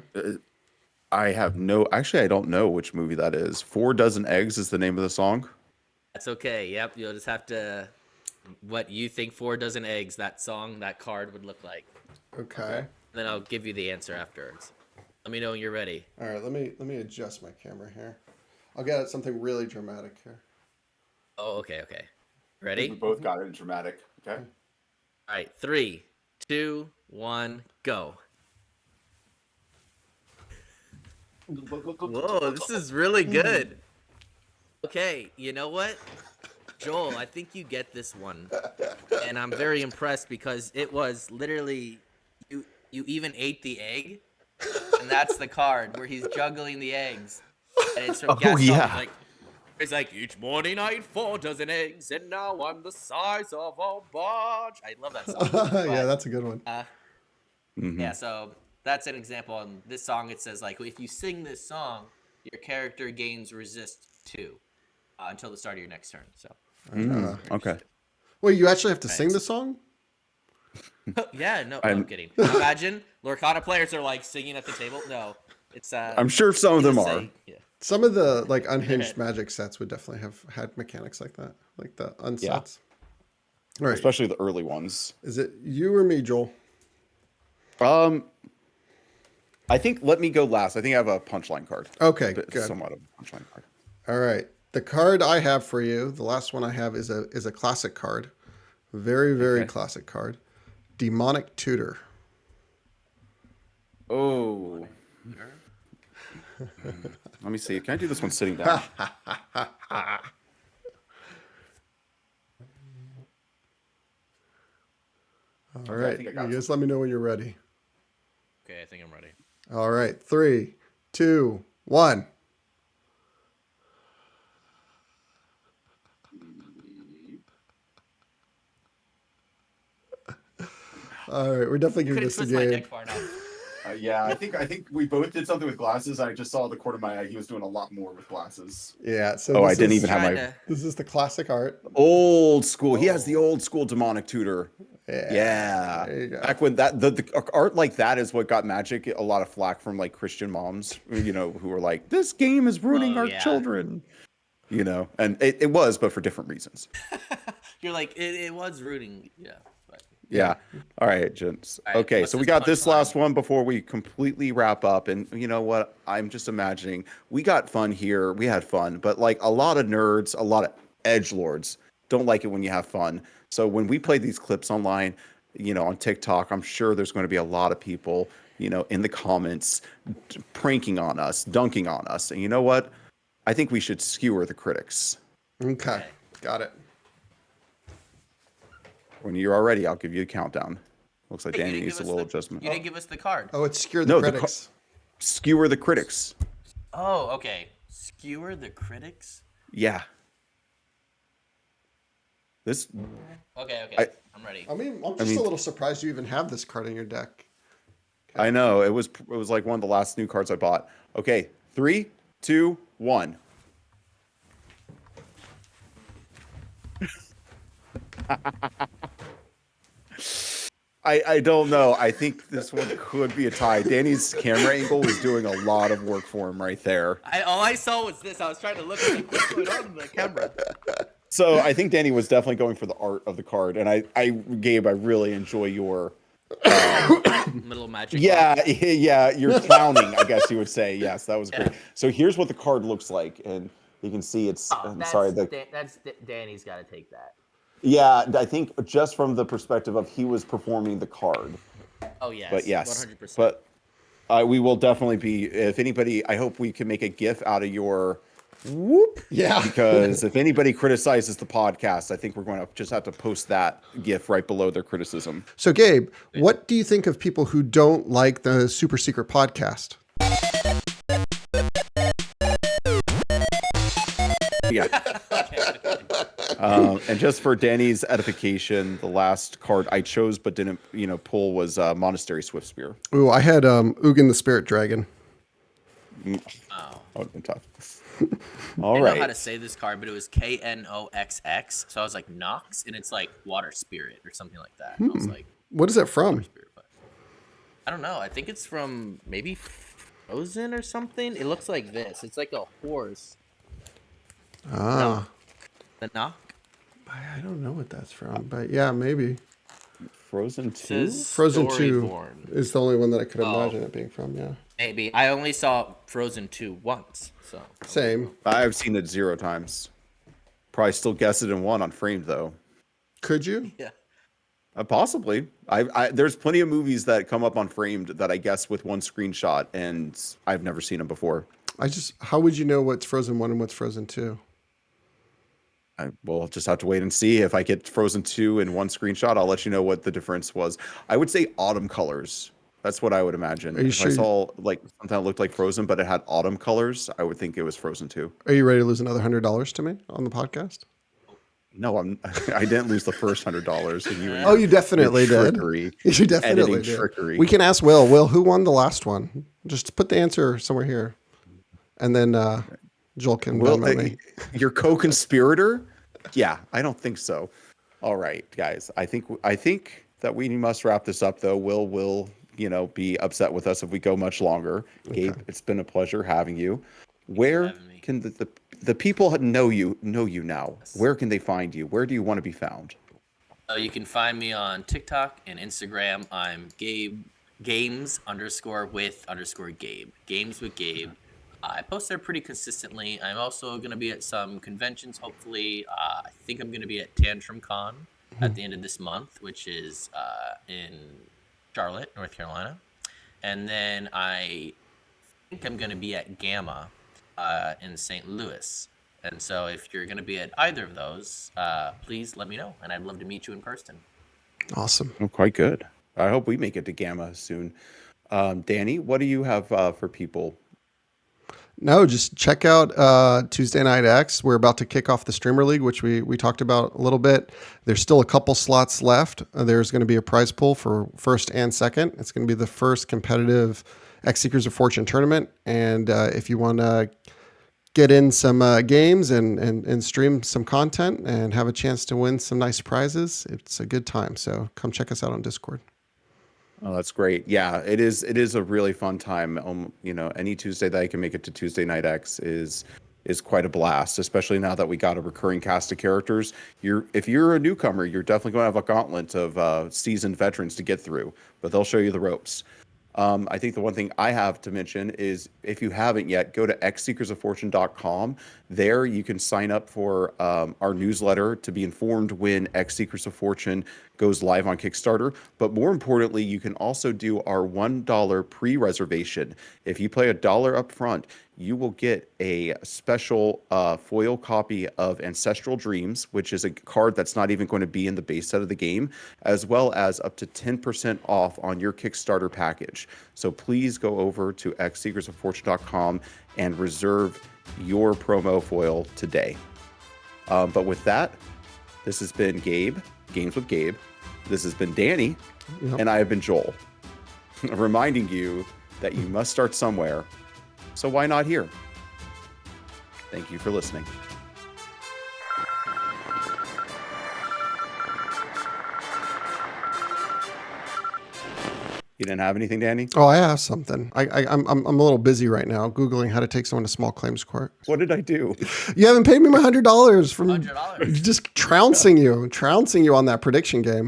A: Actually, I don't know which movie that is. 4 Dozen Eggs is the name of the song.
C: That's okay. Yep, you'll just have to what you think 4 dozen eggs that song that card would look like.
B: Okay.
C: Then I'll give you the answer afterwards. Let me know when you're ready.
B: All right. Let me adjust my camera here. I'll get at something really dramatic here.
C: Oh, okay. Ready?
A: both got it dramatic. Okay.
C: All right, 3, 2, 1, go. Whoa, this is really good. Okay, you know what? Joel, I think you get this one. And I'm very impressed because it was literally you even ate the egg. And that's the card where he's juggling the eggs. And it's from Gaston.
A: yeah.
C: It's like each morning I eat 4 dozen eggs and now I'm the size of a barge. I love that song.
B: Yeah, that's a good one.
C: Yeah, so that's an example. On this song, it says like if you sing this song, your character gains resist 2 until the start of your next turn. So
A: Okay.
B: Wait, you actually have to sing
C: Thanks.
B: the song?
C: yeah, no, I'm kidding. Imagine Lorcana players are like singing at the table. No, it's
A: I'm sure some of
C: you
A: them
C: just
A: are.
C: say- yeah.
B: Some of the like unhinged magic sets would definitely have had mechanics like that, like the unsets. All right.
A: Especially the early ones.
B: Is it you or me, Joel?
A: I think let me go last. I think I have a punchline card.
B: Okay, good.
A: Somewhat of a punchline card.
B: All right. The card I have for you, the last one I have is a classic card. Very, very classic card. Demonic Tutor.
A: Oh. Let me see. Can I do this one sitting down?
B: All right. You guys let me know when you're ready.
C: Okay, I think I'm ready.
B: All right. 3, 2, 1. All right. We're definitely giving
C: Couldn't
B: this a
C: twist my
B: game.
C: neck far enough.
A: Yeah, I think we both did something with glasses. I just saw the corner of my eye. He was doing a lot more with glasses.
B: Yeah. So
A: Oh, I
B: this
A: didn't
B: is-
A: even have my
C: Trying to-
B: This is the classic art.
A: old school. He has the old school demonic tutor. Yeah.
B: There you go.
A: Back when the art like that is what got Magic a lot of flack from like Christian moms, who were like, this game is ruining
C: Oh,
A: our
C: yeah.
A: children. And it was, but for different reasons.
C: You're like it was rooting. Yeah. But
A: Yeah. All right, gents.
C: All right,
A: Okay,
C: what's
A: so we
C: this
A: got this
C: punchline?
A: last one before we completely wrap up. And you know what? I'm just imagining we got fun here. We had fun, but like a lot of nerds, a lot of edgelords don't like it when you have fun. So when we play these clips online, on TikTok, I'm sure there's going to be a lot of people, in the comments pranking on us, dunking on us. And you know what? I think we should skewer the critics.
B: Okay. Got it.
A: When you're all ready, I'll give you a countdown. Looks like
C: Hey, you
A: Danny
C: didn't
A: needs a
C: give us
A: little
C: the-
A: adjustment.
C: You didn't give us the card.
B: Oh, it's Skewer the
A: No,
B: Critics.
A: Skewer the critics.
C: Oh, okay. Skewer the critics.
A: Yeah. This
C: Okay. I'm ready.
B: I'm just a little surprised you even have this card in your deck.
A: I know it was like one of the last new cards I bought. Okay, 3, 2, 1. I don't know. I think this one could be a tie. Danny's camera angle was doing a lot of work for him right there.
C: All I saw was this. I was trying to look at what's going on in the camera.
A: So I think Danny was definitely going for the art of the card. And Gabe, I really enjoy your
C: Middle magic.
A: yeah, you're clowning, I guess you would say. Yes, that was great. So here's what the card looks like, and you can see it's. I'm sorry,
C: that's Danny's got to take that.
A: yeah, I think just from the perspective of he was performing the card.
C: Oh yes.
A: But yes,
C: 100%.
A: but we will definitely be. If anybody, I hope we can make a GIF out of your whoop.
B: Yeah.
A: Because if anybody criticizes the podcast, I think we're going to just have to post that GIF right below their criticism.
B: So, Gabe, what do you think of people who don't like the Super Secret podcast?
A: Yeah. And just for Danny's edification, the last card I chose but didn't, pull was Monastery Swiftspear.
B: Ooh, I had Ugin the Spirit Dragon.
C: Oh.
A: That would have been tough.
C: I
A: All
C: didn't
A: right.
C: know how to say this card, but it was Knoxx. So I was like Nox, and it's like water spirit or something like that. And I was like,
B: What is it from?
C: spirit, but I don't know. I think it's from maybe Frozen or something. It looks like this. It's like a horse.
B: Ah,
C: The Knock
B: I don't know what that's from, but yeah, maybe.
A: Frozen 2?
C: says
B: Frozen 2
C: Storyborn.
B: is the only one that I could
C: Oh.
B: imagine it being from, yeah.
C: Maybe I only saw Frozen 2 once, so
B: Same.
A: I've seen it 0 times. Probably still guess it in one on Framed, though.
B: Could you?
C: yeah.
A: Possibly. There's plenty of movies that come up on Framed that I guess with one screenshot, and I've never seen them before.
B: How would you know what's Frozen 1 and what's Frozen 2?
A: I will just have to wait and see. If I get Frozen 2 in one screenshot, I'll let you know what the difference was. I would say autumn colors. That's what I would imagine.
B: Are you
A: If
B: sure
A: I
B: you-
A: saw like something that looked like Frozen, but it had autumn colors, I would think it was Frozen 2.
B: Are you ready to lose another $100 to me on the podcast?
A: No, I didn't lose the first $100. And you and
B: Oh,
A: your,
B: you definitely
A: your
B: did.
A: trickery,
B: You definitely
A: editing
B: did.
A: trickery.
B: We can ask Will. Will, who won the last one? Just put the answer somewhere here, and then Joel can
A: Will,
B: Venmo me.
A: your co-conspirator? Yeah, I don't think so. All right, guys. I think that we must wrap this up, though. Will be upset with us if we go much longer. Gabe, it's been a pleasure having you. Where
C: having me.
A: can the people know you now? Where can they find you? Where do you want to be found?
C: You can find me on TikTok and Instagram. I'm Games _ Gabe. Games with Gabe. I post there pretty consistently. I'm also going to be at some conventions, hopefully. I think I'm going to be at Tantrum Con at the end of this month, which is in Charlotte, North Carolina. And then I think I'm going to be at Gamma in St. Louis. And so if you're going to be at either of those, please let me know. And I'd love to meet you in person.
B: Awesome.
A: Oh, quite good. I hope we make it to Gamma soon. Danny, what do you have for people?
B: No, just check out Tuesday Night X. We're about to kick off the Streamer League, which we talked about a little bit. There's still a couple slots left. There's going to be a prize pool for first and second. It's going to be the first competitive X Seekers of Fortune tournament. And if you want to get in some games and stream some content and have a chance to win some nice prizes, it's a good time. So come check us out on Discord.
A: Oh, that's great. Yeah, it is. It is a really fun time. Any Tuesday that I can make it to Tuesday Night X is quite a blast, especially now that we got a recurring cast of characters. If you're a newcomer, you're definitely going to have a gauntlet of seasoned veterans to get through, but they'll show you the ropes. I think the one thing I have to mention is if you haven't yet, go to xseekersoffortune.com. There you can sign up for our newsletter to be informed when X Seekers of Fortune goes live on Kickstarter. But more importantly, you can also do our $1 pre-reservation. If you pay $1 up front, you will get a special foil copy of Ancestral Dreams, which is a card that's not even going to be in the base set of the game, as well as up to 10% off on your Kickstarter package. So please go over to xseekersoffortune.com and reserve your promo foil today. But with that, this has been Gabe, Games with Gabe. This has been Danny, and I have been Joel, reminding you that you must start somewhere. So why not here? Thank you for listening. You didn't have anything, Danny?
B: Oh, I have something. I'm a little busy right now Googling how to take someone to small claims court.
A: What did I do?
B: You haven't paid me my $100 from
C: $100.
B: just trouncing you on that prediction game.